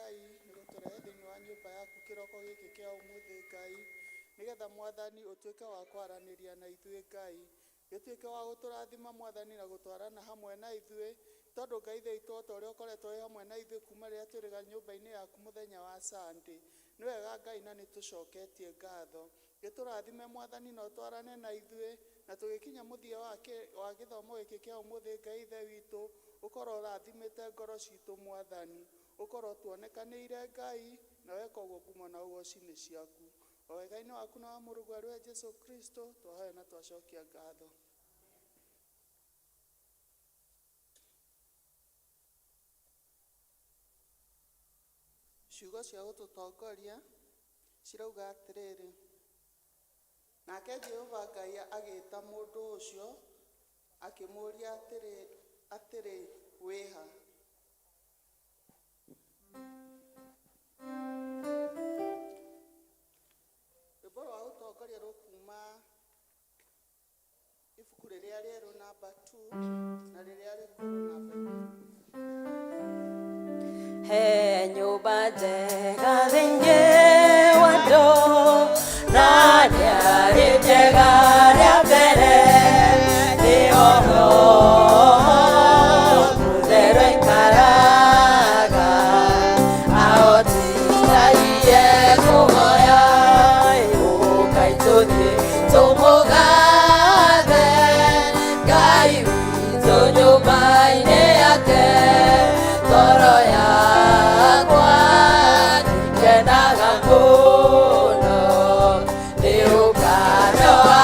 Ngai niguturehe thiini wa nyumba yaku kiroko giki kia umuthi Ngai nigetha mwathani utuike wa kwaraniria na ithuĩ Ngai gituike wa guturathima mwathani na gutwarana hamwe na ithuĩ tondu Ngai theitu o ta uria ukoretwo wi hamwe na ithuĩ kuma riria twiriga nyumba-ini yaku muthenya wa Sunday ni wega Ngai na nitucoketie ngatho giturathime mwathani na utwarane na ithuĩ na tugikinya muthia wa githomo giki kia umuthi Ngai ithe witu ukorwo urathimite ngoro citu mwathani ukorwo tuonekanĩire Ngai na weka ũguo ngumo na ũgooci-inĩ ciaku o wega-inĩ waku na wa mũrũgu arĩ we Jesu Kristo twahoya na twacokia ngatho. Ciugo cia gũtũtongoria cirauga atĩrĩrĩ, nake Jehova Ngai agĩĩta mũndũ ũcio akĩmũũria atĩrĩ wĩha. Rwĩmbo rwa gũtongoria rũkuma ibuku rĩrĩa rĩerũ namba 2 na rĩrĩa rĩkũrũ namba 2. He nyũmba njega thĩinĩ wa andũ na rĩarĩ njega rĩa mbere nĩho mũtheru aikaraga ahotithagie kũhoya ũkai tũthiĩ tũmũgathe Ngai witũ nyũmba-inĩ yake ngoro yakwa ndikenaga mũno nĩ ũngano wa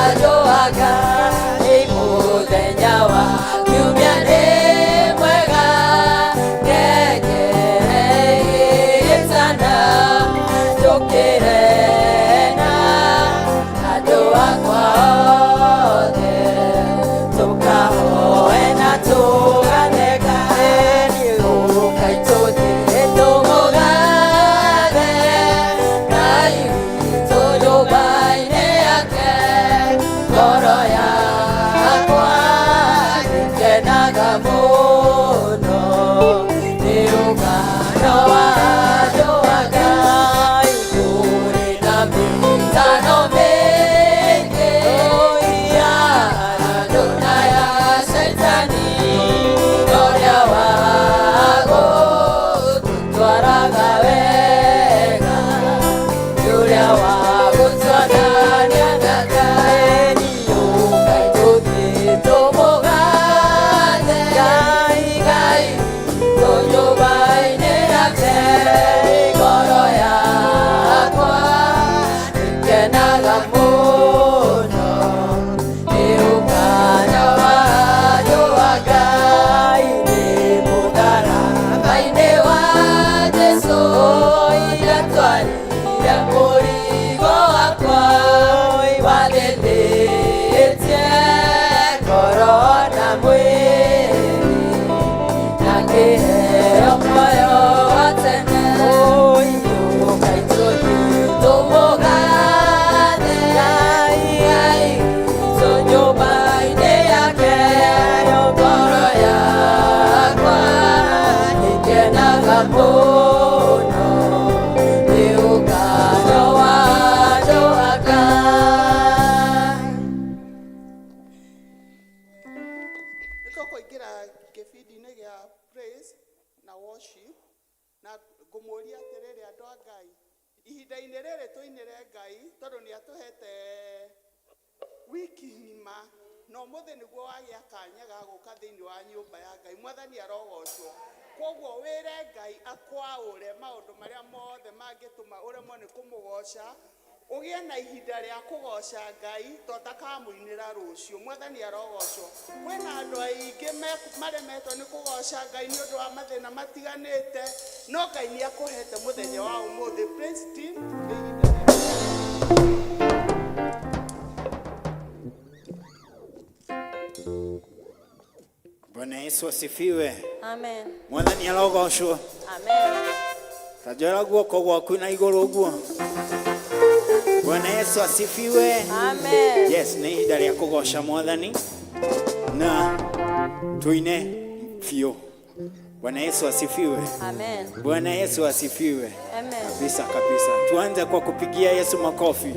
andũ a Ngai mũthenya wa kiumia nĩ mwega ngengere igĩtana njũkĩre na andũ akwa othe tũkahoe na tũgathe Ngai ũkai tũthiĩ tũmũgathe Ngai witũ nyũmba-inĩ yake ngoro yakwa ndĩkenaga mũno nĩ ũngano wa andũ a Ngai kũrĩ na mĩtano mĩingĩ ya andũ na ya Shaitani ũrĩa wa gũtũtwaraga wega nĩ ũrĩa wa gũtũonania na Ngai ũkai tũthiĩ tũmũgathe Ngai witũ nyũmba-inĩ yake ngoro yakwa ndĩkenaga mũno nĩ ũngano wa andũ a Ngai nĩ mũtharaba-inĩ wa Jesũ ndatwarire mũrigo wakwa wathĩthĩtie ngoro na mwĩrĩ na ngĩheo muoyo wa tene ũkai tũthiĩ tũmũgathe Ngai witũ nyũmba-inĩ yake ngoro yakwa ndĩkenaga mũno nĩ ũngano wa andũ a Ngai. Nĩtũkũingĩra gĩbindi-inĩ gĩa praise na worship na ngũmũũria atĩrĩrĩ andũ a Ngai ihinda-inĩ rĩrĩ tũinĩre Ngai tondũ nĩ atũhete wiki ng'ima na ũmũthĩ nĩguo wagĩa kanya ga gũka thĩinĩ wa nyũmba ya Ngai mwathani arogocwo koguo wĩre Ngai akwaũre maũndũ marĩa mothe mangĩtũma ũremwo nĩ kũmũgoca ũgĩe na ihinda rĩa kũgoca Ngai tũtakamũinĩra rũciũ mwathani arogocwo kwĩna andũ aingĩ maremetwo nĩ kũgoca Ngai nĩ ũndũ wa mathĩna matiganĩte no Ngai nĩ akũhete mũthenya wa ũmũthĩ. Praise team Bwana Yesu asifiwe. Amen. Mwathani arogocwo. Amen. Tajora guoko gwaku na igũrũ ũguo. Bwana Yesu asifiwe. Amen. Yes, nĩ ihinda rĩa kũgoca Mwathani na tuine biũ. Bwana Yesu asifiwe. Amen. Bwana Yesu asifiwe. Amen. Kabisa kabisa. Tuanze kwa kupigia Yesu makofi.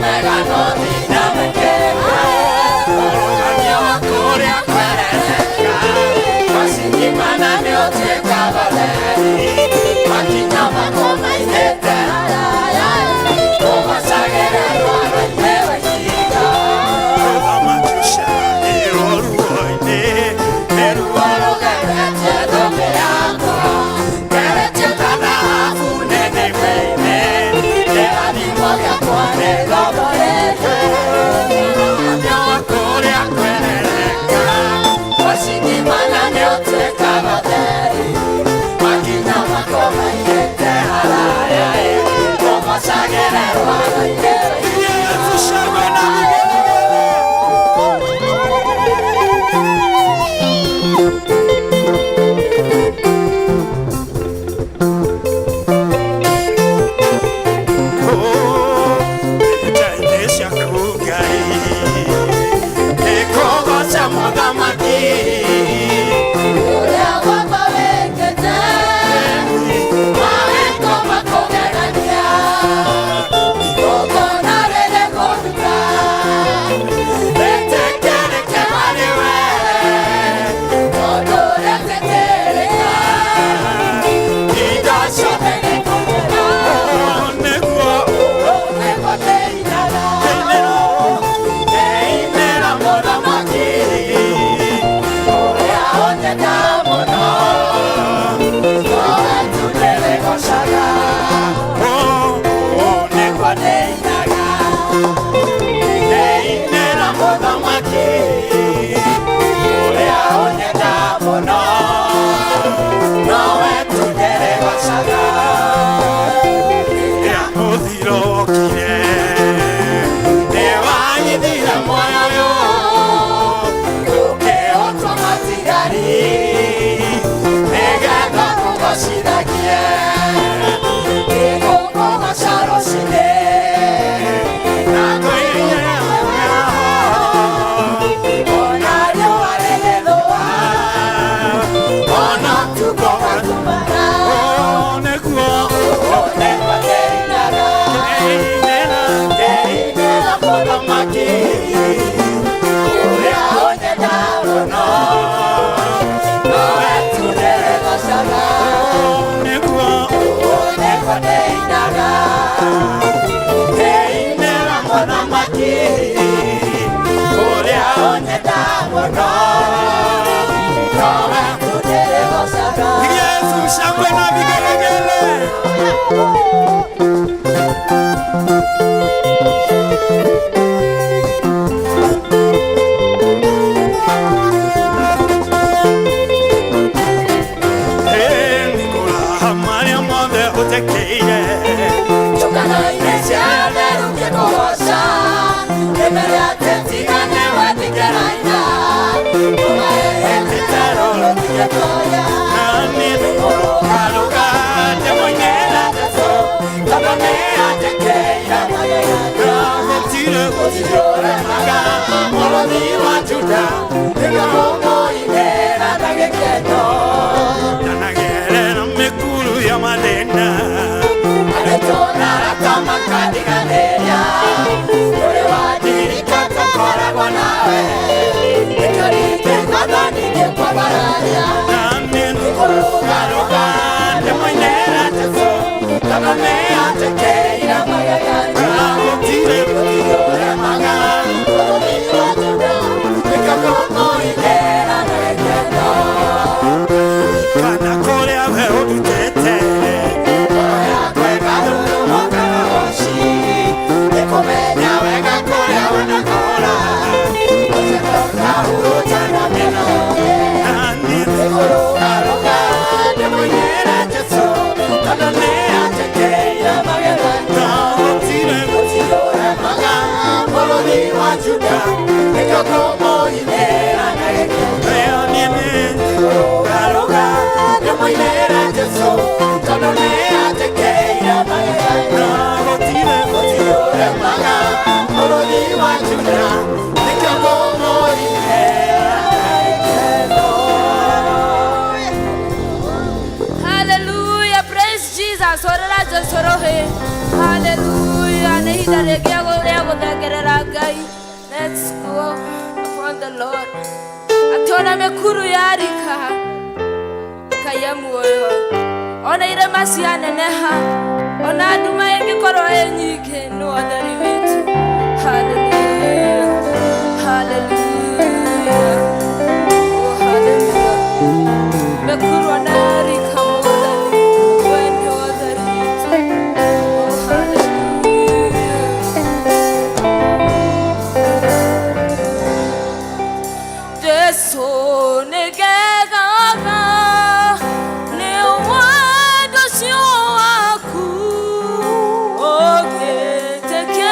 Mega no Let's go upon the Lord. Atona mekuru yarika kayamuoyo. Ona ire masiane neha. Ona aduma yengikoro enyike no adari witu. Hallelujah. Hallelujah. Oh hallelujah. Mekuru anarika modani. Wendo adari witu. Oh hallelujah. So negega ne wado sio aku oge teke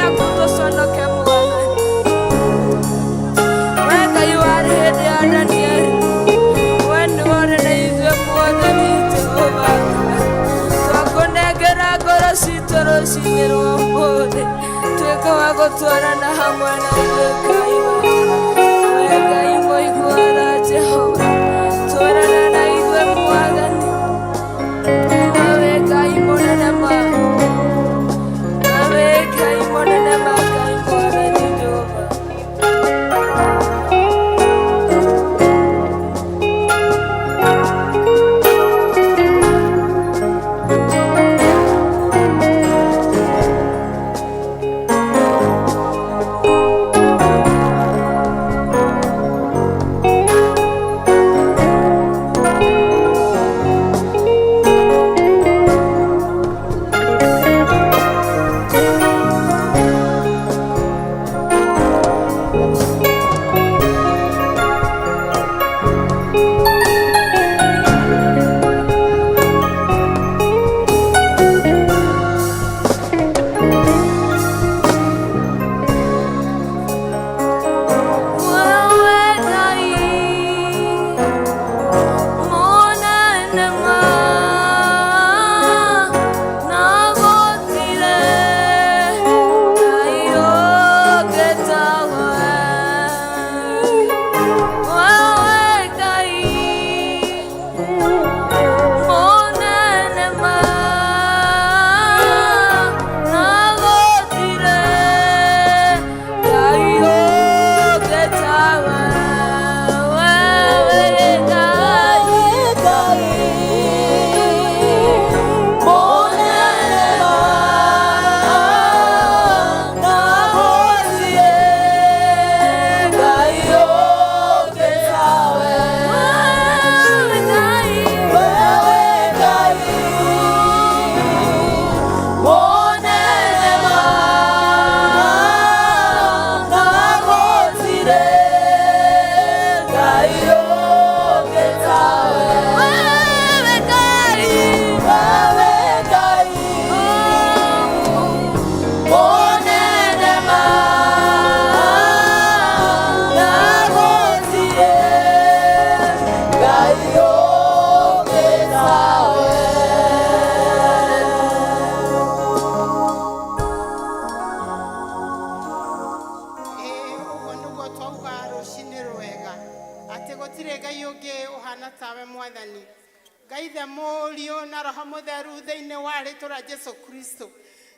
yaku tũconoke Mwathani. We Ngai warĩ hĩndĩ ya Danieli, we nĩwe ũrĩ na ithuĩ Mwathani Jehova Ngai. Twakũnengera ngoro citũ rũciinĩ rwa ũmũthĩ, tuĩke wa gũtwarana hamwe na ithuĩ Ngai witũ. We Ngai mũiguaga Jehova, twarana na ithuĩ Mwathani. We Ngai mũnene ma, we Ngai mũnene ma, Ngai Mwathani Jehova.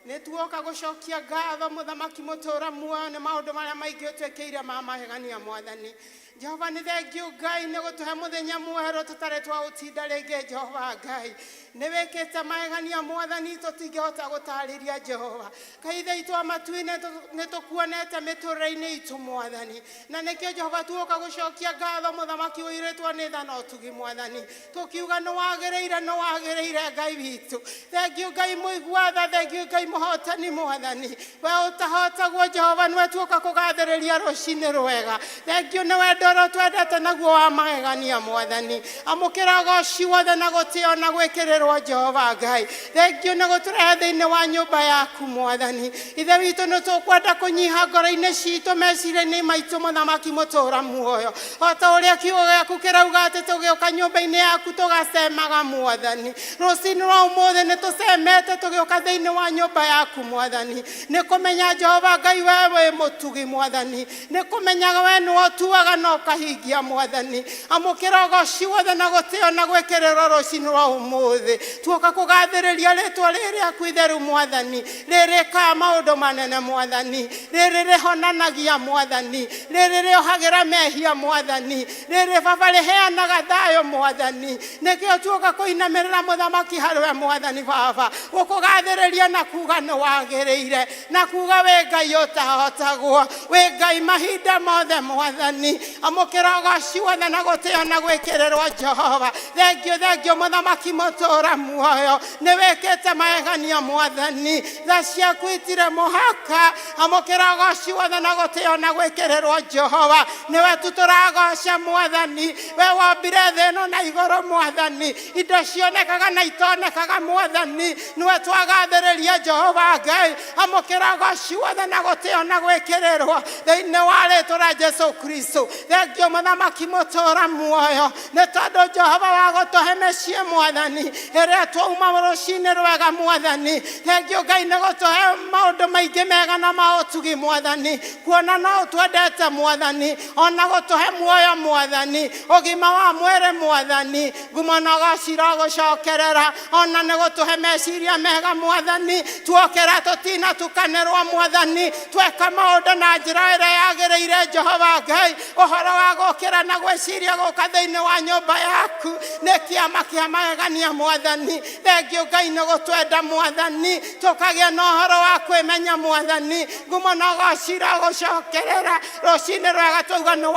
Nituoka gũcokia ngatho mũthamaki mũtũra muoyo nĩ maũndũ marĩa maingĩ ũtwĩkĩire ma magegania Mwathani. Jehova nĩ thengiũ Ngai nĩ gũtũhe mũthenya mwerũ tũtarĩ twa gũtinda rĩngĩ Jehova Ngai. Nĩ wĩkĩte magegania Mwathani tũtingĩhota gũtarĩria Jehova. Ngai ithe itũ amatu-inĩ nĩ tũkuonete mĩtũrĩre-inĩ itũ Mwathani. Na nĩkĩo Jehova tuoka gũcokia ngatho mũthamaki ũirĩtwo nĩ tha na ũtugi Mwathani. Tũkiuga nĩ wagĩrĩire Ngai witũ. Thengiũ Ngai mũigua tha, thengiũ Ngai mũhotani Mwathani. We ũtahotagwo Jehova nĩwe tuoka kũgathĩrĩria rũcinĩ rwega. Thengiũ nĩ wendo ũrĩa twendete naguo wa magegania Mwathani. Amũkĩra goci wothe na gũtĩo na gwĩkĩrĩrwo Jehova Ngai. Thengiũ nĩ gũtũrehe thĩinĩ wa nyũmba yaku Mwathani. Ithe witũ nĩ tũkwenda kũnyiha ngoro-inĩ citũ meciria-inĩ maitũ mũthamaki mũtũra muoyo. O ta ũrĩa kiugo gĩaku kĩrauga atĩ tũgĩũka nyũmba-inĩ yaku tũgacemaga Mwathani. Rũcinĩ rwa ũmũthĩ nĩ tũcemete tũgĩũka thĩinĩ wa nyũmba yaku Mwathani. Nĩ kũmenya Jehova Ngai we wĩ mũtugi Mwathani. Nĩ kũmenyaga we nĩwe ũtuaga na ũkahingia Mwathani. Amũkĩra goci wothe na gũtĩo na gwĩkĩrĩrwo rũcinĩ rwa ũmũthĩ. Tuoka kũgathĩrĩria rĩtwa rĩrĩaku itheru Mwathani. Rĩrĩkaga maũndũ manene Mwathani. Rĩrĩ rĩhonanagia Mwathani. Rĩrĩ rĩohagĩra mehia Mwathani. Rĩrĩ baba rĩheanaga thayũ Mwathani. Nĩkĩo tuoka kũinamĩrĩra mũthamaki harĩwe Mwathani baba. Gũkũgathĩrĩria na kuga nĩ wagĩrĩire. Na kuga wĩ Ngai ũtahotagwo. Wĩ Ngai mahinda mothe Mwathani. amukira goci wothe na gutio na gwikirirwo Jehova thengio muthamaki mutura muoyo ni wikite magegania mwathani tha ciaku itire muhaka amukira goci wothe na gutio na gwikirirwo Jehova niwe tuturagoca mwathani we wambire thĩ ĩno na igũrũ mwathani indo cionekaga na itonekaga mwathani niwe twagathĩrĩria Jehova Ngai amukira goci wothe na gutio na gwikirirwo thĩinĩ wa rĩtwa rĩa Jesu Kristo thengio muthamaki mutura muoyo nĩ tondũ Jehova wa gũtũhe mĩciĩ mwathani ĩrĩa twauma rũcinĩ rwega mwathani thengio Ngai nĩ gũtũhe maũndũ maingĩ mega na maũtugi mwathani kuona no ũtwendete mwathani ona gũtũhe muoyo mwathani ũgima wa mwĩrĩ mwathani ngumo na gacira gũcokerera ona nĩ gũtũhe meciria mega mwathani tuokera tũtina tukanĩrwo mwathani tweka maũndũ na njĩra ĩrĩa yagĩrĩire Jehova Ngai ũhoro wa gũkĩra na gwĩciria gũka thĩinĩ wa nyũmba yaku nĩ kĩama kĩa magegania mwathani thengio Ngai nĩ gũtwenda mwathani tũkagĩa na ũhoro wa kwĩmenya mwathani ngumo na gacira gũcokerera rũcinĩ rwega twauga nĩ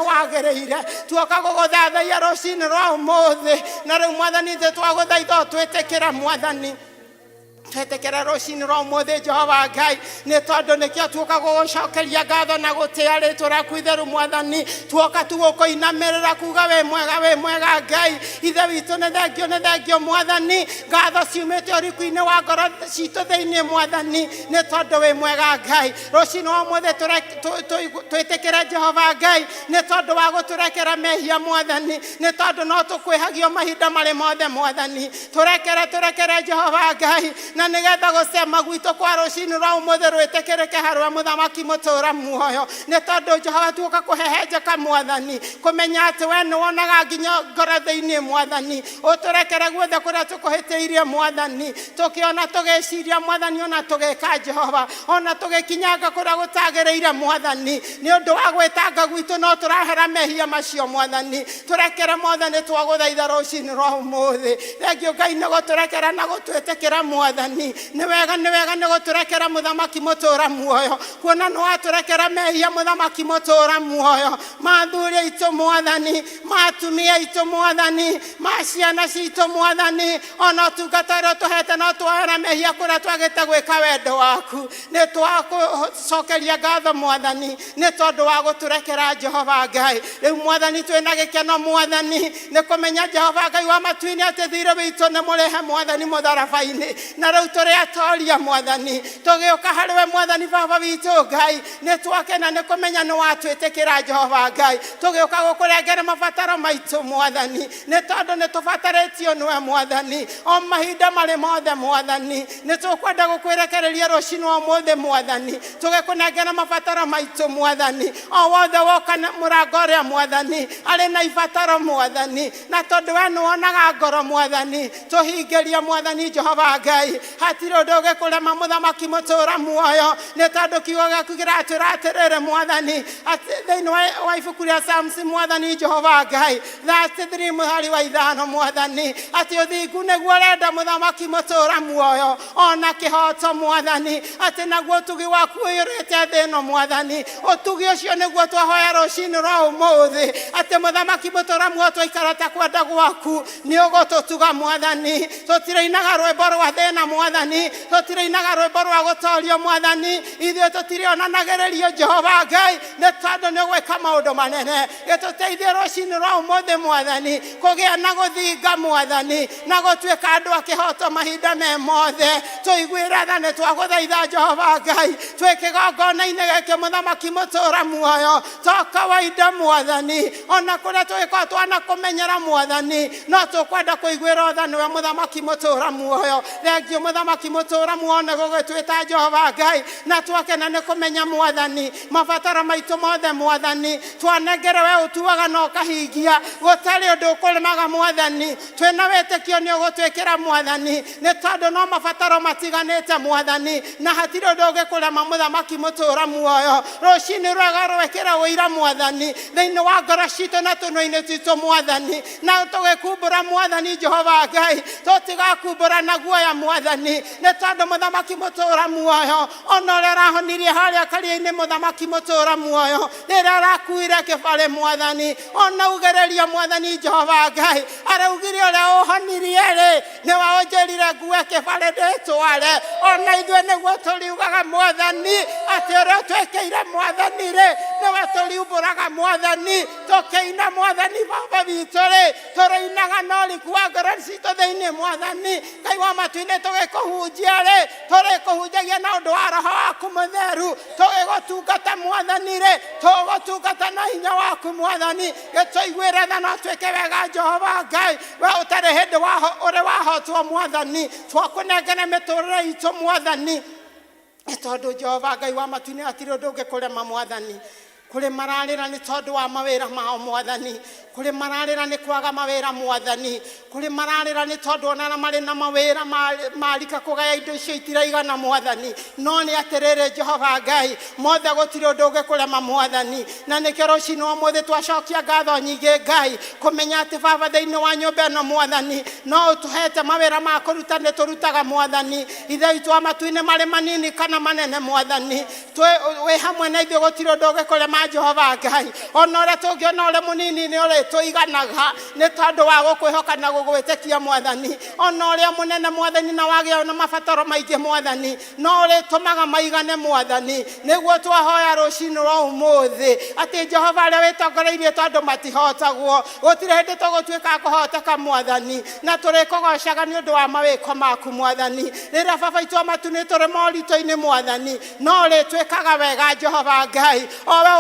wagĩrĩire tuoka gũgũthathaiya rũcinĩ rwa ũmũthĩ na rĩu mwathani thĩ twagũthaitha twĩtĩkĩra mwathani twetekera rũcinĩ rwa ũmũthĩ Jehova Ngai nĩ tondũ nĩkĩo tuoka gũgũcokeria ngatho na gũtĩĩa rĩtwa rĩaku itherũ mwathani tuoka tu gũkũinamĩrĩra kuga wĩ mwega Ngai ithe witũ nĩ thengio mwathani ngatho ciumĩte ũriku-inĩ wa ngoro citũ thĩinĩ mwathani nĩ tondũ wĩ mwega Ngai rũcinĩ rwa ũmũthĩ twĩtĩkĩre Jehova Ngai nĩ tondũ wa gũtũrekera mehia mwathani nĩ tondũ no tũkwĩhagio mahinda marĩ mothe mwathani tũrekere Jehova Ngai na nigetha gũcema gwitũ kwa rũcinĩ rwa ũmũthĩ rwĩtĩkĩrĩke harĩ mũthamaki mũtũra muoyo nĩ tondũ Jehova tuoka kũhehenjeka mwathani kũmenya atĩ we nĩ wonaga nginya ngoro thĩinĩ mwathani ũtũrekere guothe kũrĩa tũkũhĩtĩirie mwathani tũkĩona tũgĩciria mwathani ona tũgĩka Jehova ona tũgĩkinyanga kũrĩa gũtagĩrĩire mwathani nĩ ũndũ wa gwĩtanga gwitũ no tũrahera mehia macio mwathani tũrekere mwathani twagũthaitha rũcinĩ rwa ũmũthĩ thengio Ngai nĩ gũtũrekera na gũtwĩtĩkĩra mwathani nĩ wega nĩ gũtũrekera mũthamaki mũtũra muoyo kuona nĩ watũrekera mehia mũthamaki mũtũra muoyo mathuri aitũ mwathani matumia aitũ mwathani maciana citũ mwathani ona ũtungata ũrĩa ũtũhete no twoera mehia kũrĩa twagĩte gwĩka wendo waku nĩ twagũcokeria ngatho mwathani nĩ tondũ wa gũtũrekera Jehova Ngai rĩu mwathani twĩna gĩkeno mwathani nĩ kũmenya Jehova Ngai wa matu-inĩ atĩ thirĩ witũ nĩ mũrĩhe mwathani mũtharabai-inĩ na rĩu tũrĩ atoria mwathani tũgĩũka harĩ we mwathani baba witũ Ngai nĩ twakena nĩ kũmenya nĩ watwĩtĩkĩra Jehova Ngai tũgĩũka gũkũrengera mabataro maitũ mwathani nĩ tondũ nĩ tũbatarĩtio nĩwe mwathani o mahinda marĩ mothe mwathani nĩ tũkwenda gũkwĩrekereria rũcinĩ rwa ũmũthĩ mwathani tũgĩkũnengera mabataro maitũ mwathani o wothe woka mũrango ũrĩa mwathani arĩ na ibataro mwathani na tondũ we nĩ wonaga ngoro mwathani tũhingĩrie mwathani Jehova Ngai hatirĩ ũndũ ũgĩkũrema mũthamaki mũtũra muoyo nĩ tondũ kiugo gĩaku kĩratwĩra atĩrĩrĩ mwathani atĩ thĩinĩ wa ibuku rĩa Psalms mwathani Jehova Ngai 33 mũhari wa 5 mwathani atĩ ũthingu nĩguo ũrenda mũthamaki mũtũra muoyo ona kĩhoto mwathani atĩ naguo ũtugi waku ũiyũrĩte thĩ ĩno mwathani ũtugi ũcio nĩguo twahoya rũcinĩ rwa ũmũthĩ atĩ mũthamaki mũtũra muoyo twaikara ta kwenda gwaku nĩ ũgũtũtuga mwathani tũtirĩinaga rwĩmbo rwa thĩna mwathani tũtirĩinaga rwĩmbo rwa gũtorio mwathani ithuĩ tũtirĩonanagĩrĩrio Jehova Ngai nĩ tondũ nĩ ũgwĩka maũndũ manene gĩtũteithie rũcinĩ rwa ũmũthĩ mwathani kũgĩa na gũthinga mwathani na gũtuĩka andũ a kĩhoto mahinda me mothe tũiguĩre tha nĩ twagũthaitha Jehova Ngai twĩ kĩgongona-inĩ gĩkĩ mũthamaki mũtũra muoyo to kawaida mwathani ona kũrĩa tũgĩkorwo twanakũmenyera mwathani no tũkwenda kũiguĩra tha nĩwe mũthamaki mũtũra muoyo thengio mũthamaki mũtũra muoyo nĩ gũgĩtwĩta Jehova Ngai na twakena nĩ kũmenya mwathani mabataro maitũ mothe mwathani twanengere we ũtuaga na ũkahingia gũtarĩ ũndũ ũkũremaga mwathani twĩna wĩtĩkio nĩ ũgũtwĩkĩra mwathani nĩ tondũ no mabataro matiganĩte mwathani na hatirĩ ũndũ ũgĩkũrema mũthamaki mũtũra muoyo rũcinĩ rwega rwekĩra ũira mwathani thĩinĩ wa ngoro citũ na tũnua-inĩ twitũ mwathani na tũgĩkumbũra mwathani Jehova Ngai tũtigakumbũra na guoya mwathani mwathani nĩ tondũ mũthamaki mũtũũra muoyo ona ũrĩa ũrahonirie harĩa karia-inĩ mũthamaki mũtũũra muoyo rĩrĩa arakuire kĩbarĩ mwathani ona ugereria mwathani Jehova Ngai araugire ũrĩa ũhonirie-rĩ nĩwe ũnjĩrire ngue kĩbarĩ ndĩtware ona ithuĩ nĩguo tũriugaga mwathani atĩ ũrĩa ũtwĩkĩire mwathani-rĩ nĩwe tũriumbũraga mwathani tũkĩina mwathani baba witũ-rĩ tũrĩinaga na ũriku wa ngoro citũ thĩinĩ mwathani Ngai wa matu-inĩ tũgĩkũhunjia-rĩ tũrĩkũhunjagia na ũndũ wa roho waku mũtheru tũgĩgũtungata mwathani-rĩ tũgũtungata na hinya waku mwathani gĩtũiguĩre tha no twĩke wega Jehova Ngai we ũtarĩ hĩndĩ ũrĩ wahotwo mwathani twakũnengere mĩtũrĩre itũ mwathani nĩ tondũ Jehova Ngai wa matu-inĩ hatirĩ ũndũ ũngĩkũrema mwathani kũrĩ mararĩra nĩ tondũ wa mawĩra mao mwathani kũrĩ mararĩra nĩ kwaga mawĩra mwathani kũrĩ mararĩra nĩ tondũ ona marĩ na mawĩra marika kũgaya indo icio itiraigana mwathani no nĩ atĩrĩrĩ Jehova Ngai mothe gũtirĩ ũndũ ũngĩkũrema mwathani na nĩkĩo rũciinĩ wa ũmũthĩ twacokia ngatho nyingĩ Ngai kũmenya atĩ baba thĩinĩ wa nyũmba ĩno mwathani no ũtũhete mawĩra ma kũruta nĩ tũrutaga mwathani ithe witũ wa matu-inĩ marĩ manini kana manene mwathani wĩ hamwe na ithuĩ gũtirĩ ũndũ ũngĩkũrema Jehova Ngai ona ũrĩa tũngĩona ũrĩ mũnini nĩ ũrĩ tũiganaga nĩ tondũ wa gũkwĩhoka na gũgwĩtĩkia mwathani ona ũrĩa mũnene mwathani na wagĩa na mabataro maingĩ mwathani no ũrĩ tũmaga maigane mwathani nĩguo twahoya rũciinĩ rwa ũmũthĩ atĩ Jehova arĩa wĩtongoreirie tondũ matihotagwo gũtirĩ hĩndĩ tũgũtuĩka kũhoteka mwathani na tũrĩkũgocaga nĩ ũndũ wa mawĩko maku mwathani rĩrĩa baba itũ matu nĩ tũrĩ moritũ-inĩ mwathani no ũrĩ twĩkaga wega Jehova Ngai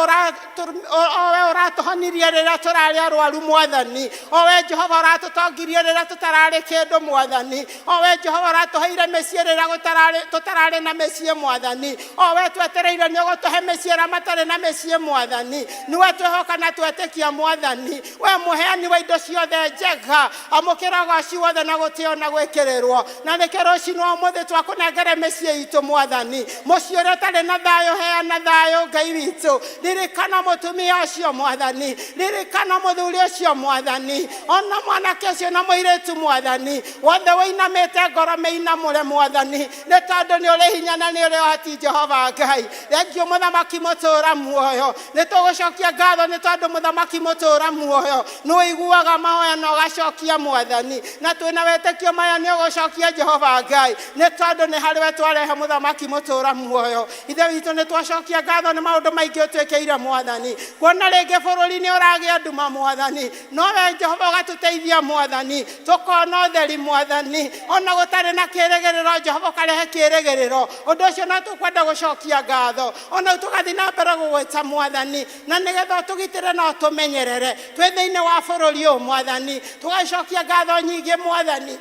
owe ũratũhonirie rĩrĩa tũrarĩ arwaru mwathani owe Jehova ũratũtongirie rĩrĩa tũtararĩ kĩndũ mwathani owe Jehova ũratũheire mĩciĩ rĩrĩa tũtararĩ na mĩciĩ mwathani owe twetereire nĩ ũgũtũhe mĩciĩ ĩrĩa matarĩ na mĩciĩ mwathani nĩwe twĩhoka na twetĩkia mwathani we mũheani wa indo ciothe njega amũkĩra ũgooci wothe na gũtĩo na gwĩkĩrĩrwo na nĩkĩo rũciinĩ wa ũmũthĩ twakũnengere mĩciĩ itũ mwathani mũciĩ ũrĩa ũtarĩ na thayũ heana thayũ Ngai witũ ririkana mũtumia ũcio mwathani ririkana mũthuri ũcio mwathani ona mwanake ũcio na mũirĩtu mwathani wothe wĩinamĩte ngoro mĩinamũre mwathani nĩ tondũ nĩ ũrĩ hinya na nĩ ũrĩ ũhoti Jehova Ngai thengio mũthamaki mũtũũra muoyo nĩ tũgũcokia ngatho nĩ tondũ mũthamaki mũtũũra muoyo nĩ ũiguaga mahoya na ũgacokia mwathani na twĩna wĩtĩkio maya nĩ ũgũcokia Jehova Ngai nĩ tondũ nĩ harĩ we twarehe mũthamaki mũtũũra muoyo ithe witũ nĩ twacokia ngatho nĩ maũndũ maingĩ ũtwĩkĩire mwathani kuona rĩngĩ bũrũri-inĩ ũragĩa nduma mwathani no we Jehova ũgatũteithia mwathani tũkona ũtheri mwathani ona gũtarĩ na kĩĩrĩgĩrĩro Jehova ũkarehe kĩĩrĩgĩrĩro ũndũ ũcio no tũkwenda gũcokia ngatho ona tũgathiĩ na mbere gũgwĩta mwathani na nĩgetha ũtũgitĩre na ũtũmenyerere twĩ thĩinĩ wa bũrũri ũyũ mwathani tũgacokia ngatho nyingĩ mwathani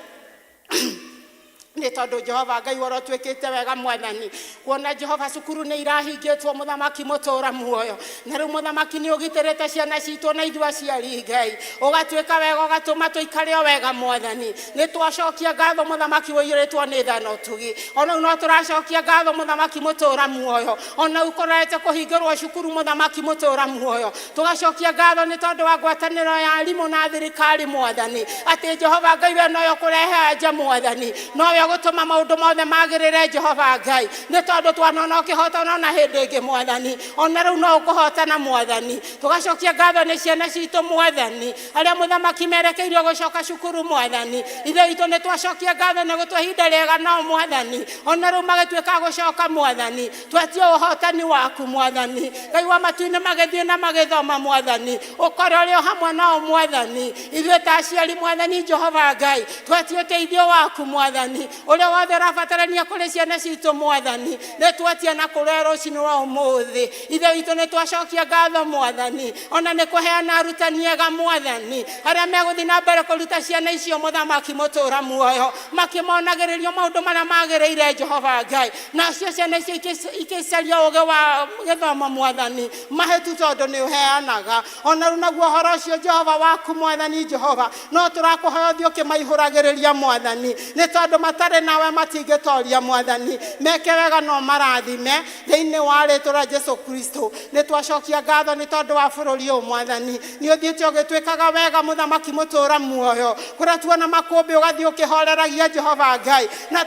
nĩ tondũ Jehova Ngai woro twĩkĩte wega mwathani kuona Jehova cukuru nĩ irahingĩtwo mũthamaki mũtũũra muoyo na rĩu mũthamaki nĩ ũgitĩrĩte ciana citũ na ithuĩ aciari Ngai ũgatuĩka wega ũgatũma tũikare o wega mwathani nĩ twacokia ngatho mũthamaki ũiyũrĩtwo nĩ tha na ũtugi ona no tũracokia ngatho mũthamaki mũtũũra muoyo ona ũkorete kũhingĩrwo cukuru mũthamaki mũtũũra muoyo tũgacokia ngatho nĩ tondũ wa ngwatanĩro ya arimũ na thirikari mwathani atĩ Jehova Ngai we noyo kũrehe anja mwathani noyo gũtũma maũndũ mothe magĩrĩre Jehova Ngai nĩ tondũ twanona ũkĩhotana na hĩndĩ ĩngĩ mwathani ona rĩu no ũkũhotana mwathani tũgacokia ngatho nĩ ciana citũ mwathani arĩa mũthamaki merekeirio gũcoka cukuru mwathani ithe witũ nĩ twacokia ngatho na gũtua ihinda rĩega nao mwathani ona rĩu magĩtuĩka gũcoka mwathani twetio ũhotani waku mwathani Ngai wa matu-inĩ magĩthiĩ na magĩthoma mwathani ũkore ũrĩ hamwe nao mwathani ithuĩ ta aciari mwathani Jehova Ngai twetio ũteithio waku mwathani ũrĩa wothe ũrabatarania kũrĩ ciana citũ mwathani nĩ twetia na kũrĩa rũciinĩ rwa ũmũthĩ ithe witũ nĩ twacokia ngatho mwathani ona nĩ kũheana arutani ega mwathani arĩa megũthiĩ na mbere kũruta ciana icio mũthamaki mũtũũra muoyo makĩmonagĩrĩrio maũndũ marĩa magĩrĩire Jehova Ngai nacio ciana icio ikĩcaria ũũgĩ wa gĩthomo mwathani mahetu tondũ nĩ ũheanaga ona rĩu naguo ũhoro ũcio Jehova waku mwathani Jehova no tũrakũhoya ũthiĩ ũkĩmaihũragĩrĩria mwathani nĩ tondũ matare nawe matingetoria mwathani meke wega no marathime thiini wa ritwa rĩa Jesu Kristo ni twacokia ngatho ni tondu wa bururi uyu mwathani ni uthiite ugitwikaga wega muthamaki mutura muoyo kuria tuona makumbi ugathii ukihoreragia Jehova Ngai na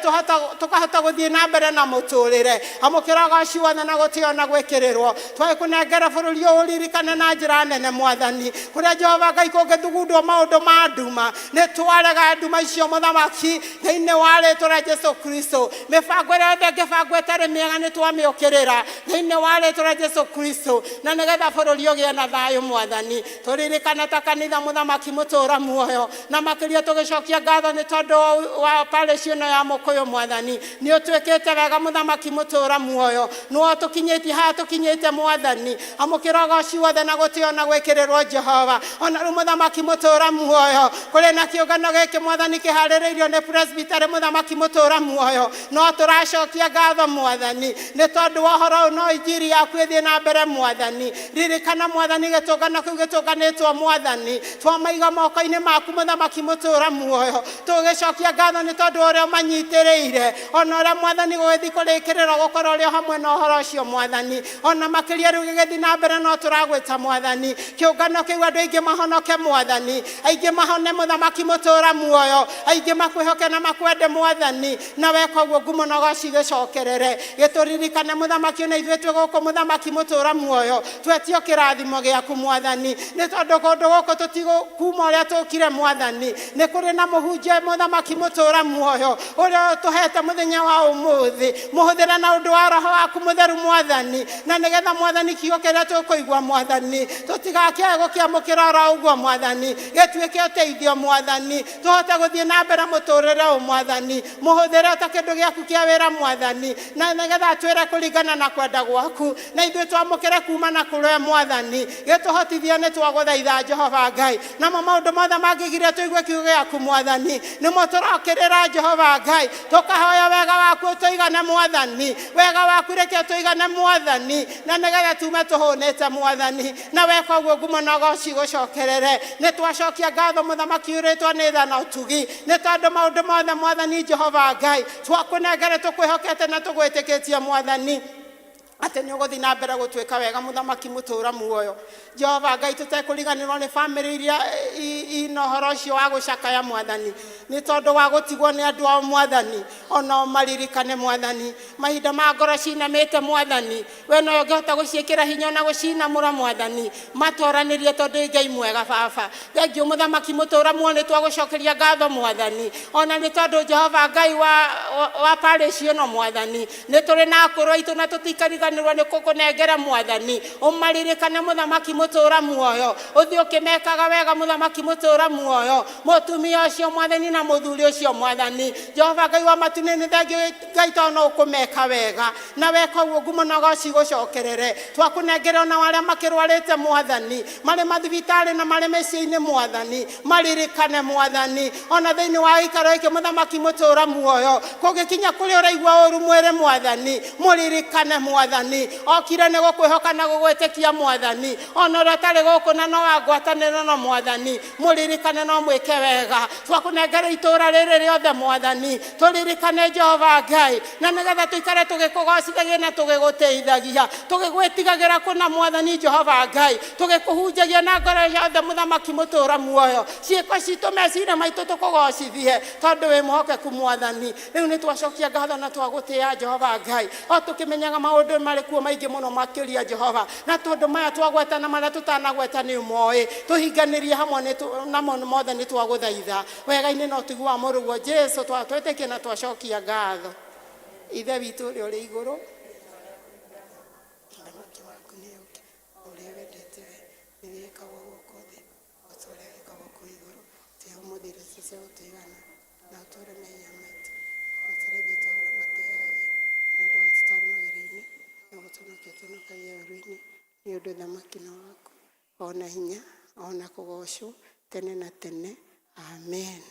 tukahota guthii na mbere na muturire amukira goci wothe na gutio na gwikirirwo twakunengera bururi uyu uririkane na njira nene mwathani kuria Jehova Ngai kungithugundwo maundu ma nduma ni twarega nduma icio muthamaki thiini wa ritwa rĩa Jesu Kristo mibango ĩrĩa yothe ngĩbangwo ĩtarĩ mĩega nĩ twamĩũkĩrĩra thĩinĩ wa rĩtwa rĩa Jesu Kristo na nĩgetha bũrũri ũgĩe na thayũ mwathani tũririkane ta kanitha mũthamaki mũtũũra muoyo na makĩria tũgĩcokia ngatho nĩ tondũ wa parish ĩno ya Mũkũyũ mwathani nĩ ũtuĩkĩte wega mũthamaki mũtũũra muoyo nĩwe tũkinyĩtie haha tũkinyĩte mwathani amũkĩra ũgooci wothe na gũtĩo na gwĩkĩrĩrwo Jehova ona rĩu mũthamaki mũtũũra muoyo kũrĩ na kĩũngano gĩkĩ mwathani kĩharĩrĩirio nĩ presbytery mũthamaki mũtũũra muoyo no tũracokia ngatho mwathani nĩ tondũ wa ũhoro no injiri yaku ĩthiĩ na mbere mwathani ririkana mwathani gĩtũngano kĩu gĩtũnganĩtwo mwathani twamaiga moko-inĩ maku mũthamaki mũtũũra muoyo tũgĩcokia ngatho nĩ tondũ ũrĩa ũmanyitĩrĩire ona ũrĩa mwathani gũgĩthiĩ kũrĩkĩrĩra gũkorwo ũrĩ hamwe na ũhoro ũcio mwathani ona makĩria rĩu gĩgĩthiĩ na mbere no tũragwĩta mwathani kĩũngano kĩu andũ aingĩ mahonoke mwathani aingĩ mahone mũthamaki mũtũũra muoyo aingĩ makwĩhoke na makwende mwathani na weka ũguo ngumo na ũgooci gĩcokerere gĩtũririkane mũthamaki na ithuĩ twĩ gũkũ mũthamaki mũtũũra muoyo twetio kĩrathimo gĩaku mwathani nĩ tondũ kũndũ gũkũ tũtigũkuma ũrĩa tũkire mwathani nĩ kũrĩ na mũhunjia mũthamaki mũtũũra muoyo ũrĩa tũhete mũthenya wa ũmũthĩ mũhũthĩre na ũndũ wa roho waku mũtheru mwathani na nĩgetha mwathani kiugo kĩrĩa tũkũigua mwathani tũtigakĩae gũkĩamũkĩra oro ũguo mwathani gĩtuĩke ũteithio mwathani tũhote gũthiĩ na mbere mũtũũrĩre ũyũ mwathani mũhũthĩre ta kĩndũ gĩaku kĩa wĩra mwathani na nĩgetha twĩre kũringana na kwenda gwaku na ithuĩ twamũkĩre kuma na kũrĩa mwathani gĩtũhotithie nĩ twagũthaitha Jehova Ngai namo maũndũ mothe mangĩgiria tũigue kiugo gĩaku mwathani nĩmo tũrokĩrĩra Jehova Ngai tũkahoya wega waku tũigane mwathani wega waku reke tũigane mwathani na nĩgetha tume tũhũnĩte mwathani na weka ũguo ngumo na ũgooci gũcokerere nĩ twacokia ngatho mũthamaki ũrĩtwo nĩ tha na ũtugi nĩ tondũ maũndũ mothe mwathani Jehova Ngai twakũnengere tũkwĩhokete na tũgwĩtĩkĩtie mwathani atĩ nĩ ũgũthiĩ na mbere gũtuĩka wega mũthamaki mũtũũra muoyo Jehova Ngai tũtekũriganĩrwo nĩ bamĩrĩ iria ina ũhoro ũcio wa gũcakaya mwathani nĩ tondũ wa gũtigwo nĩ andũ ao mwathani ona maririkane mwathani mahinda ma ngoro cinamĩte mwathani we no ũngĩhota gũciĩkĩra hinya na gũcinamũra mwathani matũranĩrie tondũ Ngai mwega baba thengio mũthamaki mũtũũra muoyo nĩ twagũcokeria ngatho mwathani ona nĩ tondũ Jehova Ngai wa parish ĩno mwathani nĩ tũrĩ na akũrũ aitũ na tũtikariganĩrwo nĩ kũkũnengera mwathani ũmaririkane mũthamaki mũtũũra muoyo ũthiĩ ũkĩmekaga wega mũthamaki mũtũũra muoyo mũtumia ũcio mwathani na mũthuri ũcio mwathani Jehova Ngai wa matu-inĩ nĩ thengio Ngai tondũ no ũkũmeka wega na weka ũguo ngumo na ũgooci gũcokerere twakũnengera ona arĩa makĩrwarĩte mwathani marĩ mathibitarĩ na marĩ mĩciĩ-inĩ mwathani maririkane mwathani ona thĩinĩ wa gĩikaro gĩkĩ mũthamaki mũtũũra muoyo kũngĩkinya kũrĩ ũraigua ũru mwĩrĩ mwathani mũririkane mwathani okire nĩ gũkwĩhoka na gũgwĩtĩkia mwathani ona ũrĩa ũtarĩ gũkũ na no wangwatanĩra na mwathani mũririkane no mwĩke wega twakũnengera itũũra rĩrĩ rĩothe mwathani tũririkane Jehova Ngai na nĩgetha tũikare tũgĩkũgocithagia na tũgĩgũteithagia tũgĩgwĩtigagĩra kũna mwathani Jehova Ngai tũgĩkũhunjagia na ngoro yothe mũthamaki mũtũũra muoyo ciĩko citũ meciria maitũ tũkũgocithie tondũ wĩ mũhokeku mwathani rĩu nĩ twacokia ngatho na twagũtĩĩa Jehova Ngai o tũkĩmenyaga maũndũ marĩ kuo maingĩ mũno makĩria Jehova na tondũ maya twagweta na marĩa tũtanagweta nĩ ũmoĩ tũhinganĩrie hamwe namo mothe nĩ twagũthaitha wega-inĩ na ũtugi wa mũrũguo Jesu twĩtĩkie na twacokia ngatho ithe witũ ũrĩa ũrĩ igũrũ mũthamaki waku nĩ ũngĩ ũrĩa wendete we nĩ wĩkagwo gũkũ thĩ o ta ũrĩa wĩkagwo kũu igũrũ tĩo mũthire cicia gũtĩgana na ũtũũre mehia maitũ o ta ũrĩa ithuĩ twahora matĩhagia na ndũgatũtware magerio-inĩ no gũtũhonokia tũhonokagia ũũru-inĩ nĩ ũndũ thamaki nĩ waku ona hinya ona kũgocwo tene na tene amen.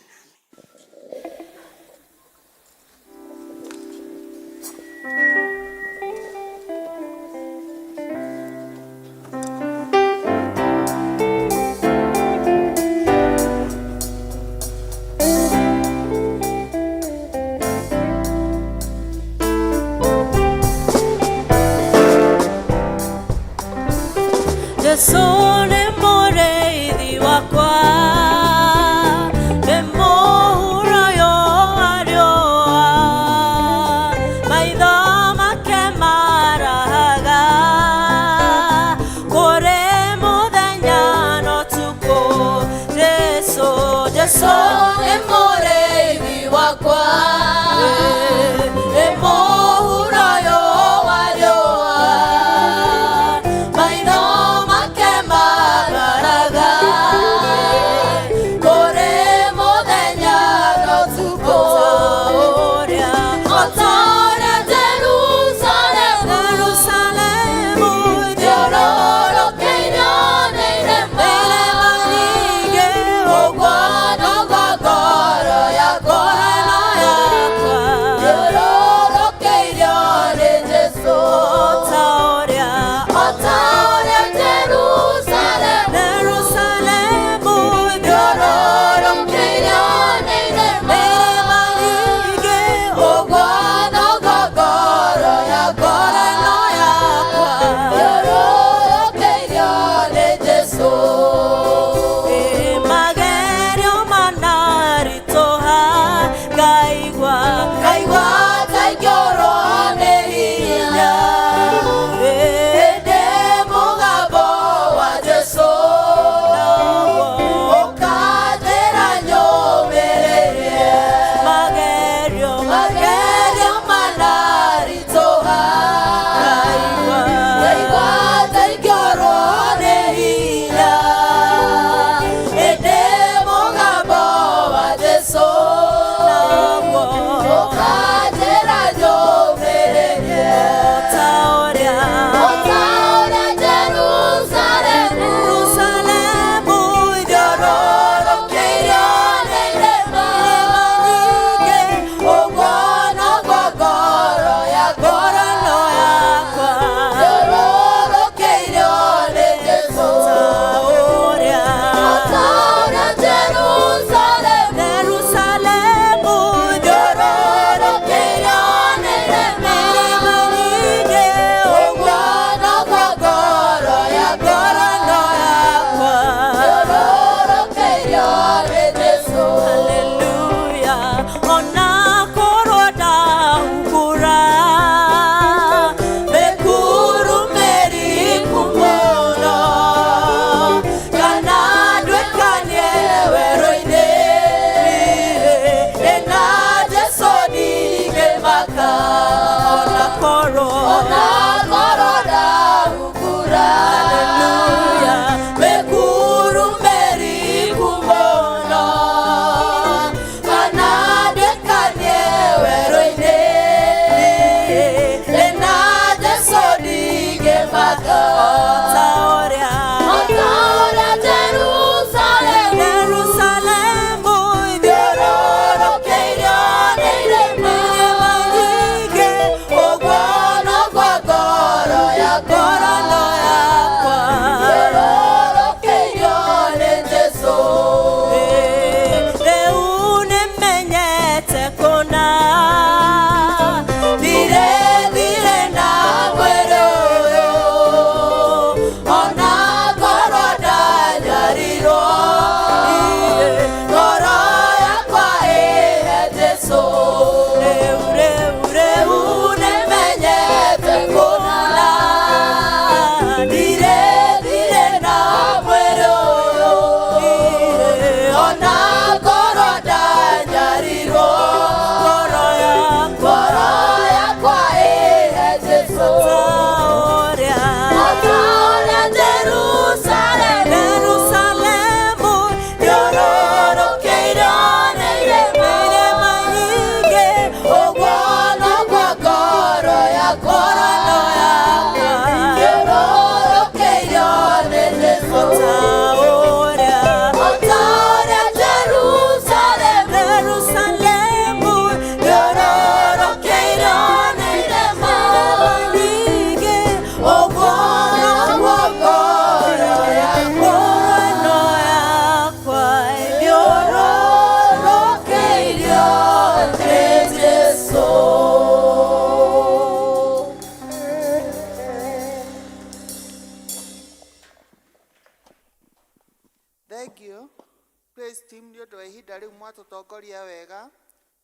Praise team nĩ ũndũ wa ihinda rĩu mwatũtongoria wega,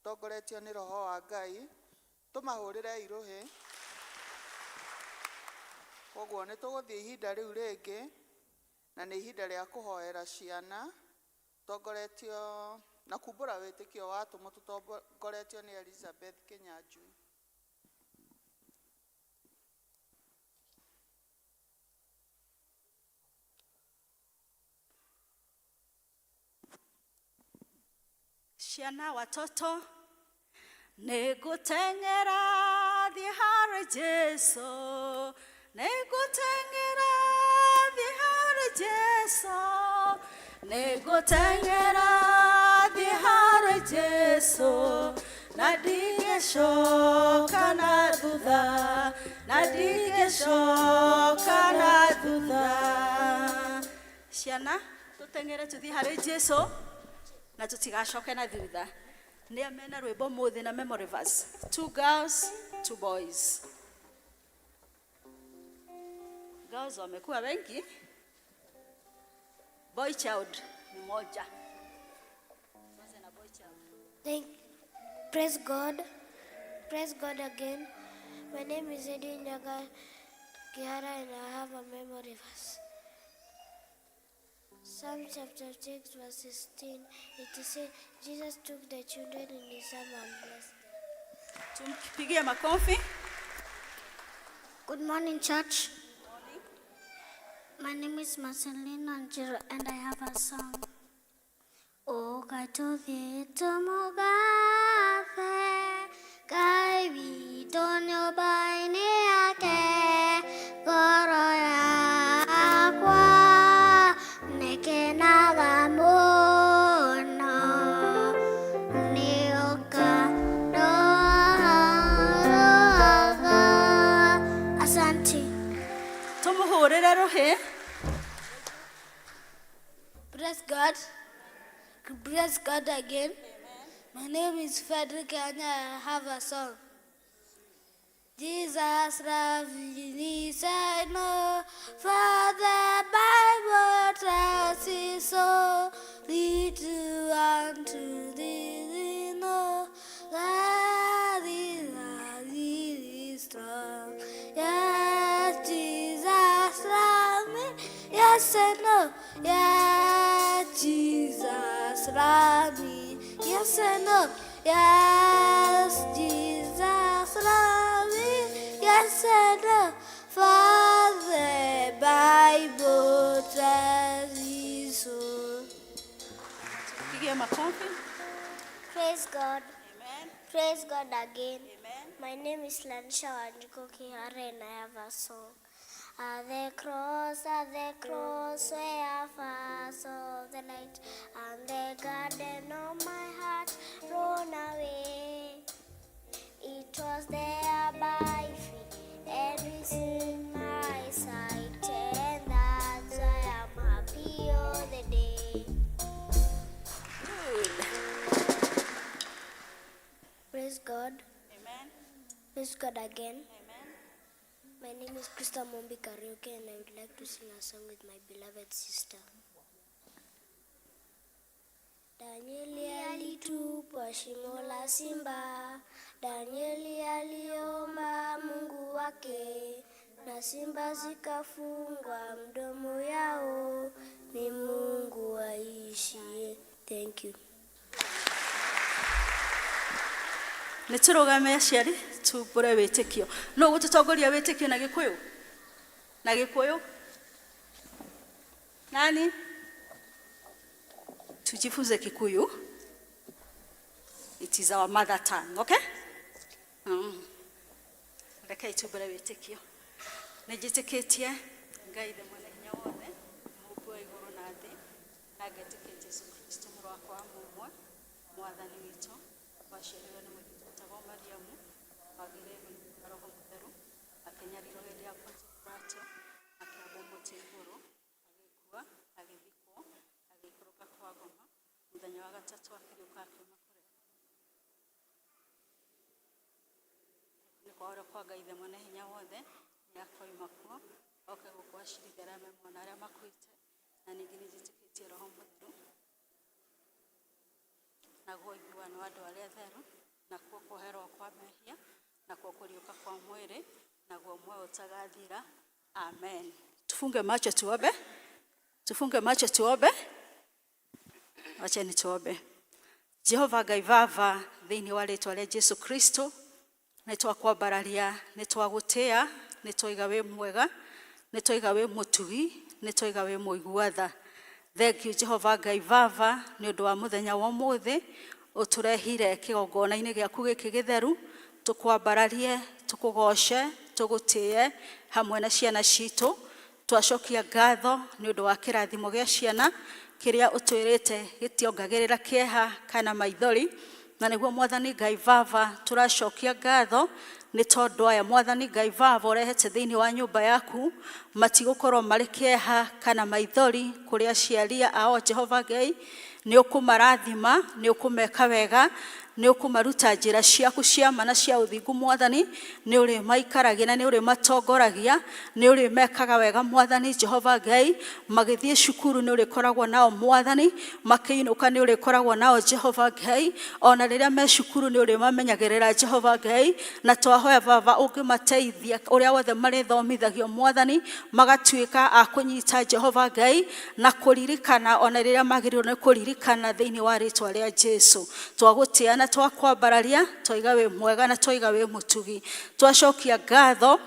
tongoretio nĩ Roho wa Ngai, tũmahũrĩre irũhĩ. Koguo nĩ tũgũthiĩ ihinda rĩu rĩngĩ, na nĩ ihinda rĩa kũhoera ciana, tongoretio na kumbũra wĩtĩkio wa atũmwo tũtongoretio nĩ Elizabeth Kĩnyanjui. Ciana watoto nĩngũteng'era thiĩ harĩ Jesũ, nĩngũteng'era thiĩ harĩ Jesũ, nĩngũteng'era thiĩ harĩ Jesũ, na ndigĩcoka na thutha, na ndigĩcoka na thutha. Ciana tũteng'ere tũthiĩ harĩ Jesũ na tutigacoke na thutha. Nĩ amena rwĩmbo mũthĩ na memory verse. 2 girls, 2 boys. Girls wamekuwa wengi. Boy child mmoja. Praise God. Praise God again. My name is Edwin Nyaga Kihara and I have a memory verse. Psalm chapter 6 verse 16, it says, Jesus took the children in his arms and blessed them. Tumpigie makofi. Good morning, church. My name is Marcelina Njiro and I have a song. O katuvito mugafe, kai vitonyo baine yake, goro yakwa, nekenaga mono, nioka doaga. Asante. Tumuhurire rohe. Praise God. Praise God again. My name is Frederick and I have a song. Jesus loves me, I know, for the Bible tells us so. Lead you unto thee, know that is really strong. Yes, Jesus loves me, yes I know. Yes, Jesus loves me, yes I know. Yes, Jesus loves me, yes I know. For the Bible tells me so. Pigie makofi. Praise God. Amen. Praise God again. Amen. My name is Lansha Wanjiko Kihara and I have a song. At the cross, where first of the light, and the garden of my heart thrown away. It was there by faith, and it's in my sight, and that's why I'm happy all the day. Praise God. Amen. Praise God again. Amen. My name is Krista Mombi Karaoke, and I would like to sing a song with my beloved sister. Danieli alitupwa shimo la simba. Danieli aliomba Mungu wake, na simba zikafungwa mdomo yao. Ni Mungu aishie. Thank you. Nĩtũrũgame aciari tumbũre wĩtĩkio. No gũtũtongoria wĩtĩkio na Gĩkũyũ? Na Gĩkũyũ? Nani? Tujifunze Kikuyu. It is our mother tongue, okay? Reke tumbũre wĩtĩkio. Nĩnjĩtĩkĩtie Ngai the mwene hinya wothe, Mũmbi wa igũrũ na thĩ, na ngetĩkia Jesũ Kristo mũrũ wakwa wa mũmwe, Mwathani witũ, waciarirwo nĩ Mwathani Mariamu, wagĩrĩirwo na Roho Mũtheru, akĩnyarirwo hĩndĩ ya Pontius Pilato, akĩambwo mũtĩ igũrũ, agĩkua, agĩthikwo, agĩikũrũka kwa ngoma, mũthenya wa gatatũ akĩriũka akiuma kũrĩ nĩ kwaũra kwa Ngai the mwene hinya wothe, nĩ akoima kuo, oke gũkũ acirithia arĩa me muoyo na arĩa makuĩte, na ningĩ nĩnjĩtĩkĩtie Roho Mũtheru, naguo iguano wa andũ arĩa atheru, nakuo kũherwo kwa mehia, nakuo kũriũka kwa mwĩrĩ, naguo muoyo ũtagathira. Amen. Tufunge macho tuombe. Tufunge macho tuombe. Wacheni tuombe. Jehova Ngai Baba, thĩinĩ wa rĩĩtwa rĩa Jesũ Kristo, nĩtwakwambararia, nĩtwagũtĩa, nĩtwaiga wĩ mwega, nĩtwaiga wĩ mũtugi, nĩtwaiga wĩ mũigua tha. Thank you Jehova Ngai Baba nĩ ũndũ wa mũthenya wa ũmũthĩ ũtũrehire kĩgongona-inĩ gĩaku gĩkĩ gĩtheru, tũkwambararie, tũkũgoce, tũgũtĩe hamwe na ciana citũ. Twacokia ngatho nĩ ũndũ wa kĩrathimo gĩa ciana kĩrĩa ũtwĩrĩte gĩtiongagĩrĩra kĩeha kana maithori, na nĩguo Mwathani Ngai Baba tũracokia ngatho nĩ tondũ aya Mwathani Ngai Baba ũrehete thĩinĩ wa nyũmba yaku matigũkorwo marĩ kĩeha kana maithori kũrĩ aciaria ao. Jehova Ngai nĩ ũkũmarathima, nĩ ũkũmeka wega, nĩ ũkũmaruta njĩra ciaku cia ma na cia ũthingu Mwathani, nĩ ũrĩ maikaragia na nĩ ũrĩ matongoragia, nĩ ũrĩ mekaga wega Mwathani Jehova Ngai, magĩthiĩ cukuru nĩ ũrĩ koragwo nao Mwathani, makĩinũka nĩ ũrĩ koragwo nao Jehova Ngai, ona rĩrĩa me cukuru nĩ ũrĩ mamenyagĩrĩra Jehova Ngai, na twahoya Baba ũngĩmateithia ũrĩa wothe marĩthomithagio Mwathani, magatuĩka a kũnyita Jehova Ngai na kũririkana ona rĩrĩa magĩrĩirwo nĩ kũririkana thĩinĩ wa rĩĩtwa rĩa Jesũ. Twagũtĩana, twakwambararia, twaiga wĩ mwega na twaiga wĩ mũtugi. Twacokia ngatho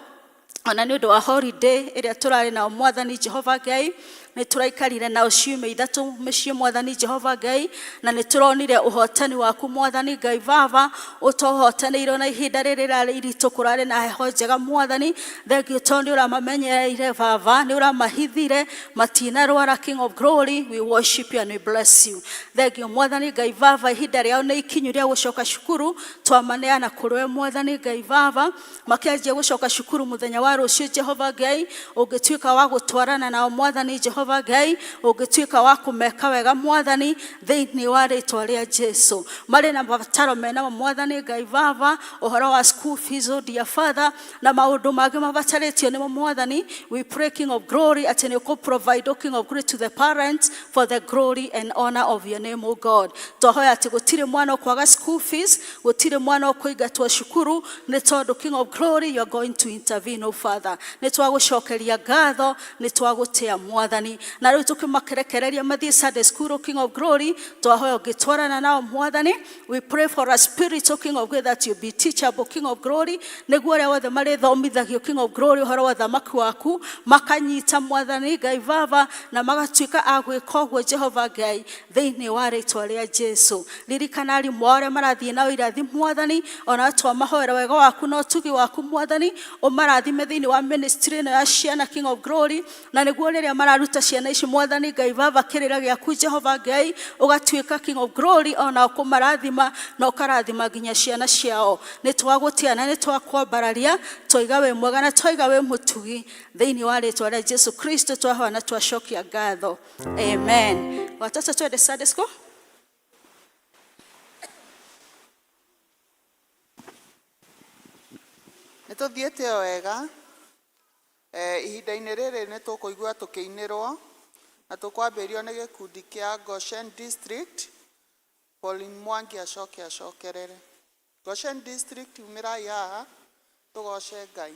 ona nĩ ũndũ wa holiday ĩrĩa tũrarĩ nao Mwathani Jehova Ngai, nĩ tũraikarire nao ciumia ithatũ mĩciĩ Mwathani Jehova Ngai, na nĩ tũronire ũhotani waku Mwathani Ngai Baba, ũtũhotanĩirwo na ihinda rĩrĩ rarĩ iritũ, kũrarĩ na heho njega Mwathani. Thengiũ tondũ nĩ ũramamenyereire Baba, nĩ ũramahithire matinarwara. King of Glory, we worship you and we bless you. Thengiũ Mwathani Ngai Baba, ihinda rĩao nĩ ikinyu rĩa gũcoka cukuru, twamaneana kũrĩ we Mwathani Ngai Baba, makĩanjia gũcoka cukuru mũthenya wa rũciũ Jehova Ngai, ũngĩtuĩka wa gũtwarana nao Mwathani Jehova Ngai, ũngĩtuĩka wa kũmeka wega Mwathani thĩinĩ wa rĩĩtwa rĩa Jesũ. Marĩ na mabataro mena Mwathani Ngai Baba, ũhoro wa school fees, oh dear Father, na maũndũ mangĩ mabatarĩtio nĩ Mwathani, we pray King of Glory atĩ nĩ ũkũ-provide, oh King of Glory, to the parents for the glory and honor of your name, oh God. Twahoya atĩ gũtirĩ mwana ũkwaga school fees, gũtirĩ mwana ũkũingatwo cukuru, nĩ tondũ King of Glory you are going to intervene, oh Father. Nĩ twagũcokeria ngatho, nĩ twagũtĩa Mwathani, na rĩu tũkĩmakerekereria mathiĩ Sunday school, King of Glory, twahoya ũngĩtwarana nao Mwathani. We pray for a spirit, King of Glory, that you be teachable, King of Glory, nĩguo arĩa wothe marĩthomithagio King of Glory ũhoro wa thamaki waku makanyita Mwathani Ngai Baba, na magatuĩka a gwĩka ũguo Jehova Ngai thĩinĩ wa rĩĩtwa rĩa Jesũ. Ririkana arimũ ao arĩa marathiĩ nao irathi Mwathani, ona twamahoera wega waku na ũtugi waku Mwathani, ũmarathime thĩinĩ wa ministry ĩno ya ciana King of Glory, na nĩguo rĩrĩa mararuta ciana ici Mwathani Ngai Baba kĩrĩra gĩaku Jehova Ngai, ũgatuĩka King of Glory ona ũkũmarathima na ũkarathima nginya ciana ciao. Nĩ twagũtĩana, nĩ twakwambararia, twaiga wĩ mwega na twaiga wĩ mũtugi thĩinĩ wa rĩĩtwa rĩa Jesũ Kristo twahoya na twacokia ngatho. Amen. Watoto twende Sunday school. Nĩ tũthiĩte o wega. Ihinda-inĩ rĩrĩ nĩ tũkũigua tũkĩinĩrwo na tũkwambĩrĩrio nĩ gĩkundi kĩa Goshen District. Pauline Mwangi acokerere. Goshen District umĩrai haha tũgoce Ngai.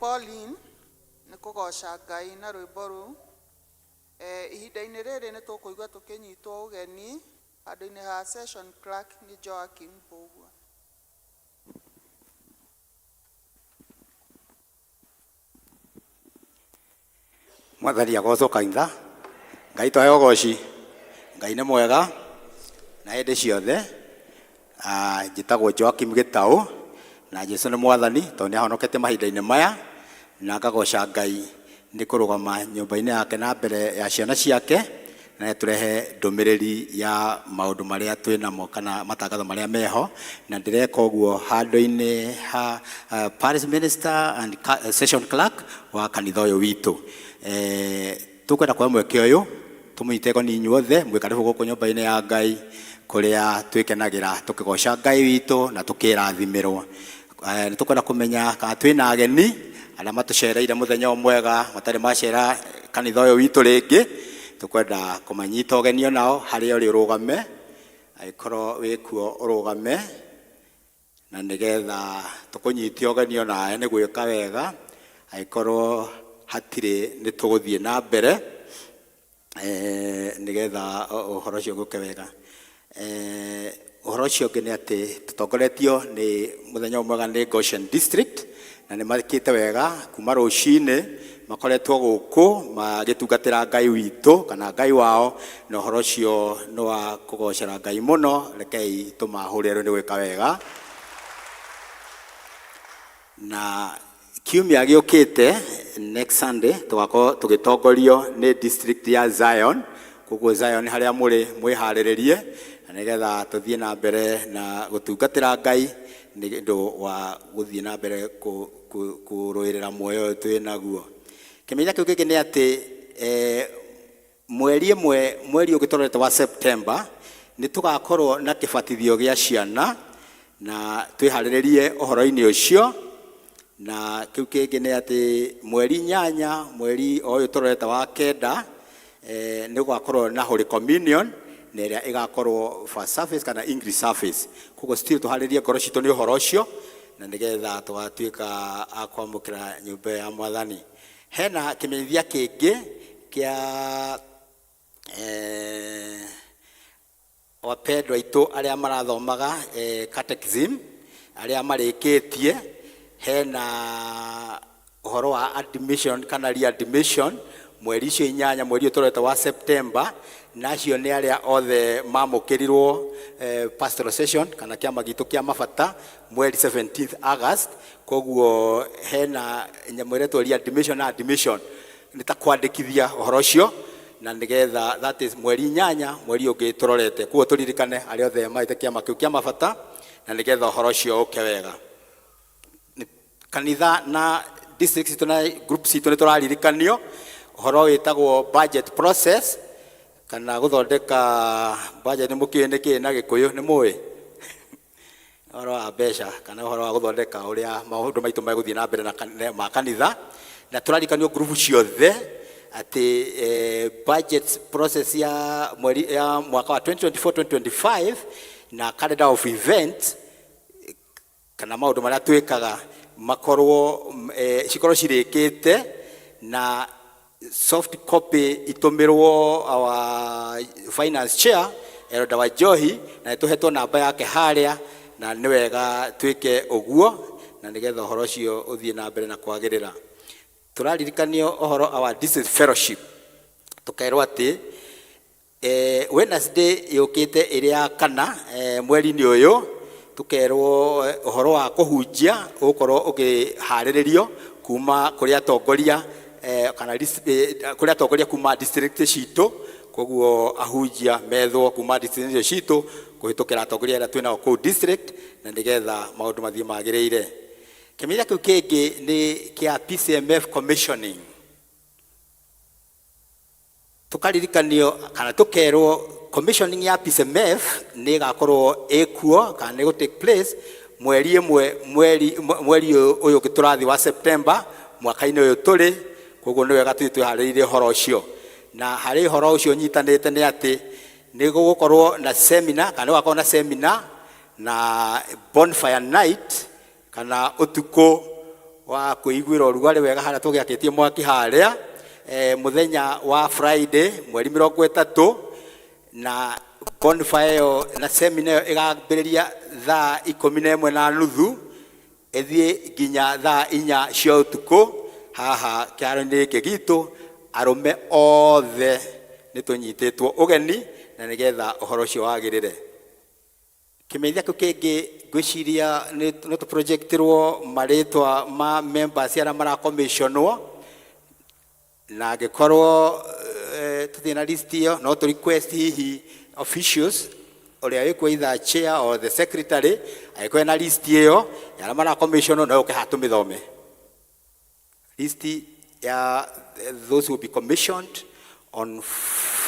Pauline nĩ kũgoca Ngai na rwĩmbo rũu. Ihinda-inĩ rĩrĩ nĩ tũkũigua tũkĩnyitwo ũgeni handũ-inĩ ha session clerk nĩ Joakim Mbũgua. Mwathani agocwo kanitha. Ngai twahe ũgoci. Ngai nĩ mwega na hĩndĩ ciothe. Njĩtagwo Joakim Gĩtaũ na Jesũ nĩ mwathani tondũ nĩ ahonokete mahinda-inĩ maya, na ngagoca Ngai nĩ kũrũgama nyũmba-inĩ yake na mbere ya ciana ciake na tũrehe ndũmĩrĩri ya maũndũ marĩa twĩnamo kana matangatho marĩa meho, na ndĩreka ũguo handũ-inĩ ha parish minister and session clerk wa kanitha ũyũ witũ. Tũkwenda kwa mweke ũyũ tũmũnyite goni inyuothe mwĩ karibu gũkũ nyũmba-inĩ ya Ngai kũrĩa twĩkenagĩra tũkĩgoca Ngai witũ na tũkĩrathimirwo. Nĩ tũkwenda kũmenya kana twĩna ageni arĩa matũcereire mũthenya mwega matarĩ macera kanitha ũyũ witũ rĩngĩ. Tũkwenda kũmanyita ũgeni onao harĩa ũrĩ ũrũgame, agĩkorwo wĩkuo ũrũgame, na nĩgetha tũkũnyitie ũgeni onawe nĩ gwĩka wega, agĩkorwo hatirĩ nĩ tũgũthiĩ na mbere nĩgetha ũhoro ũcio ũgũke wega. Ũhoro ũcio ũngĩ nĩ atĩ tũtongoretio nĩ mũthenya mwega nĩ Goshen District, na nĩ makĩte wega kuma rũcinĩ makoretwo gũkũ magĩtungatĩra Ngai witũ kana Ngai wao, na ũhoro ũcio nĩ wa kũgocera Ngai mũno. Rekei tũmahũrĩre nĩ gwĩka wega. Na kiumia gĩũkĩte next Sunday tũgakorwo tũgĩtongorio nĩ district ya Zion. Koguo Zion harĩa mũrĩ mwĩharĩrĩrie na nĩgetha tũthiĩ na mbere na gũtungatĩra Ngai nĩ ũndũ wa gũthiĩ na mbere kũrũĩrĩra muoyo ũyũ twĩ naguo. Kĩmenyithia kĩu kĩngĩ nĩ atĩ mweri ũgĩtũrorete wa September nĩ tũgakorwo na kĩbatithio gĩa ciana na twĩharĩrĩrie ũhoro-inĩ ũcio. Na kĩu kĩngĩ nĩ atĩ mweri 8 mweri ũyũ tũrorete wa kenda nĩ gũgakorwo na Holy Communion na ĩrĩa ĩgakorwo first service kana English service. Koguo still tũharĩrie ngoro citũ nĩ ũhoro ũcio na nĩgetha tũgatuĩka a kwamũkĩra nyũmba ya Mwathani. Hena kĩmenyithia kĩngĩ kĩa wapendwa aitũ arĩa marathomaga catechism arĩa marĩkĩtie. Hena ũhoro wa admission kana readmission mweri icio 8 mweri ũtũrorete wa September, nacio nĩ arĩa othe mamũkĩrirwo pastoral session kana kĩama gitũ kĩa mabata mweri 17th August. Koguo hena nyamũ ĩretwo readmission na admission, nĩ ta kwandĩkithia ũhoro ũcio na nĩgetha that is mweri 8 mweri ũngĩ tũrorete. Koguo tũririkane arĩa othe maite kĩama kĩu kĩa mabata na nĩgetha ũhoro ũcio ũke wega. Kanitha na districts itũ na groups itũ nĩ tũraririkanio ũhoro wĩtagwo budget process kana gũthondeka budget. Nĩ mũkĩũĩ nĩ kĩĩ na Gĩkũyũ? Nĩ mũĩ ũhoro wa mbeca kana ũhoro wa gũthondeka ũrĩa maũndũ maitũ megũthiĩ na mbere na ma kanitha. Na tũrarikanio group ciothe atĩ budget process ya mwaka wa 2024-2025 na calendar of events kana maũndũ marĩa twĩkaga makorwo cikorwo cirĩkĩte na soft copy itũmĩrwo our finance chair Elder Wanjohi, na tũhetwo namba yake harĩa, na nĩ wega twĩke ũguo na nĩgetha ũhoro ũcio ũthiĩ na mbere na kwagĩrĩra. turaririkanio ohoro our district fellowship tukairwo ati Wednesday yukite iria kana mweri ni uyu tukerwo ohoro wa kuhunjia ukorwo ukihariririo kuma kuri atongoria kana kuri atongoria kuma district citu koguo ahunjia methwo kuma district citu kuhitukira atongoria ira twina ku district na nigetha maundu mathie magiriire. Kimira kiu kingi ni kia PCMF commissioning tukaririkanio kana tukerwo commissioning ya PCMF ni gakorwo ekuo kana ni go take place mweri uyu giturathi wa September mwaka-ini uyu turi koguo ni wega twihariire horo ucio na hari horo ucio nyitanite ni ati ni gukorwo na seminar kana wakorwo na seminar na bonfire night kana utuko wa kuiguira urugari wega haria tugiakitie mwaki haria muthenya wa Friday mweri 30 na bonfire na seminar igambiriria thaa 11:30 ethie ginya thaa 4 cia utuko haha kiaro-ini giki gitu arume othe nitunyititwo ugeni na nigetha uhoro ucio wagirire. Kimeithia kiu kingi gwiciria ni tu projectirwo maritwa ma members aria mara commissionwo na gikorwo tutina list iyo no to request hihi officials uria wikwo either chair or the secretary aikwe na list iyo ya mara commissionwo no ukihatumithome list ya those who will be commissioned on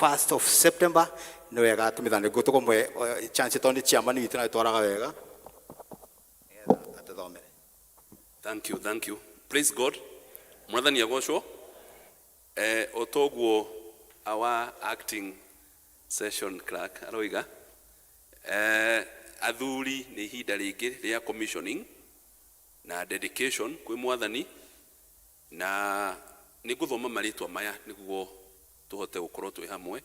1st of September no wega tumithane gutuko mwe chance toni chairman witu na twaraga wega atathomere. Thank you, praise God. Mwathani agocwo otoguo our acting session clerk aroiga athuri ni ihinda ringi ria commissioning na dedication kwi mwathani na ni guthoma maritwa maya niguo tuhote gukorwo twi hamwe.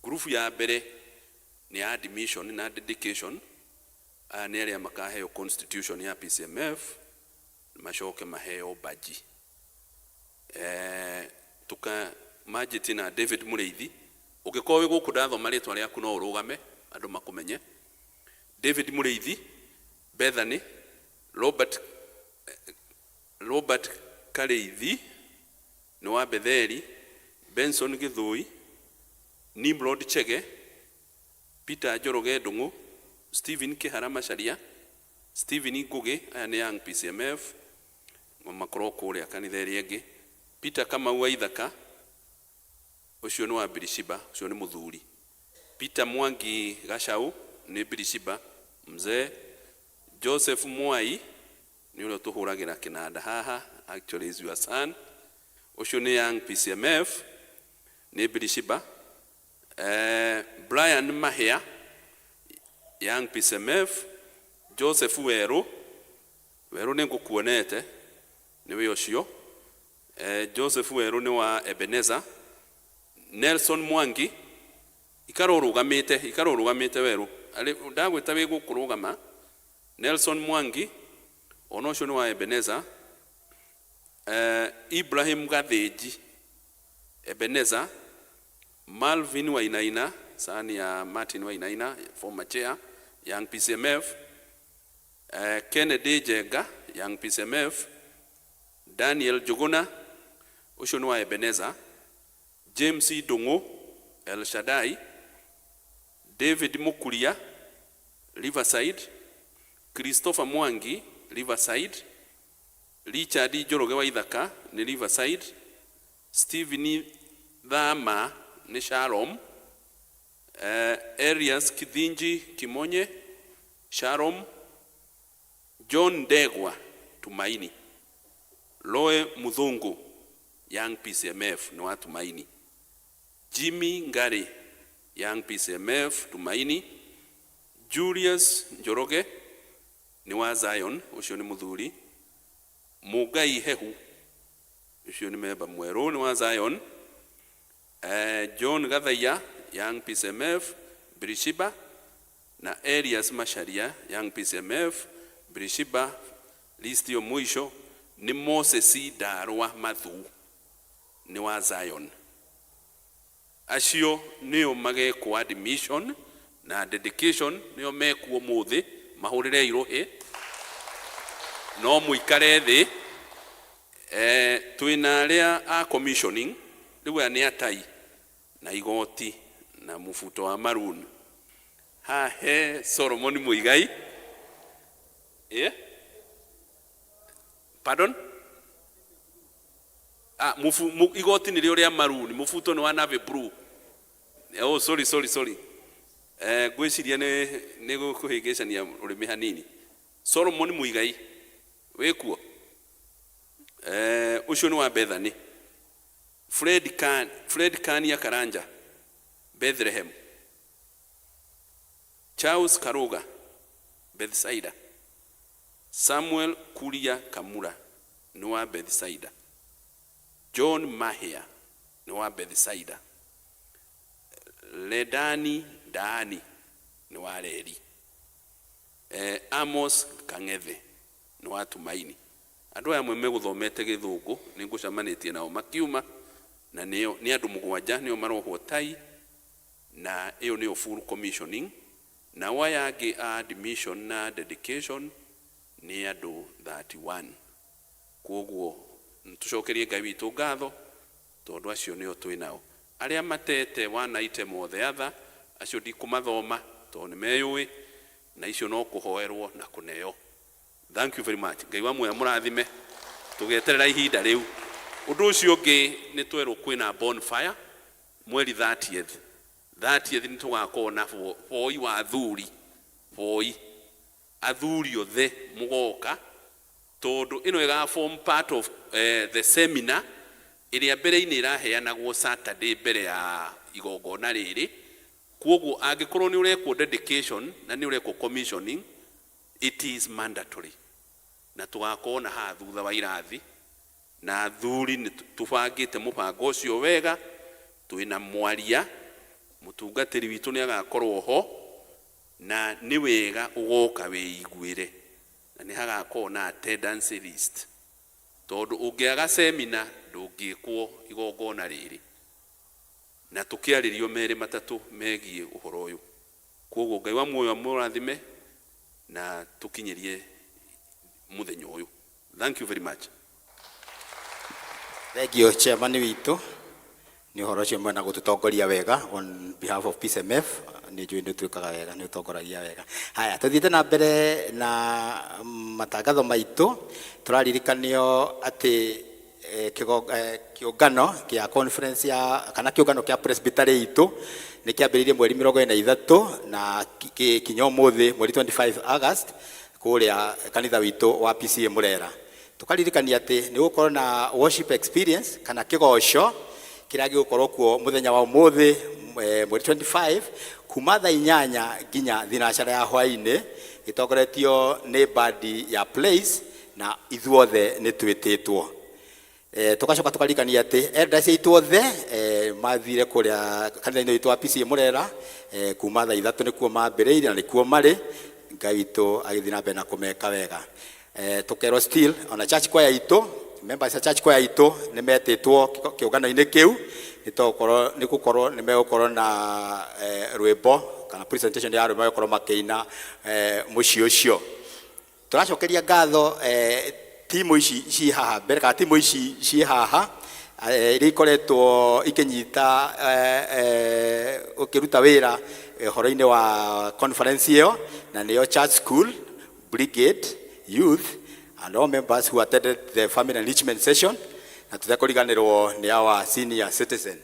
Group ya mbere ni admission na dedication ni aria makaheo constitution ya PCMF macoke maheo baji tuka majiti na David Mureithi ugikorwo guku ndathoma ritwa riaku no urugame andu makumenye. David Mureithi, Bethany, Robert Kareithi Noah Betheli, Benson Githui, Nimrod Chege, Peter Joroge Dungu, Stephen Kihara Macharia, Stephen Ngugi aya ni young PCMF mamakoro kuria kanitheri enge. Peter Kamau Waithaka ucio ni wa Birishiba ucio ni muthuri. Peter Mwangi Gashau ni Birishiba mzee. Joseph Mwai ni ule tuhuragira kinanda haha actually is your son ucio ni young PCMF ni Birishiba. Brian Mahia young PCMF. Joseph Weru ni ngukuonete niwe ucio. Joseph Weru ni wa Ebenezer. Nelson Mwangi ikarorugamite Weru ali ndagwita we gukurugama. Nelson Mwangi ono ucio ni wa Ebenezer. Ibrahim Gatheji Ebenezer. Malvin Wainaina sani ya Martin Wainaina former chair young PCMF. Kennedy Jega young PCMF. Daniel Juguna ucio ni wa Ebenezer. James Dungu El Shaddai. David Mukuria Riverside. Christopher Mwangi Riverside. Richard Joroge Waithaka ni Riverside. Stephen Dhama ni Shalom. Arias Kidhinji Kimonye Shalom. John Degwa Tumaini. Loe Mudhungu young PCMF ni wa Tumaini. Jimmy Ngari young PCMF Tumaini. Julius Njoroge ni wa Zion ucio ni muthuri. Mugai Hehu ucio ni memba mweru ni wa Zion. John Gathaya young PCMF Birishiba na Elias Masharia young PCMF Birishiba. List yo mwisho ni Moses Ndarwa Mathu ni wa Zion. Acio nio magekwo admission na dedication nio mekuo muthi mahurire irohe no muikare thi twina aria a commissioning riu ni atai na igoti na mufuto wa maroon ha he Solomon Muigai pardon igoti ni ria maroon mufuto ni wa navy blue. Oh, sorry gwiciria ni gukuhingicania urimi hanini. Solomon Muigai wekuo ucio ni wa Bethany. Fred Kania Karanja Bethlehem. Charles Karuga Bethsaida. Samuel Kuria Kamura ni wa Bethsaida. John Mahia ni wa Bethsaida. Ledani Daani ni wa Reri. Amos Kangethe ni wa Tumaini. Andu aya mweme guthomete githungu ni ngucamanitie nao makiuma na ni andu mugwanja nio marohwo tai na iyo ni full commissioning na wayangi admission na dedication ni andu 31. Koguo ntucokerie Ngai witu ngatho tondu acio nio twinao. Aria matete wana item o the other acio ndikumathoma to ni meyui na icio no kuhoerwo na kuneo. Thank you very much. Ngai wa muoya murathime tugeterera ihinda riu. Undu ucio ngi ni twerwo kwina bonfire mweri 30th ni tugakona foi wa athuri foi athuri othe mugoka tondu ino iga form part of the seminar iria mbere ini iraheanagwo Saturday mbere ya igongona riri. Koguo angikorwo ni urekwo dedication na ni urekwo commissioning, it is mandatory na tugakona ha thutha wa irathi na athuri ni tubangite mubango ucio wega. Twina mwaria mutungatiri witu ni agakorwo ho na ni wega ugoka wiiguire na ni hagakona attendance list tondu ungiaga seminar ndungikwo igongona riri na tukiaririo mere matatu megie uhoro uyu. Koguo Ngai wa muoyo murathime na tukinyirie muthenya uyu. Thank you very much. Thank you chairman witu ni uhoro cio mwena gututongoria wega on behalf of PCMF ni njui ndu twikaga wega ni utongoragia wega. Haya tuthiite na mbere na matangatho maitu. Turaririkanio ati kiungano kia conference ya kana kiungano kia presbytery itu ni kiambiririe mweri 23 na kinyo muthi mweri 25 August kuria kanitha witu wa PCA Murera. Tukaririkania ati ni gukorwo na worship experience kana kigoco kiragi gukorwo kuo muthenya wa umuthi mweri 25 kuma thaa 8 nginya thinacara ya hwaini gitongoretio ni bandi ya place na ithuothe ni twititwo. Tukacoka tukarikania ati elders itu othe mathire kuria kanitha itu wa PCA Murera kuma thaa 3 nikuo mambiriire na nikuo mari. Ngai witu agithina na mbere na kumeka wega. Tukero still on a church choir itu members ya church choir itu ni metitwo kiungano-ini kiu ni gukorwo ni megukorwo na rwimbo kana presentation ya rwimbo gukorwo makiina muci ucio. Turacokeria ngatho timu ici ci haha mbere ka timu ici ci haha iri ikoretwo ikinyita ukiruta wira horo-ini wa conference iyo na niyo church school, brigade, youth and all members who attended the family enrichment session na tuthekuriganirwo ni our senior citizen.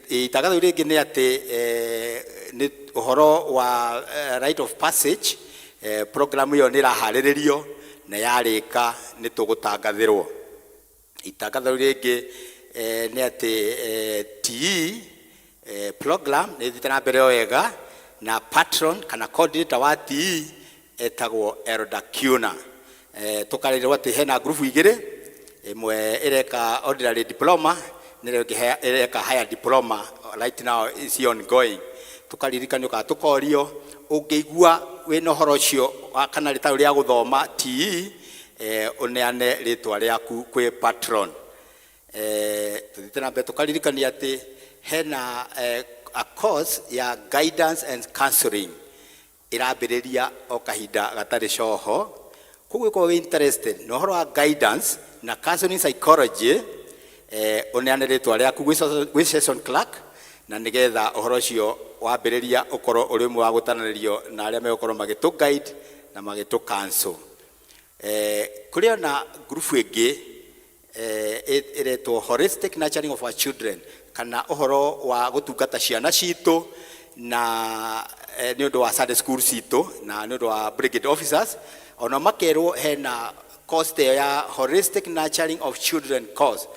Itangatho ringi ni ati ni uhoro wa rite of passage program iyo ni rahariririo na yarika ni tugutangathirwo. Itangatho ringi ni ati TE program ni thitana mbere wega na patron kana coordinator wa TE etagwo Elder Kiuna. Tukarirwo ati hena group igire imwe ireka ordinary diploma nire ireka higher diploma right now is ongoing. Tukaririkana ka tukorio ungeigua wina horo cio kana rita ria guthoma TE uneane ritwa riaku kwi patron. Tuthite na mbere tukaririkania ati hena a course ya guidance and counseling irambiriria o kahinda gatari coho. Koguo ko interested no horo wa guidance na counseling psychology uneane ritwa riaku gwi session clerk na nigetha uhoro cio wambiriria ukoro uri mwe wa gutananirio na aria megukorwo magitu guide na magitu counsel. Kuri ona group ingi iretwo holistic nurturing of our children kana uhoro wa gutungata ciana citu na ni undu wa Sunday school citu na ni undu wa brigade officers ona makerwo hena course ya holistic nurturing of children course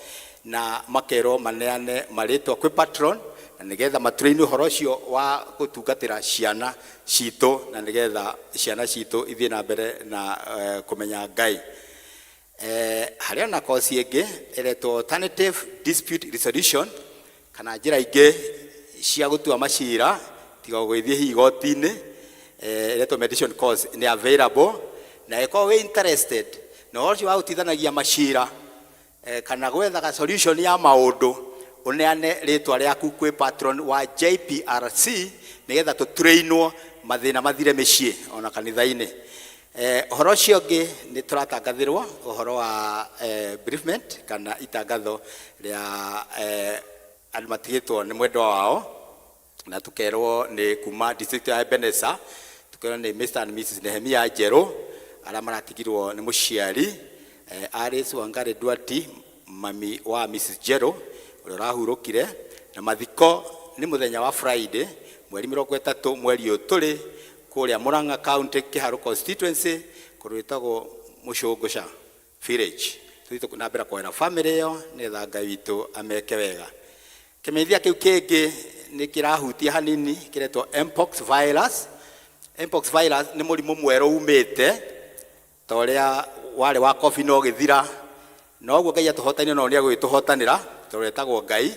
na makerwo maneane maritwa kwi patron na nigetha matrain uhoro ucio wa gutungatira ciana citu na nigetha ciana citu ithie na mbere na kumenya Ngai. Haria na course ingi iretwo alternative dispute resolution kana njira ingi cia gutua macira tiga gwithie igoti-ini. Iretwo mediation course ni available na eko we interested no ucio wa utithanagia macira kana gwethaga solution ya maundu uneane ritwa riaku kwi patron wa JPRC nigetha tutrainwo mathina mathire micii ona kanitha-ini. Uhoro ucio ungi ni turatangathirwo uhoro wa briefment kana itangatho ria andu matigitwo ni mwendwa wao na tukerwo ni kuma district ya Ebenezer, tukerwo ni Mr and Mrs Nehemia Njeru aria maratigirwo ni muciari Alice Wangari Duati mami wa Mrs Njeru uria urahurukire, na mathiko ni muthenya wa Friday mweri 30 mweri uyu turi kuria Murang'a County Kiharu constituency kurwitagwo Mushungusha village. Tuthite na mbere kwera family yo nigetha Ngai witu ameke wega. Kimeithia kiu kingi ni kirahutia hanini kiretwo mpox virus. Mpox virus ni murimu mweru umite toria wale wa coffee no githira no guo Ngai atuhotania no nia gwituhotanira turetagwo Ngai.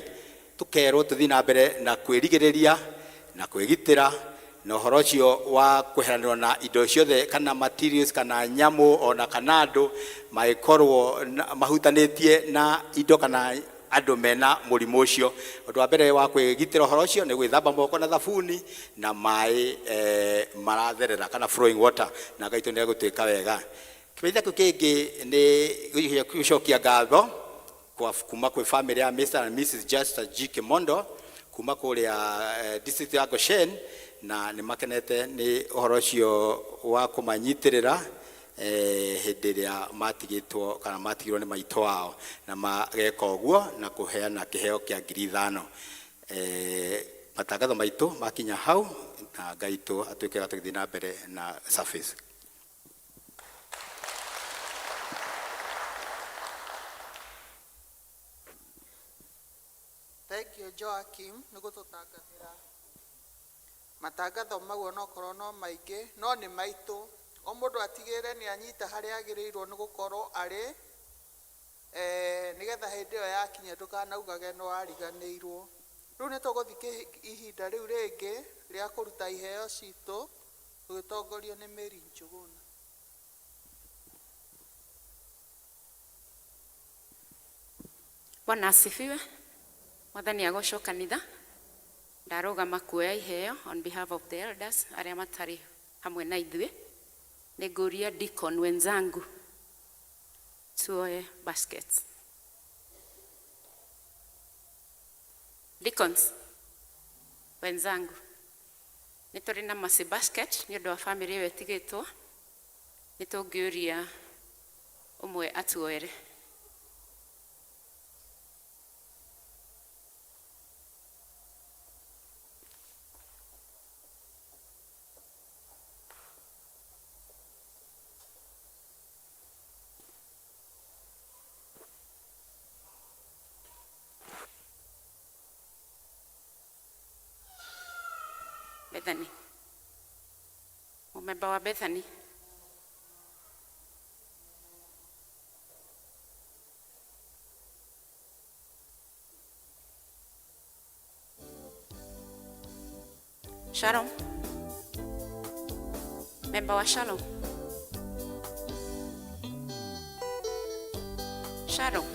Tukerwo tuthi na mbere na kwirigiriria na kwigitira no horo ucio wa kweheranirwo na indo ciothe kana materials kana nyamu ona kana andu magikorwo mahutanitie na indo kana andu mena murimu ucio. Undu wa mbere wa kwigitira horo ucio ni gwithamba moko na thabuni na mai maratherera kana flowing water na Ngai tunia gutwika wega. Kimeithia kiu kingi ni gucokia ngatho kwa kuma kwi family ya Mr and Mrs Justice G Kimondo kuma kuria district ya Goshen na ni makenete ni uhoro ucio wa kumanyitirira hindi ria matigitwo kana matigirwo ni maito wao na mageka uguo na kuheana kiheo kia 5,000. Matangatho maitu makinya hau na Ngai tu atuike gatugithii na mbere na service. Thank you Joakim ni gututangathira matangatho mau no korwo no maingi no ni maitu o mundu atigire ni anyita haria agirirwo ni gukorwo ari nigetha hindi yo yakinya ndukanaugage no ariganirwo. Riu ni tuguthike ihinda riu ringi ria kuruta iheo citu tugitongorio ni Mary Njuguna. Bwana asifiwe. Mwathani agocwo kanitha. Ndarugama kuoya iheo on behalf of the elders aria matari hamwe na ithuĩ. Nĩngũria deacon wenzangu tuoye baskets. Deacons wenzangu nĩ tũrĩ na masi basket nĩ ũndũ wa family ĩyo ĩtigĩtwo. Nĩ tũngĩũria ũmwe atuoere. Bethany. Mumemba wa Bethany. Shalom. Memba wa Shalom. Sharon.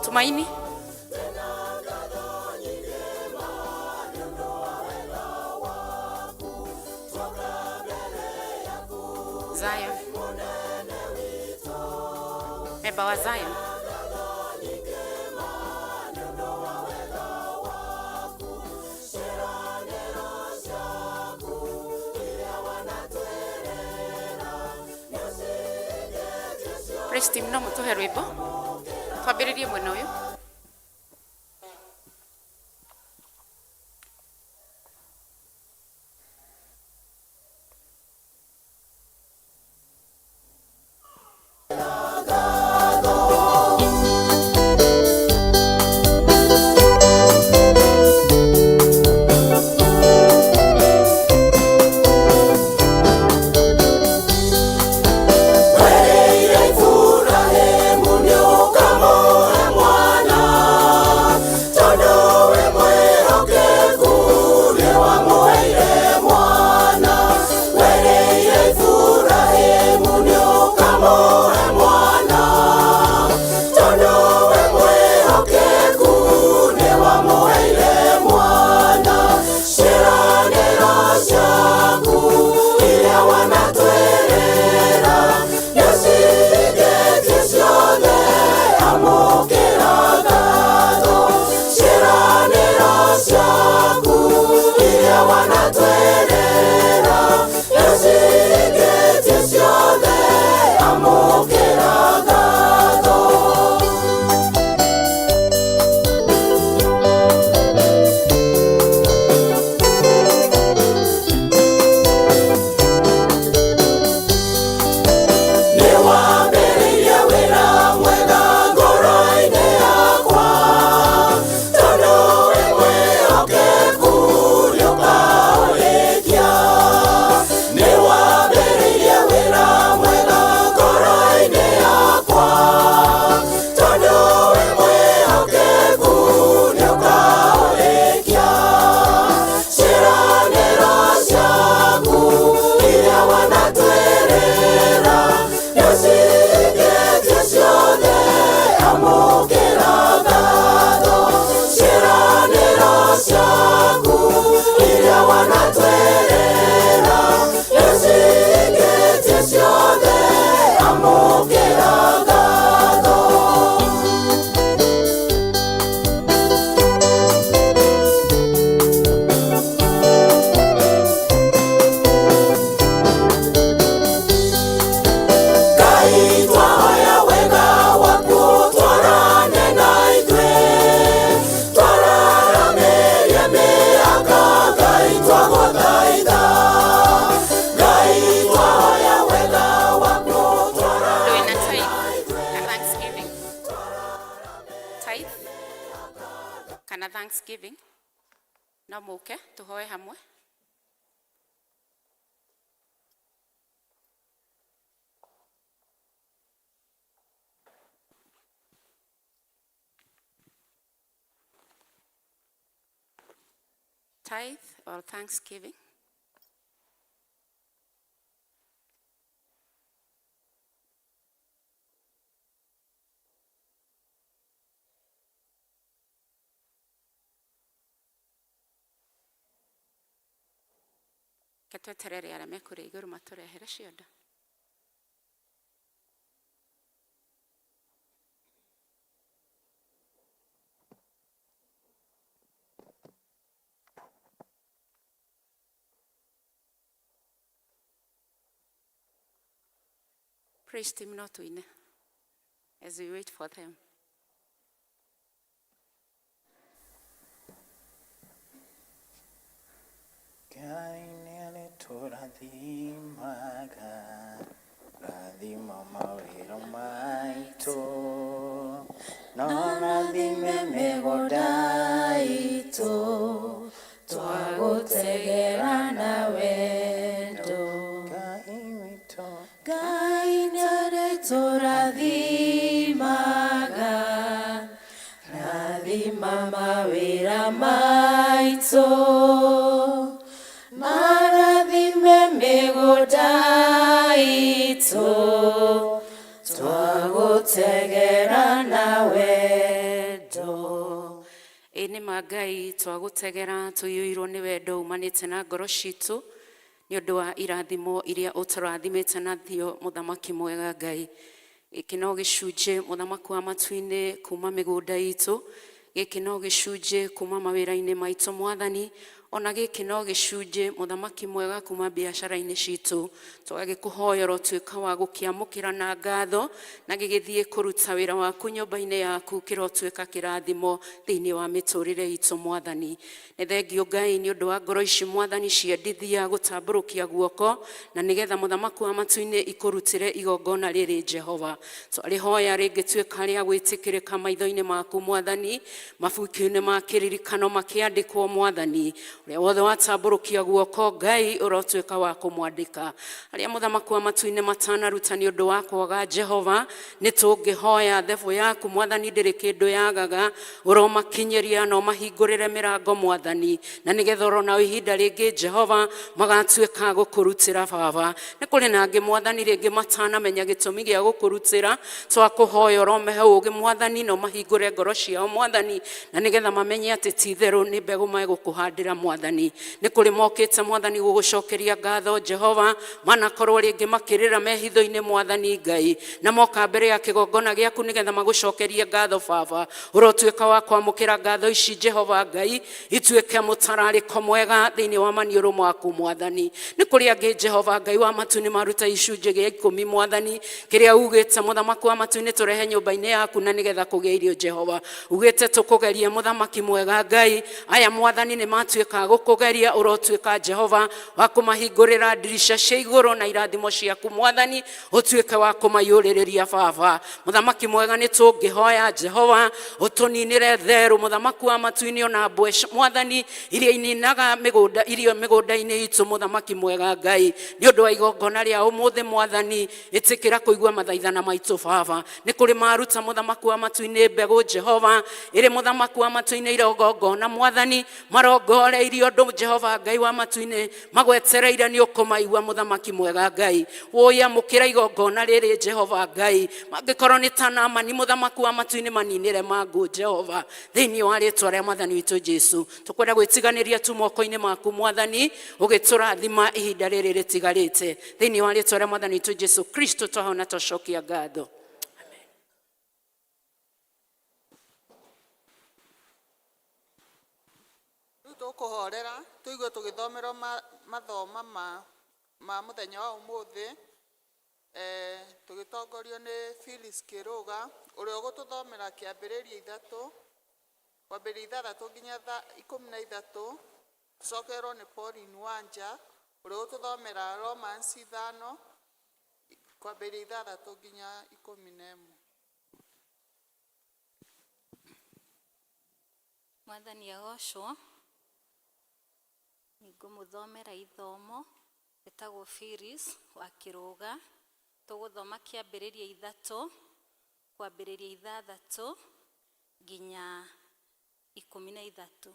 Tumaini. Zion. Member wa Zion. Praise team no mutuhe rwimbo. Twambĩrĩrie mwena ũyũ. Thanksgiving. No muke tuhoe hamwe. Tithe or thanksgiving. Ketweterere arame kuri iguru maturehere ciondo. Praise team not win as we wait for them. Kainele torathimaga rathima mawĩra maitũ no rathime mĩgũnda itũ twagũtegera na wendo Ngai nĩarĩ tũrathimaga rathima mawĩra maitũ, marathime mĩgũnda itũ, twagũtegera na wendo. Nĩ Ngai twagũtegera tũiyũirwo nĩ wendo umanĩte na ngoro citũ nĩ ũndũ wa irathimo iria ũtũrathimĩte nacio mũthamaki mwega Ngai. Gĩkĩ no gĩcunjĩ mũthamaki wa matu-inĩ kuma mĩgũnda itũ, gĩkĩ no gĩcunjĩ kuma mawĩra-inĩ maitũ Mwathani, ona gĩkĩ no gĩcunjĩ mũthamaki mwega kuma biacara-inĩ citũ. Tũgagĩkũhoya ũrotuĩka wa gũkĩamũkĩra na ngatho na gĩgĩthiĩ kũruta wĩra waku nyũmba-inĩ yaku, kĩrotuĩka kĩrathimo thĩinĩ wa mĩtũrĩre itũ Mwathani. Nĩ thengio Ngai nĩ ũndũ wa ngoro ici Mwathani ciendithia gũtambũrũkia guoko, na nĩgetha mũthamaki wa matu-inĩ ikũrutĩre igongona rĩrĩ Jehova. Twarĩhoya rĩngĩtuĩka rĩa gwĩtĩkĩrĩka maitho-inĩ maku Mwathani, mabuku-inĩ ma kĩririkano makĩandĩkwo Mwathani. Ũrĩa wothe watambũrũkia guoko Ngai ũrotuĩka wa kũmwandĩka. Arĩa mũthamaki wa matu-inĩ matanaruta nĩ ũndũ wa kwaga Jehova, nĩ tũngĩhoya thebũ yaku Mwathani ndĩrĩ kĩndũ yagaga, ũromakinyĩria na ũmahingũrĩre mĩrango Mwathani, na nĩgetha orona ihinda rĩngĩ Jehova magatuĩka gũkũrutĩra Baba. Nĩ kũrĩ na angĩ Mwathani rĩngĩ matanamenya gĩtũmi gĩa gũkũrutĩra, twakũhoya ũromehe ũũgĩ Mwathani na ũmahingũre ngoro ciao Mwathani, na nĩgetha mamenye atĩ ti itherũ nĩ mbegũ megũkũhandĩra Mwathani. Nĩ kũrĩ mokĩte Mwathani gũgũcokeria ngatho Jehova, manakorwo rĩngĩ makĩrĩra mehitho-inĩ Mwathani Ngai, na moka mbere ya kĩgongona gĩaku nĩgetha magũcokerie ngatho Baba. Ũrotuĩka wa kwamũkĩra ngatho ici Jehova Ngai, ituĩke mũtararĩko mwega thĩinĩ wa maniũrũ maku Mwathani. Nĩ kũrĩ angĩ Jehova Ngai wa matu nĩ maruta icunjĩ gĩa 10 Mwathani, kĩrĩa ugĩte mũthamaki wa matu nĩ tũrehe nyũmba-inĩ yaku na nĩgetha kũgĩa irio Jehova. Ugĩte tũkũgerie mũthamaki mwega Ngai, aya Mwathani nĩ matuĩka gũkũgeria, ũrotuĩka Jehova wa kũmahingũrĩra ndirisha cia igũrũ na irathimo ciaku Mwathani, ũtuĩke wa kũmayũrĩrĩria Baba. Mũthamaki mwega nĩ tũngĩhoya Jehova ũtũninĩre therũ mũthamaki wa matu-inĩ ona mbwe Mwathani iria ininaga irio mĩgũnda-inĩ itũ mũthamaki mwega Ngai, nĩ ũndũ wa igongona rĩa ũmũthĩ Mwathani, ĩtĩkĩra kũigua mathaithana maitũ Baba. Nĩ kũrĩ maruta mũthamaki wa matu-inĩ mbegũ Jehova, ĩrĩ mũthamaki wa matu-inĩ irongona Mwathani, marongoreirio andũ Jehova Ngai wa matu-inĩ magwetereire nĩ ũkũmaigua mũthamaki mwega Ngai. Woya mũkĩra igongona rĩrĩ Jehova Ngai, mangĩkorwo nĩ ta Naamani mũthamaki wa matu-inĩ maninĩre mangũ Jehova, thĩinĩ wa rĩĩtwa rĩa Mwathani witũ Jesu. Tũkwenda gwĩtiganĩria tu moko-inĩ maku Mwathani, ũgĩtũrathima ihinda rĩrĩ rĩtigarĩte, thĩinĩ wa rĩĩtwa rĩa Mwathani witũ Jesu Kristo twahona tũcokia ngatho. Tũkũhorera tũigue tũgĩthomerwo mathoma ma mũthenya wa ũmũthĩ, tũgĩtongorio nĩ Phyllis Kĩrũga, ũrĩa ũgũtũthomera kĩambĩrĩria 3 kwambĩrĩria 6 nginya 13, tũcokerwo nĩ Pauline Wanja, ũrĩa ũgũtũthomera Romans 5 kwambĩrĩria 3 nginya 11. Mwathani agocwo. Ngũmũthomera ithomo rĩtagwo Phyllis wa Kĩrũga. Tũgũthoma kĩambĩrĩria 3 kwambĩrĩria 6 nginya 13.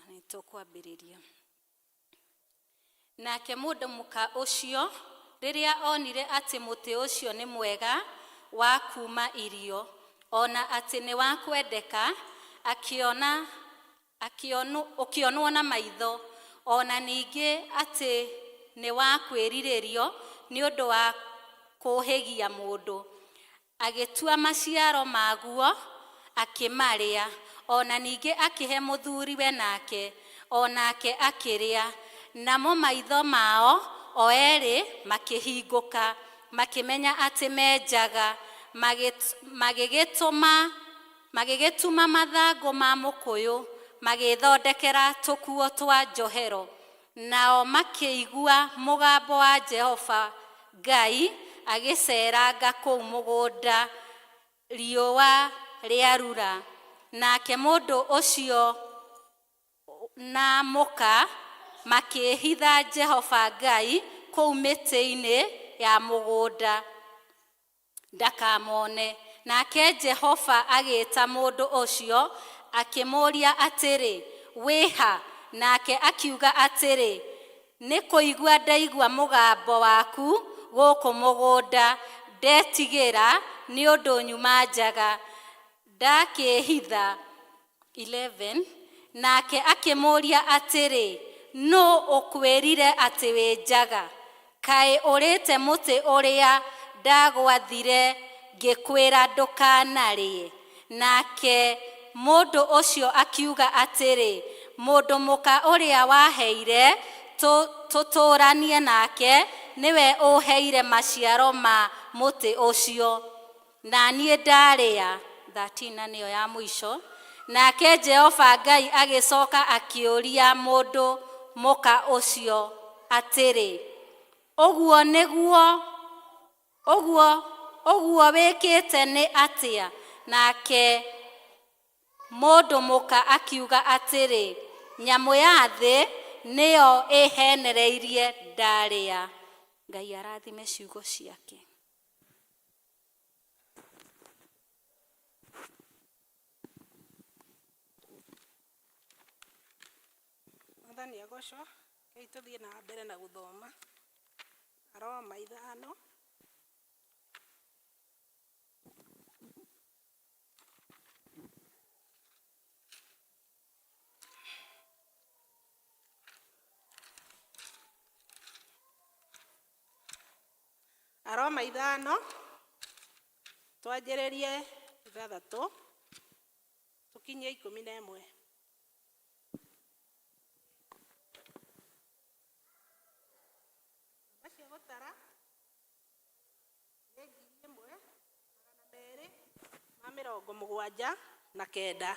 Nĩ tũkwambĩrĩria. Nake mũndũ mũka ũcio rĩrĩa onire atĩ mũtĩ ũcio nĩ mwega wa kuma irio, ona atĩ nĩ wa kwendeka, ũkĩonwo na maitho, ona ningĩ atĩ nĩ wa kwĩrirĩrio nĩ ũndũ wa kũhĩgia mũndũ, agĩtua maciaro maguo akĩmarĩa, ona ningĩ akĩhe mũthuriwe nake, onake akĩrĩa. Namo maitho mao o erĩ makĩhingũka, makĩmenya atĩ menjaga, magĩgĩtuma mathangũ ma mũkũyũ, magĩthondekera tũkuo twa njohero. Nao makĩigua mũgambo wa Jehova Ngai agĩceranga kũu mũgũnda riũa rĩarura. Nake mũndũ ũcio na mũka makĩhitha Jehova Ngai kũu mĩtĩ-inĩ ya mũgũnda ndakamone. Nake Jehova agĩĩta mũndũ ũcio akĩmũũria atĩrĩ, wĩha? Nake akiuga atĩrĩ, nĩ kũigua ndaigua mũgambo waku gũkũ mũgũnda, ndetigĩra nĩ ũndũ nyuma njaga ndakĩhitha. 11. Nake akĩmũũria atĩrĩ, nũ ũkwĩrire atĩ wĩ njaga? Kaĩ ũrĩte mũtĩ ũrĩa ndagwathire ngĩkwĩra ndũkanarĩe? Nake mũndũ ũcio akiuga atĩrĩ, mũndũ mũka ũrĩa waheire tũtũranie nake niwe ũheire maciaro ma mũtĩ ũcio, na niĩ ndarĩa. 13 nĩyo ya mũico. Nake Jehova Ngai agĩcoka akĩũria mũndũ mũka ũcio atĩrĩ, ũguo wĩkĩte nĩ atĩa? Nake mũndũ mũka akiuga atĩrĩ, nyamũ ya thĩ nĩyo ĩhenereirie ndarĩa. Ngai arathime ciugo ciake. Mwathani agocwo. Kei tuthiĩ na mbere na gũthoma Aroma 5. Aroma 5 twanjĩrĩrie 6 tukinyie 11. Acio gũtara nĩ 1,279.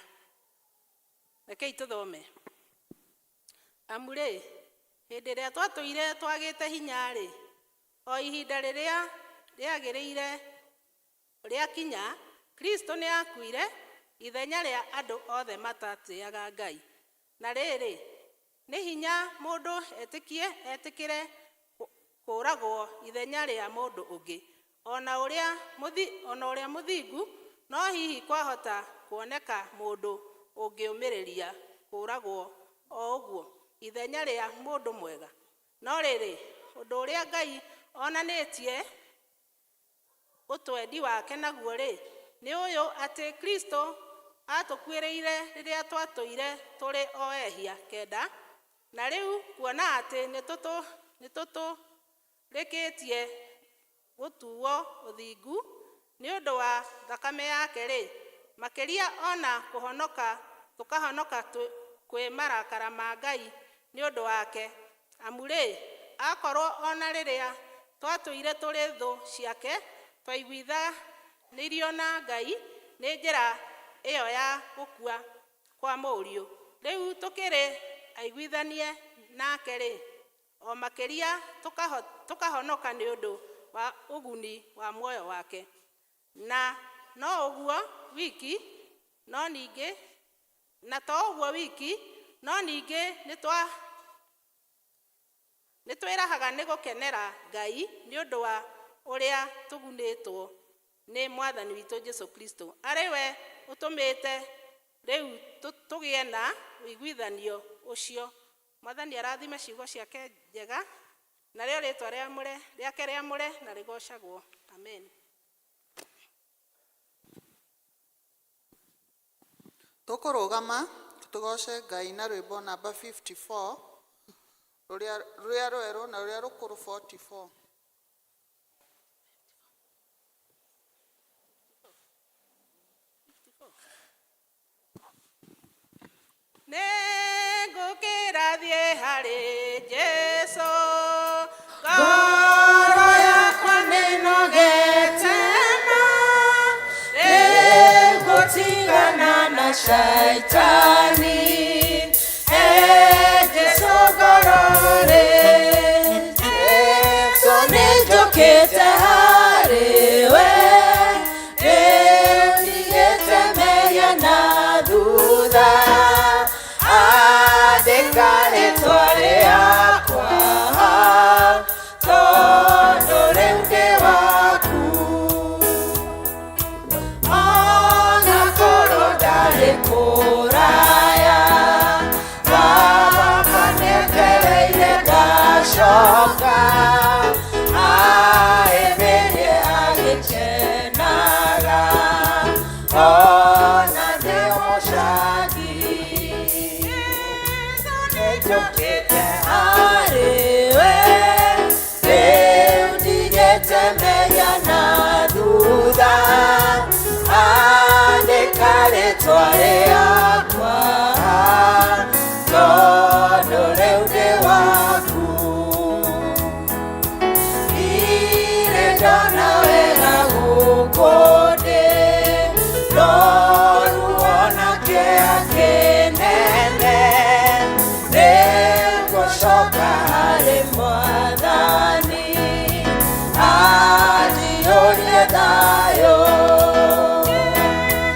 Rekei tũthome. Amurĩ, hĩndĩ ĩrĩa twatũire twagĩte hinya-rĩ, o ihinda rĩrĩa rĩagĩrĩire rĩakinya, Kristo nĩ akuire ithenya rĩa andũ othe matatĩaga Ngai. Na rĩrĩ, nĩ hinya mũndũ etĩkĩre kũragwo ithenya rĩa mũndũ ũngĩ. Ona ũrĩa mũthingu, no hihi kwahota kuoneka mũndũ ũngĩũmĩrĩria kũragwo o ũguo ithenya rĩa mũndũ mwega. No rĩrĩ, ũndũ ũrĩa Ngai onanĩtie ũtwendi wake naguo-rĩ, nĩ ũyũ atĩ Kristo atũkuĩrĩire rĩrĩa twatũire tũrĩ o ehia kenda, na rĩu kuona atĩ nĩ tũtũrĩkĩtie gũtuo ũthingu nĩ ũndũ wa thakame yake-rĩ, makĩria ona tũkahonoka kwĩ marakara ma Ngai nĩ ũndũ wake. Amurĩ, akorwo ona rĩrĩa twatũire tũrĩ thũ ciake twaiguithanĩirio na Ngai nĩ njĩra ĩyo ya gũkua kwa mũriũ, rĩu tũkĩrĩ aiguithanie nake-rĩ, o makĩria tũkahonoka nĩ ũndũ wa ũguni wa muoyo wake. Na no ũguo wiki, no ningĩ nĩ twĩrahaga nĩ gũkenera Ngai nĩ ũndũ wa ũrĩa tũgunĩtwo nĩ Mwathani witũ Jesũ Kristo, arĩ we ũtũmĩte rĩu tũgĩe na ũiguithanio ũcio. Mwathani arathime ciugo ciake njega, narĩo rĩĩtwa rĩake rĩamũre na rĩgocagwo. Amen. Tũkũrũgama tũgoce Ngai na rwĩmbo namba 54 rũrĩa rwerũ na rũrĩa rũkũrũ 44. Nĩngũkĩra thiĩ harĩ Jesũ, ngoro yakwa nĩnogete ma, nĩngũtigana na shaitani, Jesũ ngoro-rĩ, Jesũ nĩnjũkĩte harĩ we, nĩndigĩte mehia na thutha, andĩka rĩĩtwa rĩakwa tondũ rĩu ndĩ waku. ona demo shagi nejokete arewe eudigete meya na duda andekale tware akwa tondore ude waku ire dona wega gukode Lord wana ke akenene Nego shoka hare mwadhani Adi orie dayo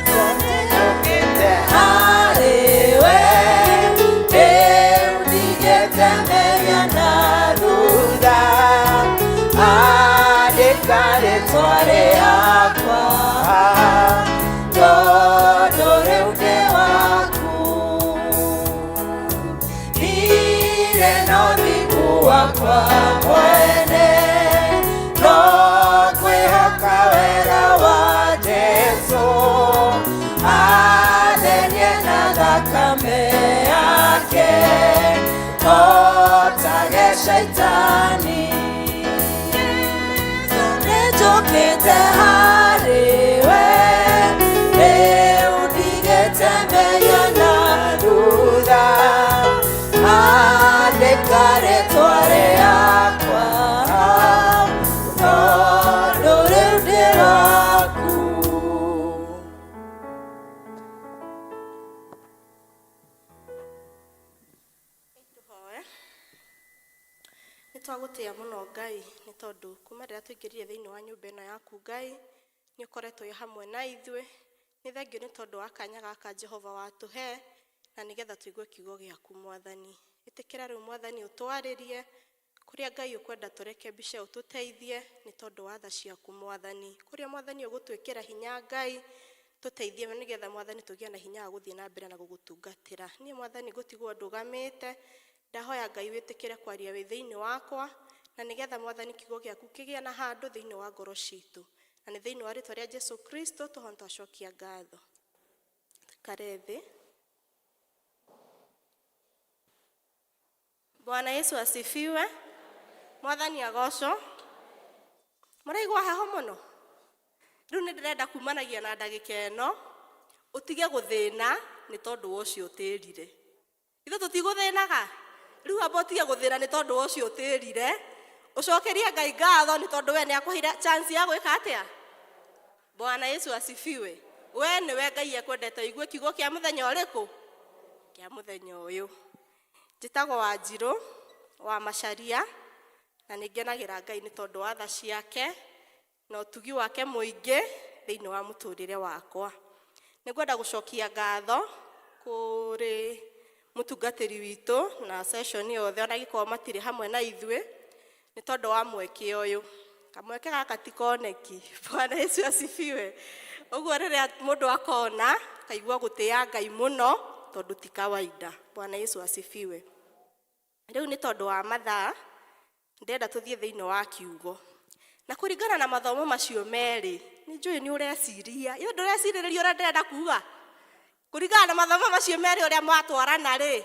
Sonde jokete harewe Eudigete meya na duda Adekare tware akwa Todore ude waku Ire no dikuwa kwa mwene No kwe hoka wera wa Jesu Adenye na dhakame yake Otage shaitani Sonejokete harewe Eudigete meya na duda Adekare tware akwa Todore ude waku Tuhoe nitwagutia muno Ngai ni tondu kuma rĩrĩa tũingĩrire thĩinĩ wa nyũmba ĩno yaku Ngai nĩ ũkoretwo wĩ hamwe na ithuĩ nĩ thengio nĩ tondu wa kanya gaka Jehova watũhe na nĩgetha tũigue kiugo gĩaku Mwathani ĩtĩkĩra rĩu Mwathani ũtwarĩrie kũrĩa Ngai ũkwenda tũreke mbica ũtũteithie nĩ tondu wa tha ciaku Mwathani kũrĩa Mwathani ũgũtwĩkĩra hinya Ngai tũteithie nĩgetha Mwathani tũgĩe na hinya wa gũthiĩ na mbere na gũgũtungatĩra niĩ Mwathani ngũtigwo ndũgamĩte ndahoya Ngai wĩtĩkĩre kwaria wĩ thĩinĩ wakwa na nĩgetha Mwathani kiugo gĩaku kĩgĩe na handũ thĩinĩ wa ngoro citũ na nĩ thĩinĩ wa rĩĩtwa rĩa Jesu Kristo tũhote twacokia ngatho tukare thĩ. Bwana Yesu asifiwe. Mwathani agocwo. Mũraigua heho mũno? Rĩu nĩ ndĩrenda kumanagia na ndagĩka ĩno ũtige gũthĩna nĩ tondũ wa ũcio ũtĩrire. Ithuĩ tũtigũthĩnaga. Rĩu amba ũtige gũthĩna nĩ tondũ wa ũcio ũtĩrire. Ũcokerie Ngai ngatho nĩ tondũ we nĩ akũheire chance ya gwĩka atĩa? Bwana Yesu asifiwe. We nĩwe Ngai ekwendete igue kiugo kĩa mũthenya ũrĩkũ? Kĩa mũthenya ũyũ. Njĩtagwo Wanjirũ wa Macharia na nĩngenagĩra Ngai nĩ tondũ wa tha ciake na ũtugi wake mũingĩ thĩinĩ wa mũtũrĩre wakwa. Nĩngwenda gũcokia ngatho kũrĩ mũtungatĩri witũ na session yothe ona gĩkorwo matirĩ hamwe na ithuĩ nĩ tondũ wa mweke ũyũ. Kamweke gaka tikoneki. Bwana Yesu asifiwe. Ũguo rĩrĩa mũndũ akona kaigua gũtĩa Ngai mũno tondũ ti kawaida. Bwana Yesu asifiwe. Rĩu nĩ tondũ wa mathaa ndĩrenda tũthiĩ thĩinĩ wa kiugo. Na kũringana na mathomo macio merĩ, nĩ njũĩ nĩ ũreciria. Iyo ndũrecirĩrĩria ũrĩa ndĩrenda kuga. Kũringana na mathomo macio merĩ ũrĩa mwatwarana rĩ,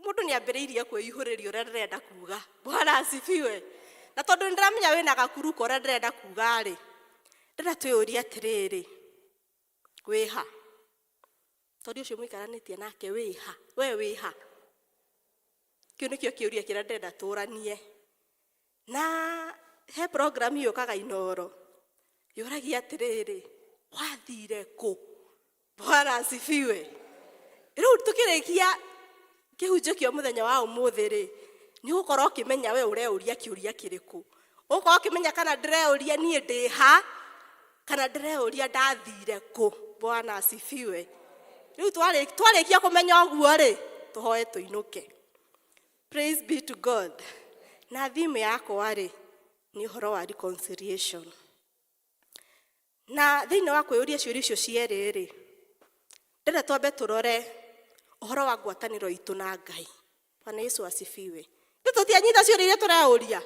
mũndũ nĩ ambĩrĩirie kwĩihũrĩria ũrĩa ndĩrenda kuga. Bwana asifiwe. Na tondũ nĩndĩramenya wĩna gakuruko ũrĩa ndĩrenda kuga rĩ, ndĩrenda twĩyũrie atĩrĩrĩ, wĩha? Tondũ ũcio mũikaranĩtie nake wĩha? We wĩha? Kĩu nĩkĩo kĩũria kĩrĩa ndĩrenda tũranie. Na he program yũkaga Inooro yũragia atĩrĩrĩ, wathire kũ? Bwana asifiwe. Rĩu tũkĩrĩkia kĩhunjio kĩa mũthenya wa ũmũthĩ rĩ, nĩ ũgũkorwo ũkĩmenya we ũreuria kĩũria kĩrĩkũ. Ũgũkorwo ũkĩmenya kana ndĩreuria niĩ ndĩ ha kana ndĩreuria ndathire kũ. Bwana asifiwe. Rĩu twarĩkia kũmenya ũguo rĩ, tũhoe tũinũke. Praise be to God. Na thime yakwa rĩ nĩ ũhoro wa reconciliation. Na thĩinĩ wa kwĩyũria ciũria icio cierĩ rĩ, ndĩrenda twambe tũrore ũhoro wa ngwatanĩro itũ na Ngai. Bwana Yesu asifiwe. Tũtianyita ciũria iria tũreuria.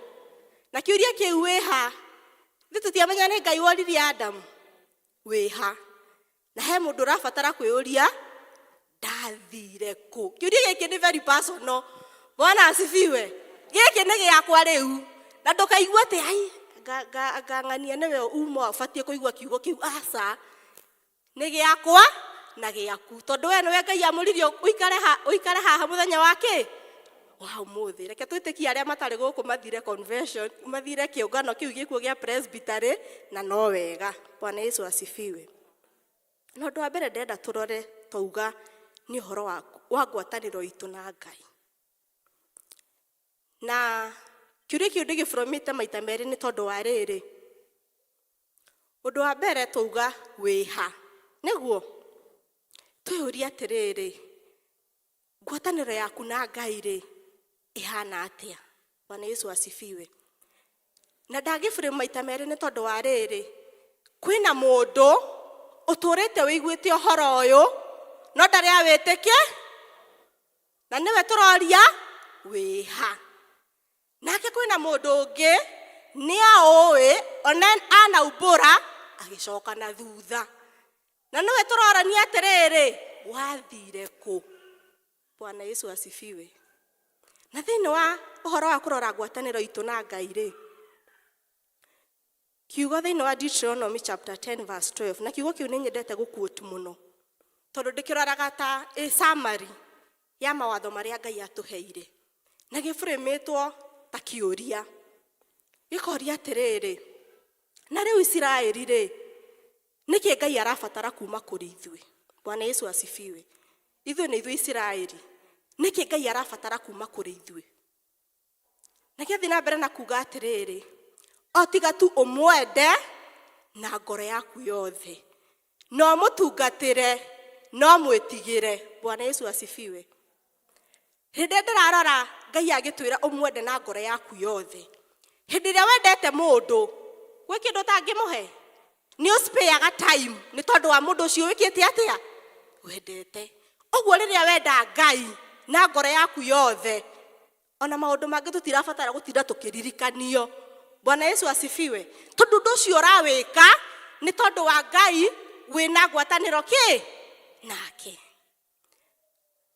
Na kĩũria kĩu wĩha? Tũtiamenya nĩ Ngai woririe Adamu. Wĩha? na he mundu rabatara kwĩũria ndathire kũ. Kĩũria gĩkĩ nĩ very personal. Bwana asifiwe. Gĩkĩ nĩ gĩakwa rĩu, na ndũkaigua atĩ ai ngang'ania nĩwe uma ũbatiĩ kũigua kiugo kĩu. Aca, nĩ gĩakwa na gĩaku, tondũ we nĩwe Ngai amũririe ũikare haha mũthenya wa kĩ wa ũmũthĩ. Reke twĩtĩkie arĩa matarĩ gũkũ mathire convention, mathire kĩũngano kĩu gĩkuo gĩa presbytery, na no wega. Bwana Yesu asifiwe. Na ũndũ wa mbere ndenda tũrore twauga nĩ ũhoro wa ngwatanĩro itũ na Ngai. Na kĩũria kĩu ndĩgĩbũrũmĩte maita merĩ nĩ tondũ wa rĩrĩ. Ũndũ wa mbere twauga wĩha, nĩguo twĩyũria atĩrĩrĩ, ngwatanĩro yaku na Ngai rĩ ihana atĩa? Bwana Yesu asifiwe. Na ndagĩbũrũma maita merĩ nĩ tondũ wa rĩrĩ, kwĩna mũndũ ũtũrĩte wĩiguĩte ũhoro ũyũ no ndarĩ awĩtĩkia, na nĩwe tũroria wĩha. Nake kwĩna mũndũ ũngĩ nĩ aũĩ ona anaumbũra agĩcoka na thutha, na nĩwe tũrorania atĩrĩrĩ wathire kũ? Bwana Yesu asifiwe. Na thĩinĩ wa ũhoro wa kũrora ngwatanĩro itũ na Ngai rĩ, kiugo thĩinĩ wa Deuteronomy chapter 10 verse 12, na kiugo kĩu nĩ nyendete gũquote mũno tondũ ndĩkĩroraga ta summary ya mawatho marĩa Ngai atũheire, na gĩbũrĩmĩtwo ta kĩũria. Gĩkoria atĩrĩrĩ, na rĩu Isiraeli rĩ, nĩkĩ Ngai arabatara kuma kũrĩ ithuĩ? Bwana Yesu asifiwe. Ithuĩ nĩ ithuĩ Isiraeli, nĩkĩ Ngai arabatara kuma kũrĩ ithuĩ? Na gĩathiĩ na mbere na kuga atĩrĩrĩ, o tiga tu ũmwende na ngoro yaku yothe, no mũtungatĩre, no mwĩtigĩre. Bwana Yesu asifiwe. Hĩndĩ ndĩrarora Ngai agĩtwĩra ũmwende na ngoro yaku yothe, hĩndĩ ĩrĩa wendete mũndũ gwĩ kĩndũ ũtangĩmũhe, nĩ ũspayaga time nĩ tondũ wa mũndũ ũcio wĩkĩte atĩa wendete. Ũguo rĩrĩa wenda Ngai na ngoro yaku yothe, ona maũndũ mangĩ tũtirabatara gũtinda tũkĩririkanio. Bwana Yesu asifiwe. Tondũ ũndũ ũcio ũrawĩka nĩ tondũ wa Ngai wĩna ngwatanĩro kĩ nake.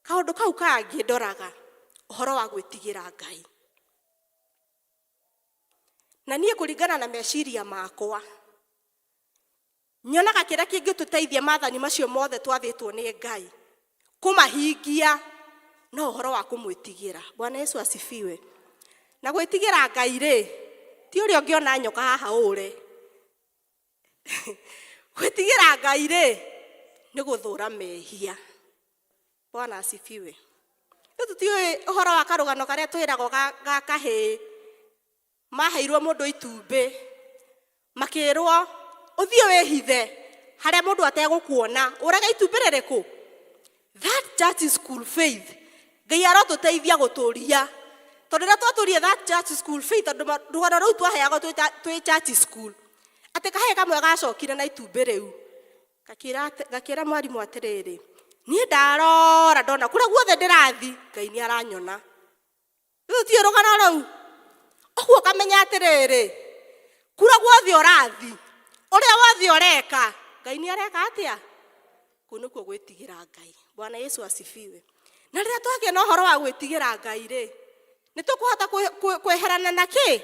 Kaũndũ kau kangĩ ndoraga ũhoro wa gwĩtigĩra Ngai. Na niĩ kũringana na meciria makwa, nyonaga kĩrĩa kĩngĩtũteithia maathani macio mothe twathĩtwo nĩ Ngai kũmahingia no ũhoro wa kũmwĩtigĩra. Bwana Yesu asifiwe. Na gwĩtigĩra Ngai rĩ, ti ũrĩa ũngĩona nyoka haha ũre. Gwĩtigĩra Ngai rĩ nĩ gũthũra mehia. Bwana asifiwe. Tũtiũĩ ũhoro wa karũgano karĩa twĩragwo ga kahĩĩ maheirwo mũndũ itumbĩ, makĩrwo ũthiĩ wĩhithe harĩa mũndũ ategũkuona, ũrage itumbĩ rĩrĩkũ? That church school faith. Ngai arotũteithia gũtũria, tondũ rĩrĩa twatũria that church school faith, tondũ rũgano rũu twaheagwo twĩ church school, atĩ kahĩĩ kamwe gacokire na itumbĩ rĩu, gakĩra mwarimũ atĩrĩrĩ, niĩ ndarora ndona kũrĩa guothe ndĩrathi Ngai nĩ aranyona. Rĩu ti rũgano rũu. Ũguo ũkamenya atĩrĩrĩ, kũrĩa guothe ũrathi, ũrĩa wothe ũreka, Ngai nĩ areka atĩa? Kũu nĩkuo gwĩtigĩra Ngai. Bwana Yesu asifiwe. Na rĩrĩa twagĩa na ũhoro wa gwĩtigĩra Ngai rĩ, nĩ tũkũhota kweherana na kĩ?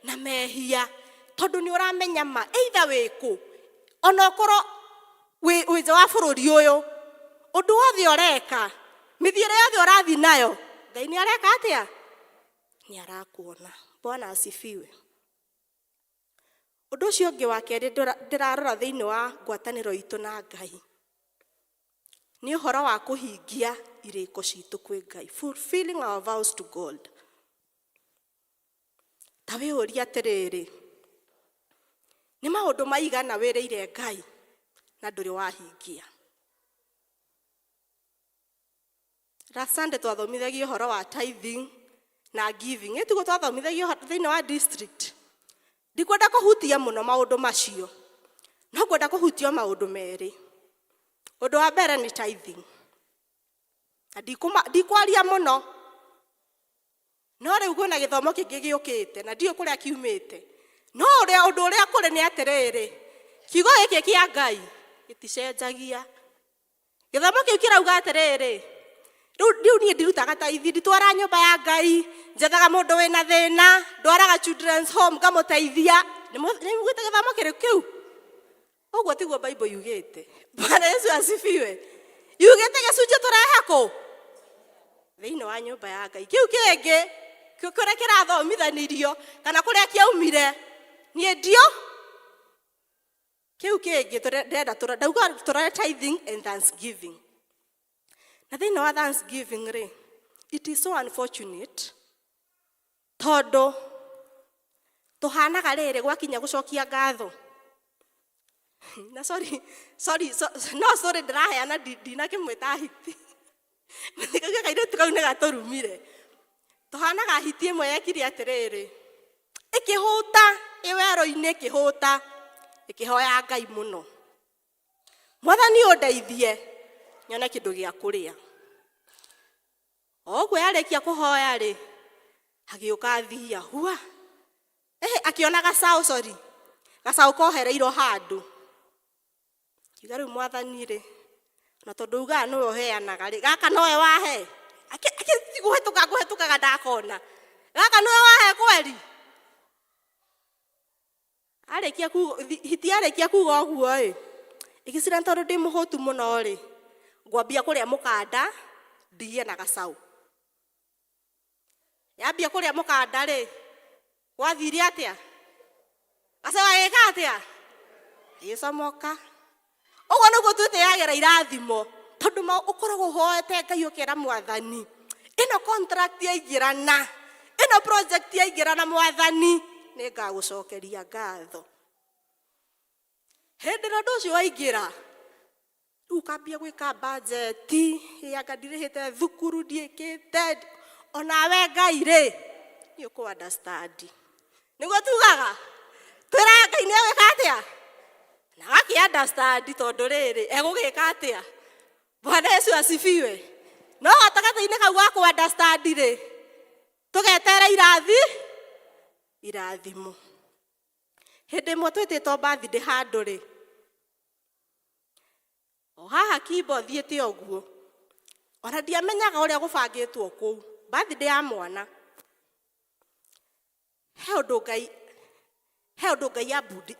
Na mehia. Tondũ nĩ ũramenya ma either wĩkũ, ona ũkorwo wĩ nja wa bũrũri ũyũ, ũndũ wothe ũreka, mĩthiĩre yothe ũrathi nayo, Ngai nĩ areka atĩa? Nĩ arakuona. Bwana asifiwe. Ũndũ ũcio ũngĩ wa kerĩ ndĩrarora thĩinĩ wa ngwatanĩro itũ na Ngai nĩ ũhoro wa kũhingia irĩko citũ kwĩ Ngai, fulfilling our vows to God. Ta wĩyũria atĩrĩrĩ, nĩ maũndũ maigana wĩrĩire Ngai na ndũrĩ wahingia? Last Sunday twathomithagia ũhoro wa tithing na giving. Ĩtugo twathomithagia thĩinĩ wa district. Ndikwenda kũhutia mũno maũndũ macio, no kwenda kũhutio maũndũ merĩ. Ũndũ wa mbere nĩ tithing. Ndikwaria mũno, no rĩu kwĩna gĩthomo kĩngĩ gĩũkĩte na ndiũ kũrĩa kiumĩte. No ũndũ ũrĩa kũrĩ nĩ atĩrĩrĩ, kiugo gĩkĩ kĩa Ngai giticenjagia githomo kiu kirauga atiriri riu nie ndirutaga taithi nditwara nyumba ya Ngai njethaga mundu wina thina ndwaraga children's home ngamuteithia nimugwite githomo kiu uguo tiguo Bible yugite. Bwana Yesu asifiwe. Yugite gicunje turehe ku thiini wa nyumba ya Ngai kiu kingi kuria kirathomithanirio kana kuria kiaumire nie ndio kiu kingi ndenda ndauga turare tithing and thanksgiving. Na thiini wa thanksgiving ri it is so unfortunate tondu tuhanaga riri gwakinya gucokia ngatho na sorry ndiraheana ndina kimwita hiti ndikaga kaire tukaune gaturumire tuhanaga hiti imwe yekire atiriri ikihuta iwero-ini ikihuta ikihoya Ngai muno Mwathani undeithie nyone kindu gia kuria ogwe arekia kuhoya ri agiuka thia hua akiona gacaũ kohereirwo handu kiuga riu Mwathani ri na tondu uga niwe uheanaga ri gaka nowe wahe guhetukaga ndakona gaka niwe wahe kweri arekia kuga uguo ri igicira tondu ndi muhutu muno ri ngwambia kuria mukanda ndiye na gacaũ yambia kuria mukanda ri wathire atia gacaũ agika atia gicomoka uguo niguo twitiagira irathimo tondu ukoragwo hoete Ngai ukira Mwathani ino contract yaingirana ino project yaingirana Mwathani ningagucokeria ngatho hindi ro nducio waingira ukambia gwika budget yanga ndirihite thukuru ndiikite onawe Ngai ri ni uku understand niguo tugaga twira Ngai ni gwika atia na gaki understand tondu riri egugika atia. Bwana Yesu asifiwe. No gatagata-ini kau ga ku understand ri tugetera irathimo hindi imwe twititwo birthday handu ri o haha kibo thiete oguo ona ndiamenyaga uria gubangitwo kuu birthday ya mwana he undu Ngai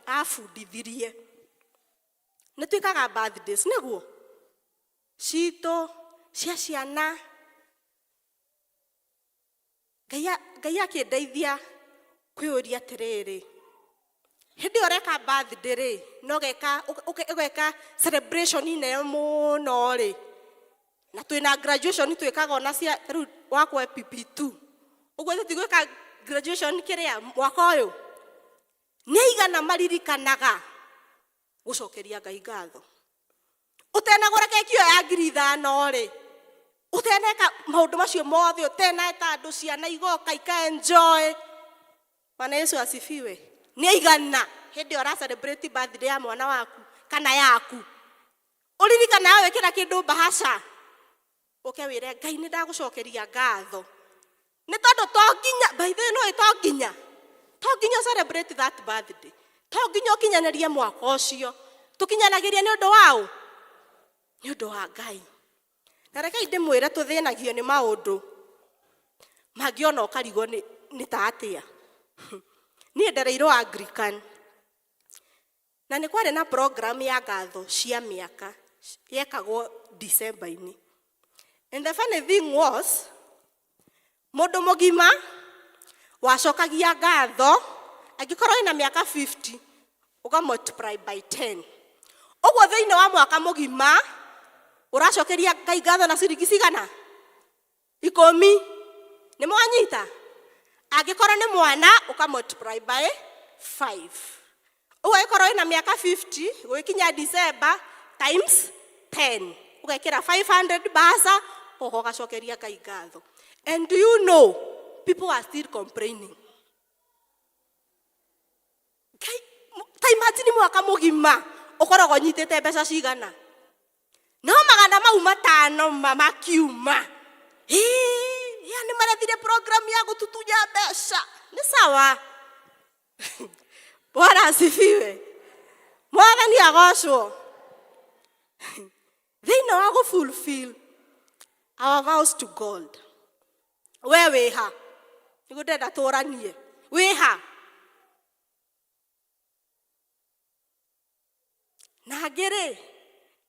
abundithirie ni twikaga birthdays niguo cito cia ciana Ngai akindeithia kwiuria atiriri hindi ureka birthday ri no geka celebration ine muno ri na twina graduation twikaga ona cia riu wakwa PP2 uguo tutigwika graduation kiria mwaka uyu ni igana maririkanaga gucokeria Ngai ngatho utenagura keki yo ya 5,000 ri uteneka maundu macio mothe utena tandu ciana igoka ika enjoy. Bwana Yesu asifiwe. Ni igana hindi ora celebrate birthday ya mwana waku kana yaku uririkana yawe kira kindu bahasha uke wire Ngai ni ndagucokeria ngatho ni tondu tonginya by the no tonginya celebrate that birthday tonginya ukinyanirie mwaka ucio tukinyanagiria ni undu wao ni undu wa Ngai. Na reke ndimwire tuthinagio ni maundu magiona ukarigo ni ta atia ni ndereirwo Anglican na ni kwari na program ya ngatho cia miaka yekagwo December-ini. And the funny thing was mundu mugima wacokagia ngatho angikorwo ina miaka 50 uga multiply by 10 uguo thiini wa mwaka mugima uracokeria Ngai ngatho na ciringi cigana 10 ni mwanyita angikorwo ni mwana uka multiply by 5 uguo ikorwo ina miaka 50 gwikinya December times 10 ugekira 500 basa ugo gacokeria Ngai ngatho. And do you know people are still complaining? Imagine mwaka mugima ukoragwo nyitete mbeca cigana no magana mau 5 makiuma yani marathire program ya gututunya mbeca ni sawa. Bwana asifiwe. Mwathani agocwo. thĩinĩ wa gũ fulfill our vows to God. We wĩ ha? Nĩguo ndĩrenda tũranie. Wĩ ha? Na angĩ-rĩ,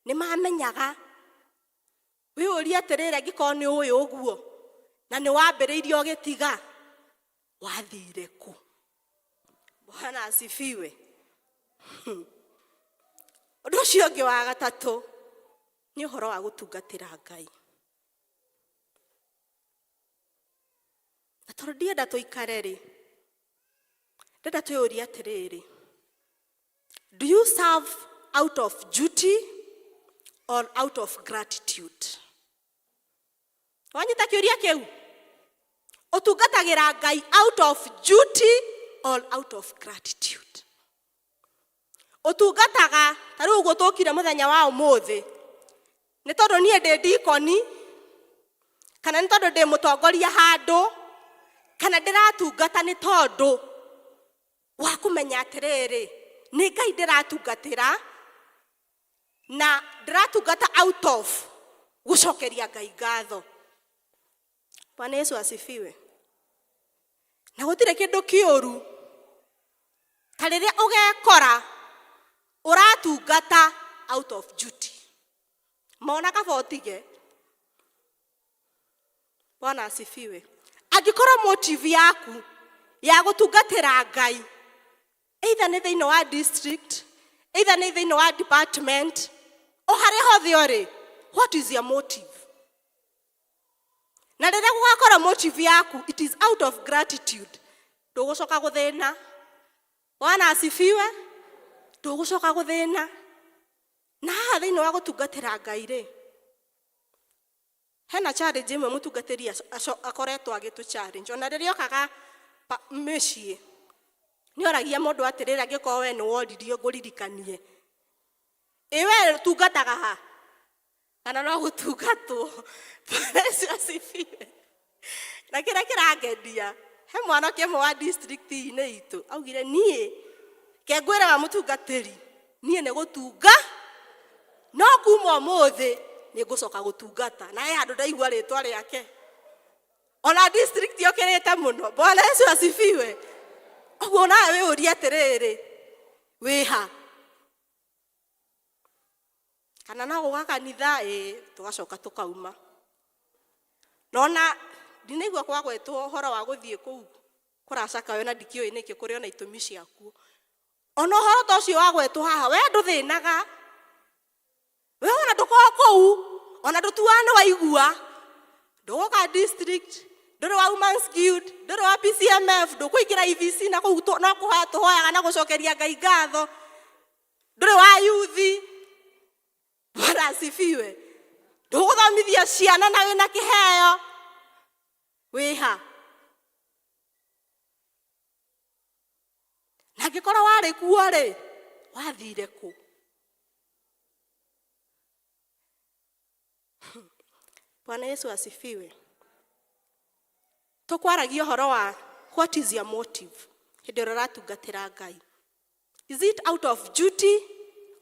nĩ mamenyaga wĩyũria atĩrĩrĩ angĩkorwo nĩ ũyũ ũguo na nĩ wambĩrĩirie ũgĩtiga, wathire kũ? Bwana asifiwe. Ũndũ ũcio ũngĩ wa gatatũ nĩ ũhoro wa gũtungatĩra Ngai. Na tondũ ndienda tũikare-rĩ, ndĩrenda twĩyũrie atĩrĩrĩ, do you serve out of duty or out of gratitude? Wanyita kĩũria kĩu? Ũtungatagĩra Ngai out of duty or out of gratitude? Ũtungataga, ta rĩu ũguo tũkire mũthenya wa ũmũthĩ, nĩ tondũ niĩ ndĩ ndikoni, kana nĩ tondũ ndĩ mũtongoria handũ, kana ndĩratungata nĩ tondũ wa kũmenya atĩrĩrĩ, nĩ Ngai ndĩratungatĩra, na ndĩratungata out of gũcokeria Ngai ngatho. Bwana Yesu asifiwe. Na gũtirĩ kĩndũ kĩũru ta rĩrĩa ũgekora ũratungata out of duty. Mona kaba ũtige. Bwana asifiwe. Angĩkorwo motive yaku ya gũtungatĩra Ngai, either nĩ thĩinĩ wa district, either nĩ thĩinĩ wa department, o harĩa hothe ũrĩ, what is your motive? Na rĩrĩa gũgakorwo motive yaku it is out of gratitude, ndũgũcoka gũthĩna. Bwana asifiwe. Ndũgũcoka gũthĩna. Na haha thĩinĩ wa gũtungatĩra Ngai-rĩ, hena challenge ĩmwe mũtungatĩri akoretwo agĩtũ challenge. Ona rĩrĩa okaga mĩciĩ, nĩ oragia mũndũ atĩrĩrĩ angĩkorwo we nĩ woririo ngũririkanie. We tungataga ha? Kana no gũtungatwo? Yesu asifiwe. Na kĩrĩa kĩrangendia, he mwanake ũmwe wa district-inĩ itũ augire niĩ ke ngwĩre wa mũtungatĩri, niĩ nĩ gũtunga, no kuma ũmũthĩ nĩ ngũcoka gũtungata. Na he handũ ndaigua rĩtwa rĩake. Ona district yokĩrĩte mũno. Bwana Yesu asifiwe. Ũguo nawe wĩyũrie atĩrĩrĩ, wĩ ha? Kana no gũka kanitha, tũgacoka tũkauma. Nona ndinaigua kwagwetwo ũhoro wa gũthiĩ kũu kũracaka we na ndikĩũĩ nĩkĩ kũrĩ ona itũmi ciaku. Ona ũhoro ta ũcio wagwetwo haha, we ndũthĩnaga. We ona ndũkorwo kũu, ona ndũtuaga nĩ waigua. Ndũgũka district, ndũrĩ wa Women's Guild, ndũrĩ wa PCMF, ndũkũingĩra EVC na kũu no kũhoya tũhoyaga na gũcokeria Ngai ngatho. Ndũrĩ wa youth. Bwana asifiwe. Ndũgũthomithia ciana na wĩna kĩheo. Wĩ ha? Na angĩkorwo warĩ kuo-rĩ, wathire kũ? Bwana Yesu asifiwe. Tũkwaragia ũhoro wa what is your motive hĩndĩ ĩrĩa ũratungatĩra Ngai. Is it out of duty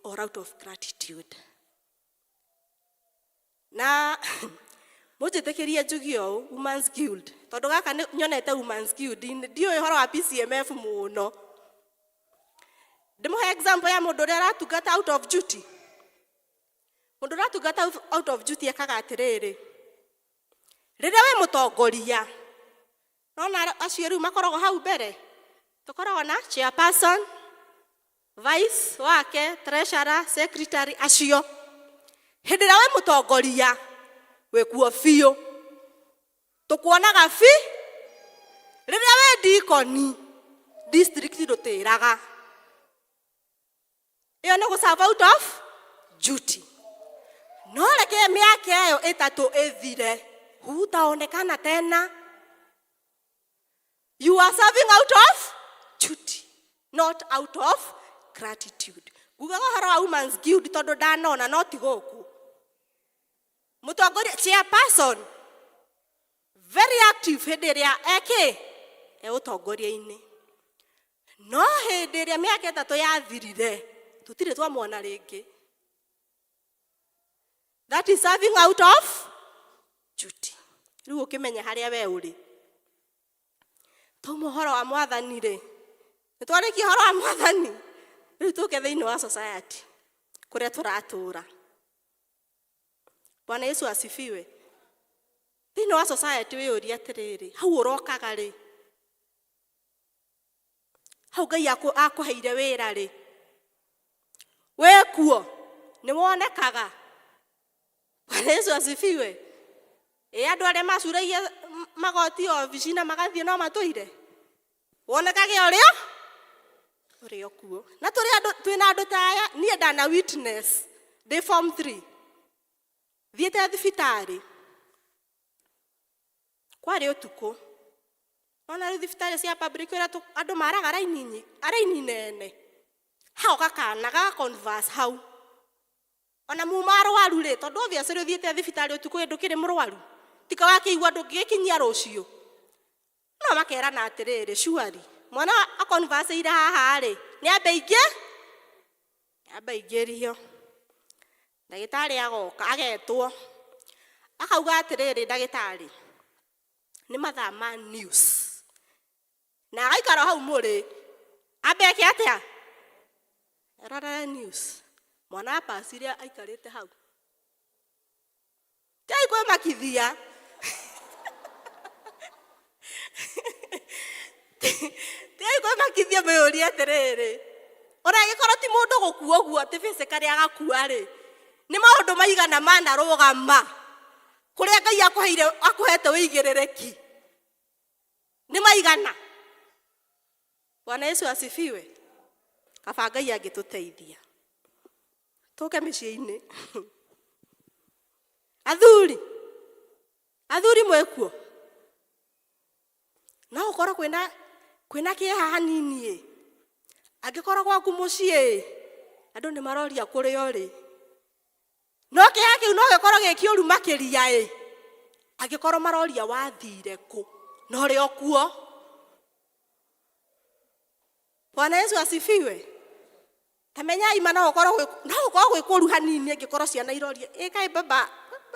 or out of gratitude? Na mũnjĩtĩkĩrie njugie ũũ, Women's Guild. Tondũ gaka nyonete Women's Guild, ndiũĩ ũhoro wa PCMF mũno. Ndĩmũhe example ya mũndũ ũrĩa aratungata out of duty. Mũndũ ũratungata out of duty ekaga atĩrĩrĩ, rĩrĩa wĩ mũtongoria, nona acio rĩu makoragwo hau mbere, tũkoragwo na chairperson, vice wake, treasurer, secretary, acio. Hĩndĩ ĩrĩa wĩ mũtongoria, wĩkuo biũ, tũkuonaga fi. Rĩrĩa wĩ ndikoni, district ndũtĩraga. Ĩyo nĩ gũserve out of duty. No reke mĩaka ĩyo ĩtatũ ĩthire, hutaonekana tena. You are serving out of duty, not out of gratitude. Ngugaga ũhoro wa Women's Guild tondũ ndanona no ti gũkũ. Mũtongoria chairperson very active hĩndĩ ĩrĩa ũtongoria-inĩ. No hĩndĩ ĩrĩa mĩaka ĩtatũ yathirire, tũtirĩ twamwona rĩngĩ. That is serving out of duty. Riu ukimenya haria we uri. Tomo horo wa mwathani ri. Nitwariki horo wa mwathani. Riu tuke thiini wa society. Kuria turatura. Bwana Yesu asifiwe. Thiini wa society we uri atiriri. Hau urokaga ri. Hau Ngai akuheire wira ri. We kuo ni wonekaga. Bwana Yesu asifiwe. Andu aria macuragia magoti ofici na magathie no matuire. Wonekage urio kuo. Na turi andu twina andu taya nie ndana witness day form 3. Thiete thibitari. Kwari utuku. Ona ri thibitari cia public ira andu maraga raini nene. Hao kakana ga converse hau. Ona mumaro waru ri tondu obviously thiete thibitari utuku ndukire murwaru. Tika wakiigua ndungikinyia rucio. No makera na atiriri shuari. Mwana a converse ira haha ri. Ni abaingirio. Ndagitari agoka agetwo. Akauga atiriri ndagitari. Ni mathaa ma news. Na aikara hau muri. Abeke atia? Erora news. Mwana apa siria aikarite hau. Tai kwa makithia. Tai kwa makithia meori atiriri. Ora gikoro ti mundu gukua guo ati physically agakua ri. Ni maundu maigana mana rugama. Kuria Ngai akuhete wigirereki. Ni maigana. Bwana Yesu asifiwe. Kaba Ngai agituteithia. Tuke miciini. Athuri mwekuo. Na ukora kwina kieha hanini. Angikora gwaku mucii. Andu ni maroria kuri ori. No kieha kiu no gikoro gikioru makiria angikora maroria wathire ku. No ri okuo. Bwana Yesu asifiwe. Tamenya ima na ukoro gwikuru hanini angikora ciana iroria. Kai baba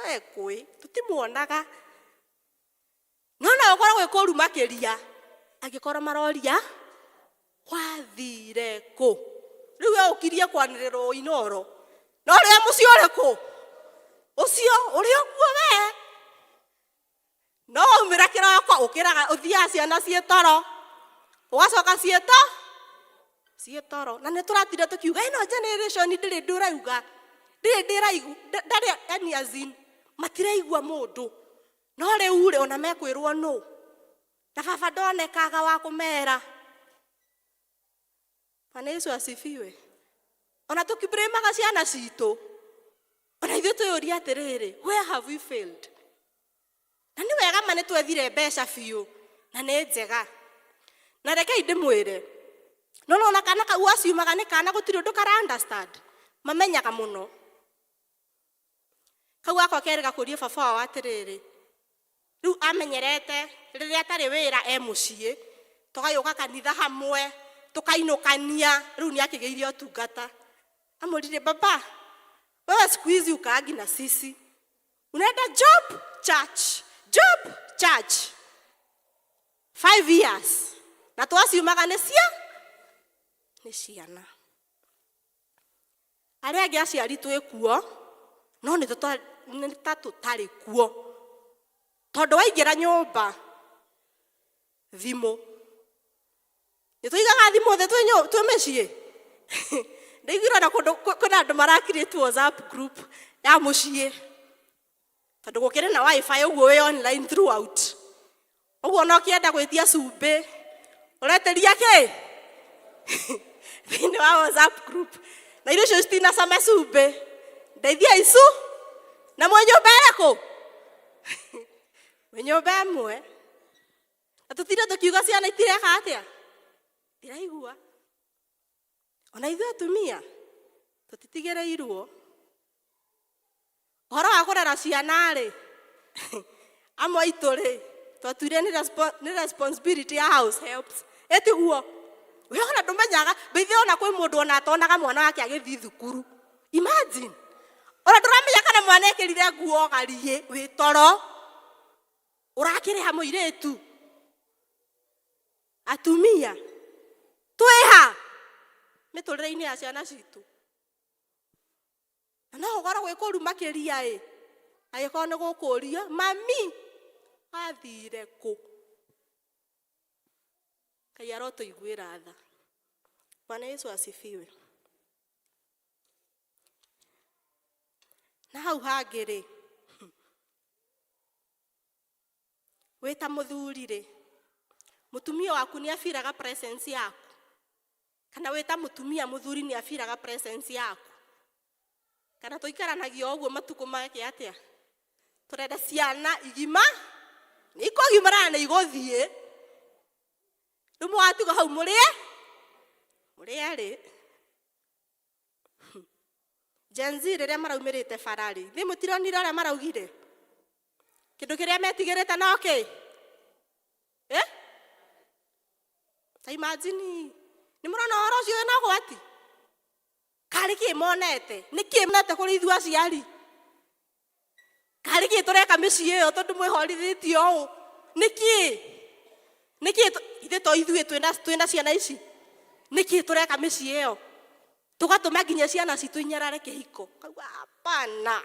ekui tutimuonaga. No na ukoro gwikuru makiria angikora maroria wathire ku. Riu we ukirie kwaniriro inoro. No ri mucio riku. Ucio uri okuo we. No umira kiroko ukiraga uthia ciana cietoro. Ugacoka cietoro. Na ne turatire tukiuga ino generation ndiri ndurauga. Ndari any azin matiraigua mundu. No riu ri ona mekwirwo no. Na baba ndonekaga wa kumera. Bwana Yesu asifiwe. Ona tukibremaga ciana citu. Ona ithuĩ twĩyũria atiriri, where have we failed? Na ni wega mane twethire mbeca biũ na nĩ njega. Na rekei ndĩmwĩre. No na kana kau aciumaga nĩ kana gũtirĩ ũndũ kara understand. Mamenyaga mũno. Kau gakwa kerĩ gakũrie baba wao atiriri. Riu amenyerete rĩrĩa atarĩ wĩra mũciĩ. Tũgayũka kanitha hamwe, tukainũkania, riu nĩ akĩgĩire ũtungata. Amũrire baba, wewe siku hizi ukaagi na sisi. Unaenda job church. 5 years. Na twasiumaga nĩ ciana. Arĩa angĩ aciari twĩ kuo, no nĩ tũtarĩ kuo. Tondũ waingĩra nyũmba thimũ. Nĩtũigaga thimũ thĩ twĩ mĩciĩ. Ndaigwira na kuna andu marakirĩtwo WhatsApp group ya muciĩ. Tondũ gũkĩrĩ na wifi ũguo wĩ online throughout. Ũguo no kĩenda gwĩtia cumbĩ. Ũreteria kĩ? Thĩinĩ wa WhatsApp group. Na irio icio citinacama cumbĩ. Ndeithia icu. Na mwe nyũmba ĩrĩkũ? Mwe nyũmba ĩmwe. Na tũtire tũkiuga ciana itireka atĩa? Ndiraigua. Ona ithuĩ atumia tũtitigĩrĩirwo. Ũhoro wa kũrera ciana rĩ. Amwe aitũ rĩ. Twatuire nĩ responsibility ya house helps. Etiguo. We ona ndũmenyaga mbĩthĩ ona kwĩ mũndũ ona atonaga mwana wake agĩthiĩ thukuru. Imagine. Ona ndũramenya wona mwana ekirire nguo garie wi toro urakire ha muiretu atumia twiha miturire-ini ya ciana citu na ugora gwikuru makiria agiko ni gukuria mami athire ku kayaro tuiguira tha. Bwana Yesu asifiwe. Na hau hangiri wita muthuri mutumia waku ni afiraga presence yaku kana wita mutumia muthuri ni afiraga presence yaku kana tuikaranagia uguo matuko make atia turenda ciana igima niko gimarana iguthie rumo watigo hau murie ari Gen Z riria maraumirite farari thi mutironire aria maraugire kindu kiria metigirite no ki ta imagine ni murona oro cio na gwati kari ki monete niki monete kuri ithu aciari kari ki tureka micii iyo tondu mwihorithitio u niki ithe to ithuĩ twina ciana ici niki tureka micii iyo tugatuma nginya ciana citu inyarare kihiko kauga hapana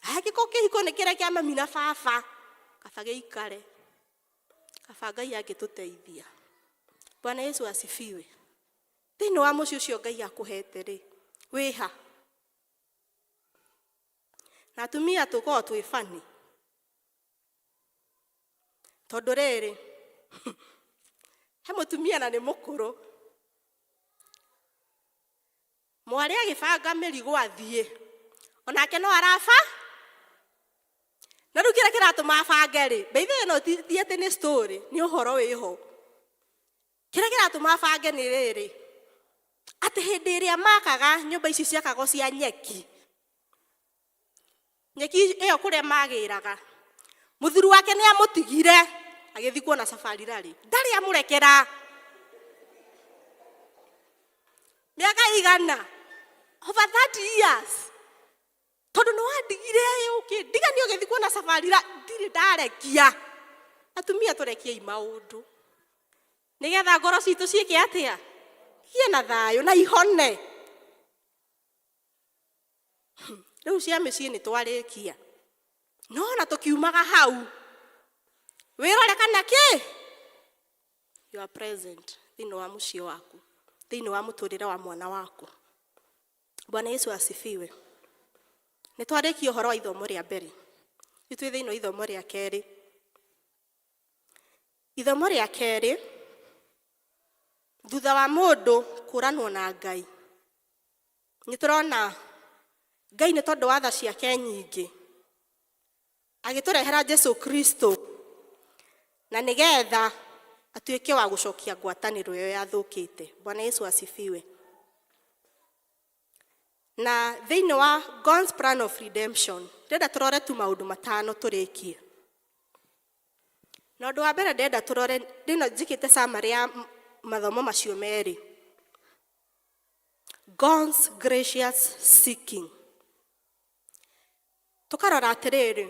agiko kihiko ni kire kia mami na baba kaba giikare kaba Ngai angituteithia. Bwana Yesu asifiwe. Thĩinĩ wa mũciĩ ũcio Ngai akuhete rĩ wiha na atumia tukorwo twĩ fani tondu rĩrĩ he mutumia na nĩ mũkũrũ mwari agibanga mĩrigo athiĩ onake no arafa na rĩu kĩrĩa kĩratũma abange rĩ mbeithe ĩno ti atĩ nĩ story nĩ ũhoro wĩho kĩrĩa kĩratũma abange nĩ rĩrĩ atĩ hĩndĩ ĩrĩa makaga nyũmba ici ciakagwo cia nyeki ĩyo kũrĩa magĩraga mũthuri wake nĩ amũtigire agĩthiĩ kuona safari rally ndarĩ amũrekera mĩaka igana over 30 years tondu no andigire ndigani ũgĩthiĩ kuona safari rally ndirĩ ndarekia. Atumia tũrekiei maũndũ nĩgetha ngoro citũ ciĩke atĩa gie na thayũ na ihone. Rĩu cia mĩciĩ nĩ twarĩkia no na tũkiumaga hau wĩrore kana kĩ you are present thĩinĩ wa mũciĩ waku thĩinĩ wa mũtũrĩre wa mwana waku. Bwana Yesu asifiwe. Nĩ twarĩkia ũhoro wa ithomo rĩa mbere nĩ twĩ thĩinĩ wa ithomo rĩa kerĩ. Ithomo rĩa kerĩ thutha wa mũndũ kũranwo na Ngai nĩ tũrona Ngai nĩ tondũ wa tha ciake nyingĩ agĩtũrehera Jesu Kristo na nĩgetha atuĩke wa gũcokia ngwatanĩro ĩyo yathũkĩte. Bwana Yesu asifiwe. Na thĩinĩ wa God's plan of redemption ndĩrenda tũrore tu maũndũ matano tũrĩkie. Na ũndũ wa mbere ndĩrenda tũrore ndĩno njikĩte summary ya mathomo macio merĩ. God's gracious seeking. Tukarora atĩrĩrĩ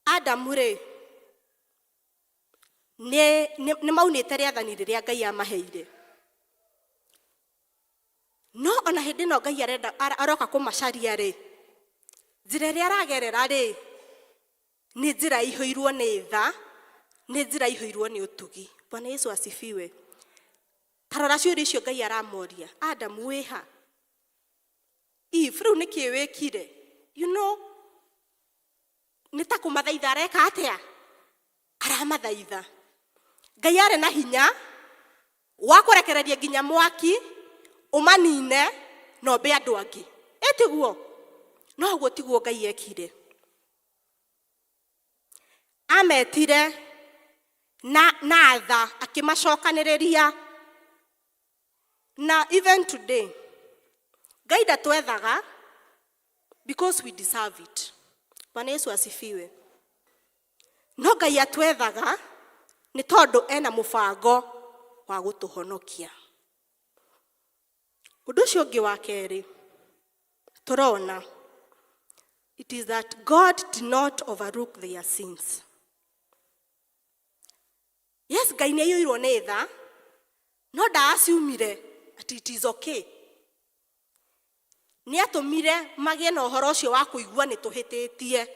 Adamu rĩ nĩ maunĩte rĩathani rĩrĩa Ngai amaheire no ona hĩndĩ ĩno Ngai aroka kũmacaria rĩ njĩra ĩrĩa aragerera rĩ nĩ njĩra ihũirwo nĩ tha nĩ njĩra ihũirwo nĩ ũtugi. Bwana Yesu asifiwe. Tarora ciũria icio Ngai aramoria Adamu wĩha Eve rĩu nĩkĩ wĩkire you know nĩ ta kũmathaitha areka atĩa aramathaitha. Ngai arĩ na hinya wa kũrekereria nginya mwaki ũmanine na ombe andũ angĩ ĩtiguo no ũguo tiguo Ngai ekire. Ametire na tha akĩmacokanĩrĩria na even today Ngai ndatwethaga because we deserve it. Bwana Yesu asifiwe. No Ngai atwethaga nĩ tondũ ena mũbango wa gũtũhonokia. Ũndũ ũcio ũngĩ wa kerĩ turona, it is that God did not overlook their sins. Yes, Ngai nĩ aiyũirwo nĩ tha, no ndaciumire ati it is okay. Nĩ atũmire magĩe na ũhoro ũcio wa kũigua nĩ tũhĩtĩtie.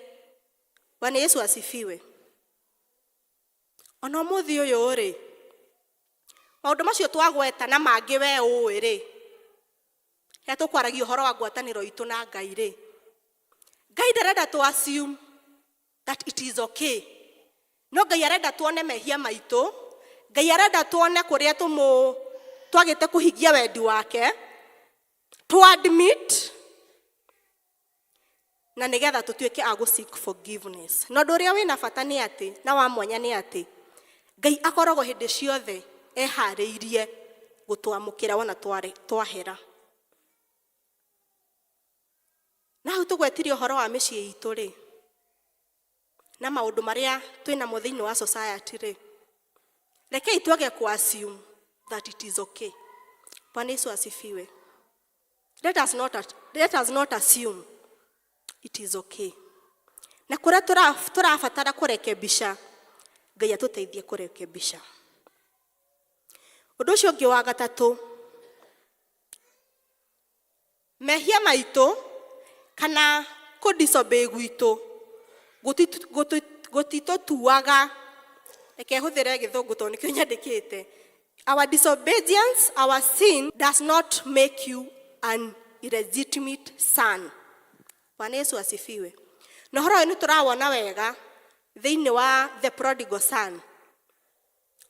Bwana Yesu asifiwe. Ona mũthĩ ũyũ rĩ, maũndũ macio twagweta na mangĩ we ũĩ rĩ, rĩrĩa tũkwaragia ũhoro wa ngwatanĩro itũ na Ngai rĩ, Ngai ndarenda to assume that it is okay. No Ngai arenda tuone mehia maitũ, Ngai arenda tuone kũrĩa twagĩte kũhingia wendi wake, to admit na nĩgetha tũtuĩke a gũ seek forgiveness. Na ũndũ ũrĩa wĩna bata nĩ atĩ, na wa mwanya nĩ atĩ, Ngai akoragwo hĩndĩ ciothe eharĩirie gũtwamũkĩra wona twahera. Na hau tũgwetirie ũhoro wa mĩciĩ itũ rĩ, na maũndũ marĩa twĩnamo thĩinĩ wa society rĩ, rekei twage assume that it is okay. Bwana Yesu asifiwe. Let us not assume it is okay. Na kũrĩa tũrabatara kũrekebisha, Ngai atũteithie kũrekebisha. Ũndũ ũcio ũngĩ wa gatatũ, mehia maitũ kana kũdisobey gwitũ gũtitũtuaga, reke hũthĩre gĩthũngũ tondũ nĩkĩo nyandĩkĩte. Our disobedience, our sin does not make you an illegitimate son. Bwana Yesu asifiwe. Na ũhoro ũyũ nĩ tũrawona wega thĩinĩ wa the prodigal son.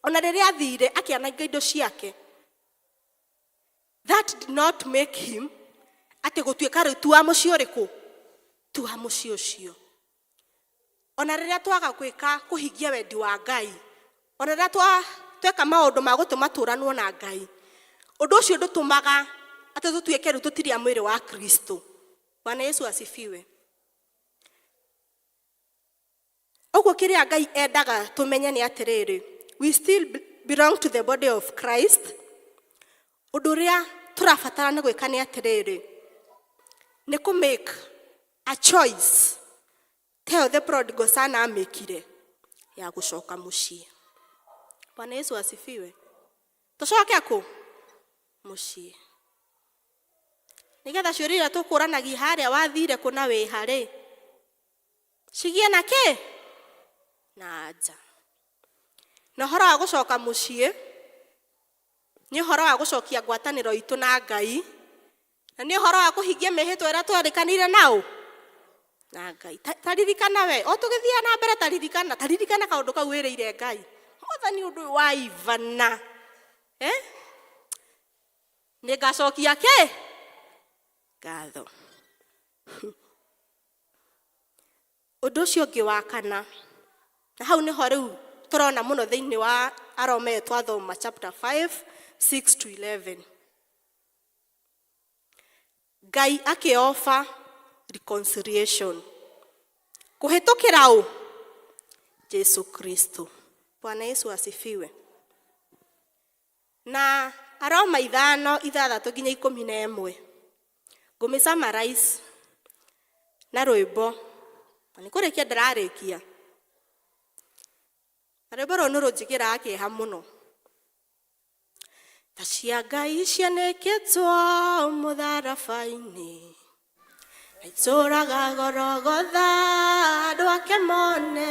Ona rĩrĩa athire akĩananga indo ciake, that did not make him atĩ gũtuĩka rĩu tu wa mũciĩ ũrĩkũ, tu wa mũciĩ ũcio. Ona rĩrĩa twaga gwĩka kũhingia wendi wa Ngai, ona rĩrĩa tweka maũndũ ma gũtũma tũranwo na Ngai, ũndũ ũcio ndũtũmaga atĩ tũtuĩke rĩu tũtirĩ a mwĩrĩ wa Kristo. Bwana Yesu asifiwe. Ũguo kĩrĩa Ngai endaga tũmenye nĩ atĩrĩrĩ, we still belong to the body of Christ. Ũndũ ũrĩa tũrabatara nĩ gwĩka nĩ atĩrĩrĩ, nĩ kũ make a choice tell the prodigal son amekire ya gũcoka mũciĩ. Bwana Yesu asifiwe. Tũcoke kũ? Mũciĩ. Nĩgetha ciũria iria tũkũranagia harĩa wathire kũ na wĩ harĩ, cigie na kĩ? Na nja. Na ũhoro wa gũcoka mũciĩ nĩ ũhoro wa gũcokia ngwatanĩro itũ na Ngai, na nĩ ũhoro wa kũhingia mĩhĩtwa ĩrĩa twarĩkanĩire nao na Ngai. Taririkana we, o tũgĩthiĩ na mbere taririkana kaũndũ kau wĩrĩire Ngai. Mwathani ũndũ wa ivana. Nĩ ngacokia kĩ? Ngatho. Ũndũ ũcio ũngĩ wa kana, na hau nĩho rĩu tũrona mũno thĩinĩ wa Aroma twathoma chapter 5, 6 to 11. Ngai akĩofa reconciliation kũhĩtũkĩra ũ? Jesu Kristo. Bwana Yesu asifiwe. Na Aroma 5:6-11 ngũmĩsummarize na rwĩmbo. Nĩ kũrĩkia ndĩrarĩkia. Rwĩmbo rũrũ nĩ rũnjigĩraga kĩeha mũno. Ta cia Ngai cianĩkĩtwo mũtharaba-inĩ, itũũraga Gologotha andũ ake mone,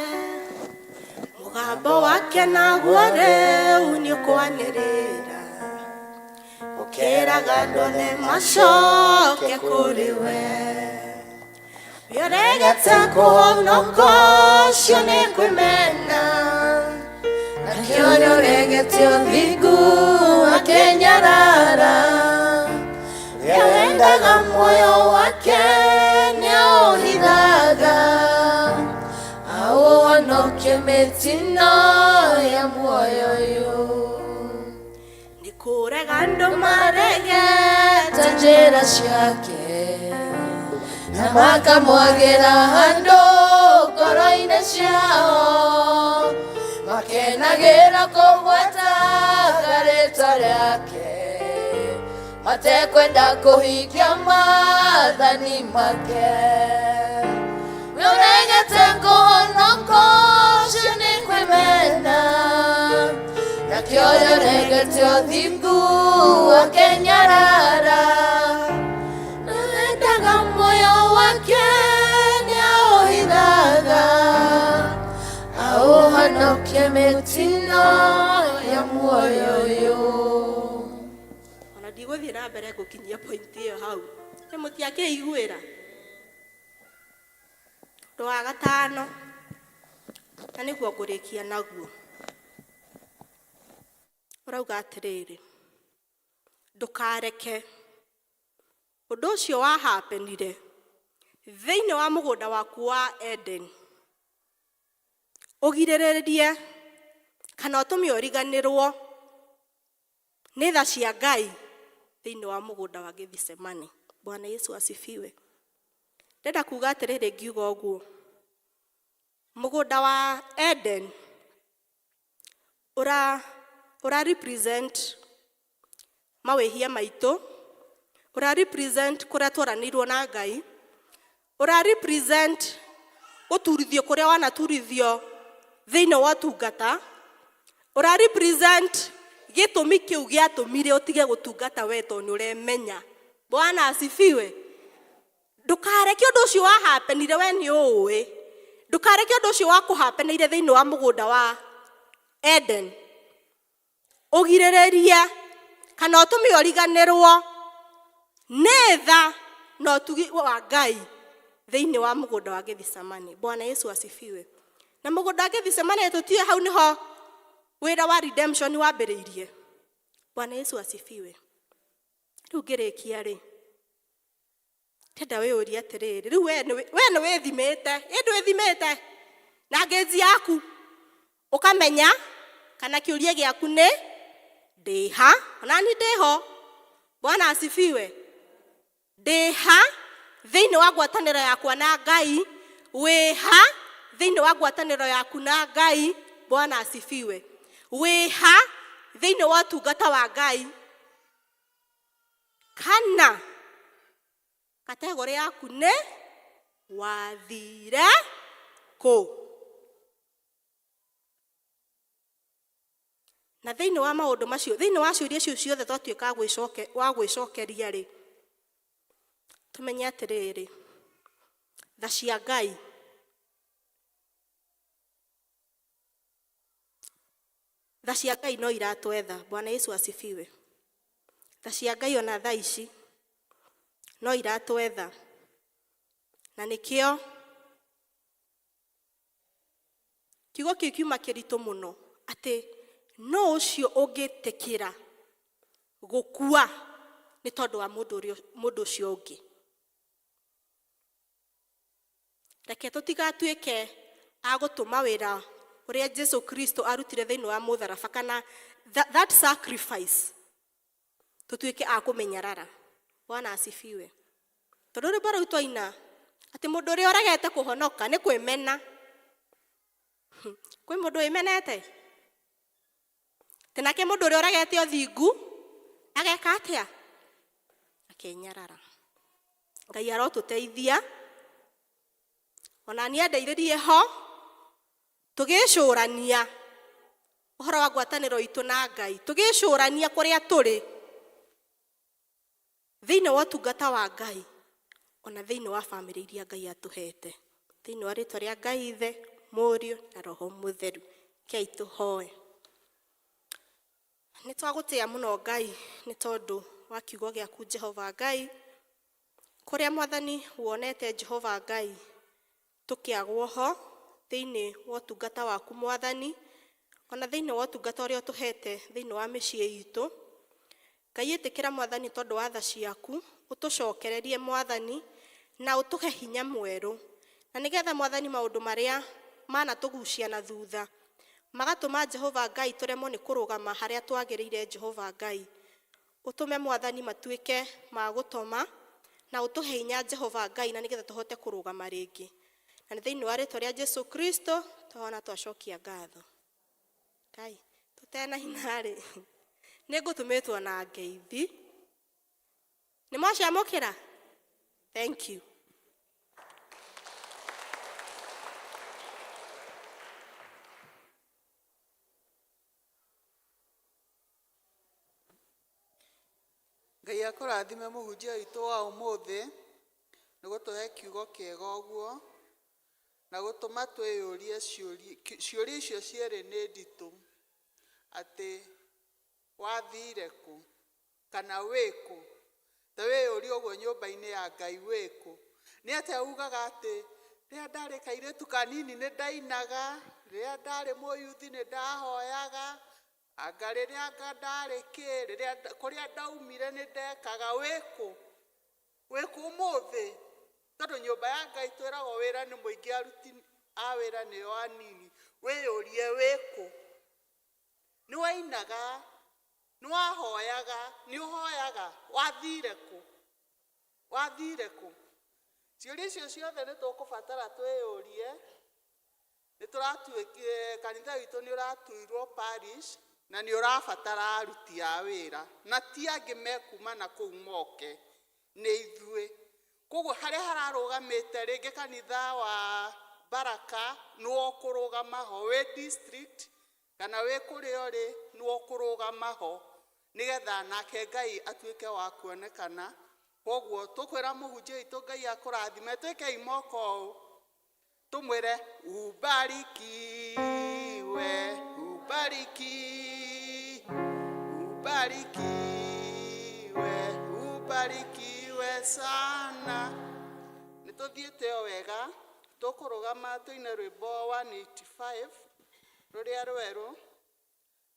mũgambo wake naguo rĩu nĩ ũkwanĩrĩra, ũkĩraga andũ othe macoke kũrĩ we. Wĩoregete kũhonoka ũcio nĩ kwĩmena, nakĩo nĩ ũregete ũthingu akĩnyarara, we wendaga muoyo wake nĩ ũhithaga, auhonokie mĩtino ya muoyo ũyũ. Nĩ kũrega andũ maregete njĩra ciake, na makamwagĩra handũ ngoro-inĩ ciao, makenagĩra kũgweta rĩĩtwa rĩake, matekwenda kuhikia maathani make. Nĩũregete ngũhonoko ũcio nĩ kwĩmena, nakĩo nĩũregete ũthingu wake nyarara. Nĩwendaga muoyo wake nĩaũhithaga, aũhonokie mĩtino ya muoyo ũyũ. Ona ndigũthiĩ na mbere gũkinyia pointi ĩyo hau, nĩ mũtiakĩiguĩra. Ũndũ wa gatano, na nĩguo ngũrĩkia naguo, ũrauga atĩrĩrĩ, ndũkareke ũndũ ũcio wahapenire thĩinĩ wa mũgũnda waku wa Eden ũgirĩrĩrie kana ũtũme ũriganĩrwo nĩ tha cia Ngai thĩinĩ wa mũgũnda wa Gethsemane. Bwana Yesu asifiwe. Ndenda kuga atĩrĩrĩ ngiuga ũguo, mũgũnda wa Eden ũra represent mawĩhia maitũ, ũra represent kũrĩa twaranĩirwo na Ngai, ũra represent gũturithio kũrĩa wanaturithio thĩinĩ wa ũtungata, ũra represent gĩtũmi kĩu gĩatũmire ũtige gũtungata we tondũ nĩũremenya. Bwana asifiwe. Ndũkareke ũndũ ũcio wahapenire we nĩ ũĩ, ndũkareke ũndũ ũcio wakũhapeneire thĩinĩ wa mũgũnda wa Eden ũgirĩrĩrie kana ũtũme ũriganĩrwo nĩ tha na ũtugi wa Ngai thĩinĩ wa mũgũnda wa Gethsemane. Bwana Yesu asifiwe. Na mũgũnda wa Gethsemane tũtiĩ hau nĩho wĩra wa redemption wambĩrĩirie. Bwana Yesu asifiwe. Rĩu ngĩrĩkia rĩ, tenda wĩũrie atĩrĩrĩ, rĩu we nĩ wĩthimĩte, ĩndĩ wĩthimĩte na ngezi yaku ũkamenya kana kĩũria gĩaku nĩ ndĩha, ona ni ndĩho. Bwana asifiwe. Ndĩha thĩinĩ wa ngwatanĩro yakwa na Ngai, wĩha thĩinĩ wa ngwatanĩro yaku na Ngai. Bwana asifiwe. Wĩha thĩinĩ wa ũtungata wa Ngai, kana kategori yaku nĩ wathire kũ. Na thĩinĩ wa maũndũ macio, thĩinĩ wa ciũria icio ciothe twatuĩka wa gwĩcokeria rĩ, tũmenye atĩrĩrĩ, tha cia Ngai no iratwetha. Bwana Yesu asifiwe. Tha cia Ngai ona tha ici no iratwetha, na nĩkĩo kiugo kĩu kiuma kĩritũ mũno atĩ no ũcio ũngĩtĩkĩra gũkua nĩ tondũ wa mũndũ ũcio ũngĩ. Reke tũtigatuĩke agũtũma wĩra ũrĩa Jesu Kristo arutire thĩinĩ wa mũtharaba kana that sacrifice tũtuĩke akũmenyarara. Bwana asifiwe. Tondũ rĩmbo rĩu twaina atĩ mũndũ ũrĩa ũregete kũhonoka nĩ kwĩmena. Kwĩ mũndũ wĩmenete? Tenake mũndũ ũrĩa ũregete ũthingu ageka atĩa? Akenyarara. Ngai arotũteithia. Ona niĩ ndeithĩrie ho tũgĩcũrania ũhoro wa ngwatanĩro itũ na Ngai, tũgĩcũrania kũrĩa tũrĩ thĩinĩ wa ũtungata wa Ngai, ona thĩinĩ wa bamĩrĩ iria Ngai atũhete, thĩinĩ wa rĩĩtwa rĩa Ngai Ithe, Mũriũ na Roho Mũtheru. Kei tũhoe. Nĩ twagũtĩĩa mũno Ngai nĩ tondũ wa kiugo gĩaku Jehova Ngai, kũrĩa Mwathani wonete Jehova Ngai tũkĩagwo ho thĩinĩ wa ũtungata waku Mwathani, ona thĩinĩ wa ũtungata ũrĩa ũtũhete thĩinĩ wa mĩciĩ itũ. Ngai ĩtĩkĩra Mwathani tondũ wa tha ciaku, ũtũcokererie Mwathani na ũtũhe hinya mwerũ, na nĩgetha Mwathani maũndũ marĩa manatũgucia na thutha magatũma Jehova Ngai tũremwo nĩ kũrũgama harĩa twagĩrĩire Jehova Ngai, ũtũme Mwathani matuĩke ma gũtoma na ũtũhe hinya Jehova Ngai, na nĩgetha tũhote kũrũgama rĩngĩ. Na thĩinĩ wa rĩĩtwa rĩa Jesu Kristo tũhona twacokia ngatho. Ngai tũtena hinya rĩ, nĩ ngũtũmĩtwo na ngeithi Nĩ mwaciamũkĩra? Thank you. Ngai akũrathime mũhunjia witũ wa ũmũthĩ nĩ gũtũhe kiugo kĩega ũguo na gũtũma twĩyũrie ciũria icio cierĩ nĩ nditũ, atĩ wathire kũ kana wĩ kũ. Ta wĩyũrie ũguo nyũmba-inĩ ya Ngai wĩ kũ. Nĩ atĩa ugaga atĩ rĩrĩa ndarĩ kairĩtu kanini nĩ ndainaga, rĩrĩa ndarĩ mũyuthi nĩ ndahoyaga, anga rĩrĩa ndarĩ rĩrĩa kũrĩa ndaumire nĩ ndekaga. Wĩ kũ? Wĩ kũ ũmũthĩ? Tondũ nyũmba ya Ngai twĩragwo wĩra nĩ mũingĩ, aruti a wĩra nĩo anini. Wĩyũrie wĩ kũ? Nĩ wainaga? Nĩ wahoyaga? Nĩ ũhoyaga? Wathire kũ? Wathire kũ? Ciũria icio ciothe nĩ tũkũbatara twĩyũrie. Kanitha witũ nĩ ũratuirwo parish na nĩ ũrabatara aruti a wĩra, na ti angĩ mekuma na kũu moke, nĩ ithuĩ. Koguo harĩa hararũgamĩte rĩngĩ kanitha wa Baraka nĩ ũkũrũgama ho, wĩ district kana wĩ kũrĩa ũrĩ nĩ ũkũrũgama ho, nĩgetha nake Ngai atuĩke wa kuonekana. Koguo tũkwĩra mũhunjia witũ Ngai akũrathime, twĩkei moko ũũ tũmwĩre ubarikiwe, ubarikiwe, ubarikiwe sana. Nĩ tũthiĩte o wega, tũkũrũgama tũine rwĩmbo 185 rũrĩa rwerũ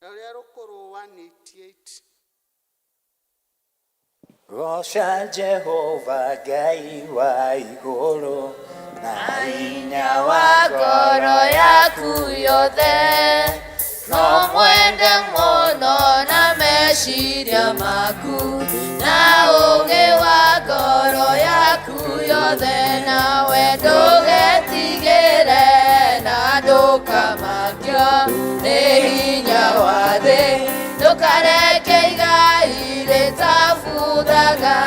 na rũrĩa rũkũrũ 188. Goca Jehova Ngai wa igũrũ na hinya wa ngoro yaku yothe, no mwende mũno na meciria maku na ũũgĩ wa ngoro yaku yothe, nawe ndũgetigĩre na ndũkamakio nĩ hinya wa thĩ, ndũkareke igai rĩtabuthaga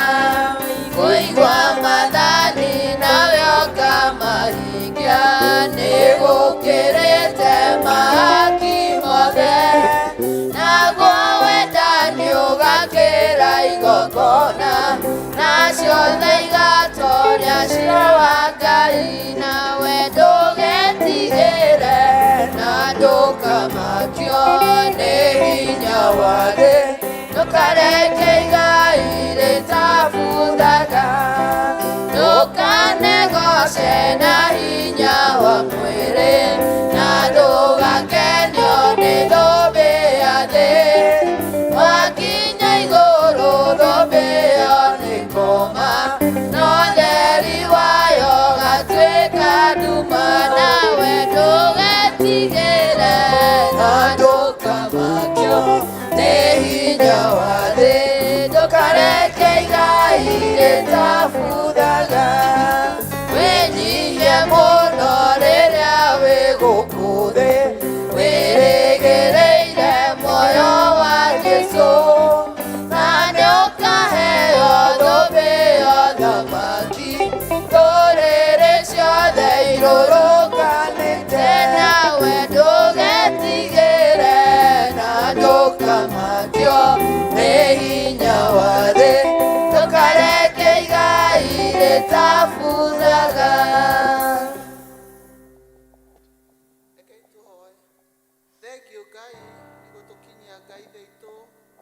kũigua mathani nawe ũkamahingia, nĩ gũkĩrĩte mahaki mothe, naguo wendani ũgakĩra igongona, na ciothe igatoria ciira wa Ngai, nawe ndũgetigĩre na ndũkamakio nĩ hinya wa thĩ, ndũkareke igai rĩtabuthaga, ndũkanegoce na hinya wa mwĩrĩ, na ndũgakenio nĩ thũmbĩ ya thĩ, wakinya igũrũ thũmbĩ ĩyo nĩ ngũma, no theri wayo gatuĩka nduma, nawe ndũgetigĩre na ndũkamakio nĩ hinya wa thĩ, ndũkareke igai rĩtabuthaga, wĩnyihie mũno rĩrĩa wĩ gũkũ thĩ, wĩrĩgĩrĩire muoyo wa Jesũ, na nĩ ũkaheo thũmbĩ ya thamaki, ndũrĩrĩ ciothe irũrũnganĩte, nawe ndũgetigĩre na ndũkamakio nĩ hinya wa thĩ, ndũkareke igai rĩtabuthaga. Thengiũ Ngai nĩ gũtũkinyia Ngai thitũ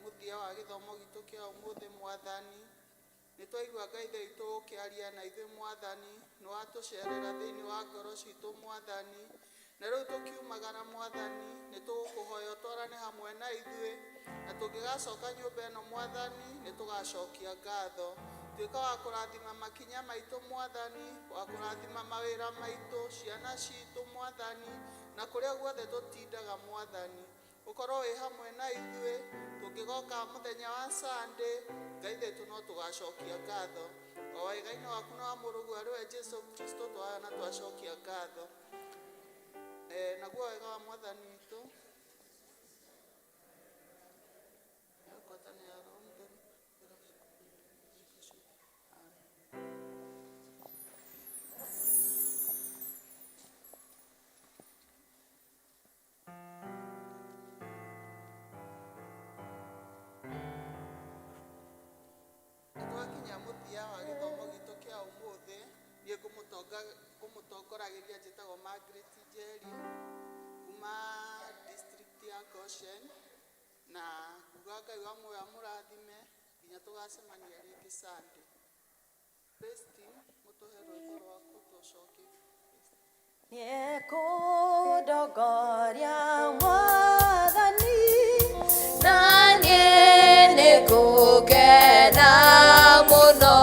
mũthia wa gĩthomo gitũ kĩa ũmũthĩ Mwathani. Nĩ twaigua Ngai thitũ ũkĩaria na ithuĩ Mwathani, nĩ watũcerera thĩinĩ wa ngoro citũ Mwathani, na rĩu tũkiumagara Mwathani nĩ tũgũkũhoya ũtwarane hamwe na ithuĩ, na tũngĩgacoka nyũmba ĩno Mwathani nĩ tũgacokia ngatho. Tuĩka wa kũrathima makinya maitũ Mwathani, wa kũrathima mawĩra maitũ, ciana citũ Mwathani, na kũrĩa guothe tũtindaga Mwathani, ũkorwo wĩ hamwe na ithuĩ. Tũngĩgoka mũthenya wa Sunday, Ngai thitũ no tũgacokia ngatho. O wega-inĩ waku na wa mũrũgu arĩ we Jesũ Kristo twaya na twacokia ngatho. Naguo wega wa Mwathani witũ ngwatania ya Roho Mũtheru kũmũtongoragia njĩtagwo Margaret Njeri kuma district ya Goshen, na kuga Ngai wa muoyo amũrathime nginya tũgacemania rĩngĩ Sunday. Praise team, mũtũhe rwĩmbo rwaku tũcoke. Nĩkũndongoria Mwathani, na niĩ nĩngũkena mũno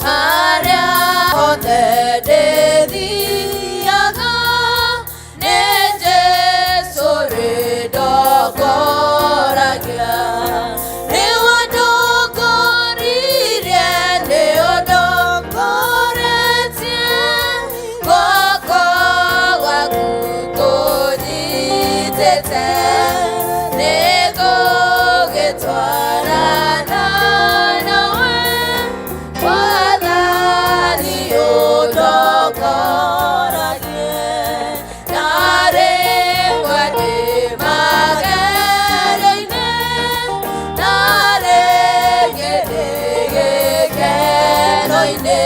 harĩa hothe ndĩthiaga, nĩ Jesũ rĩndongoragia. Nĩwe ndongoririe, nĩwe ndongoretie, guoko gwaku kũnyitĩte, nĩngũgĩtwarana nawe, Mwathani ũndongoragie. Narĩmwe ndĩ magerio-inĩ, na rĩngĩ ndĩ gĩkeno-inĩ,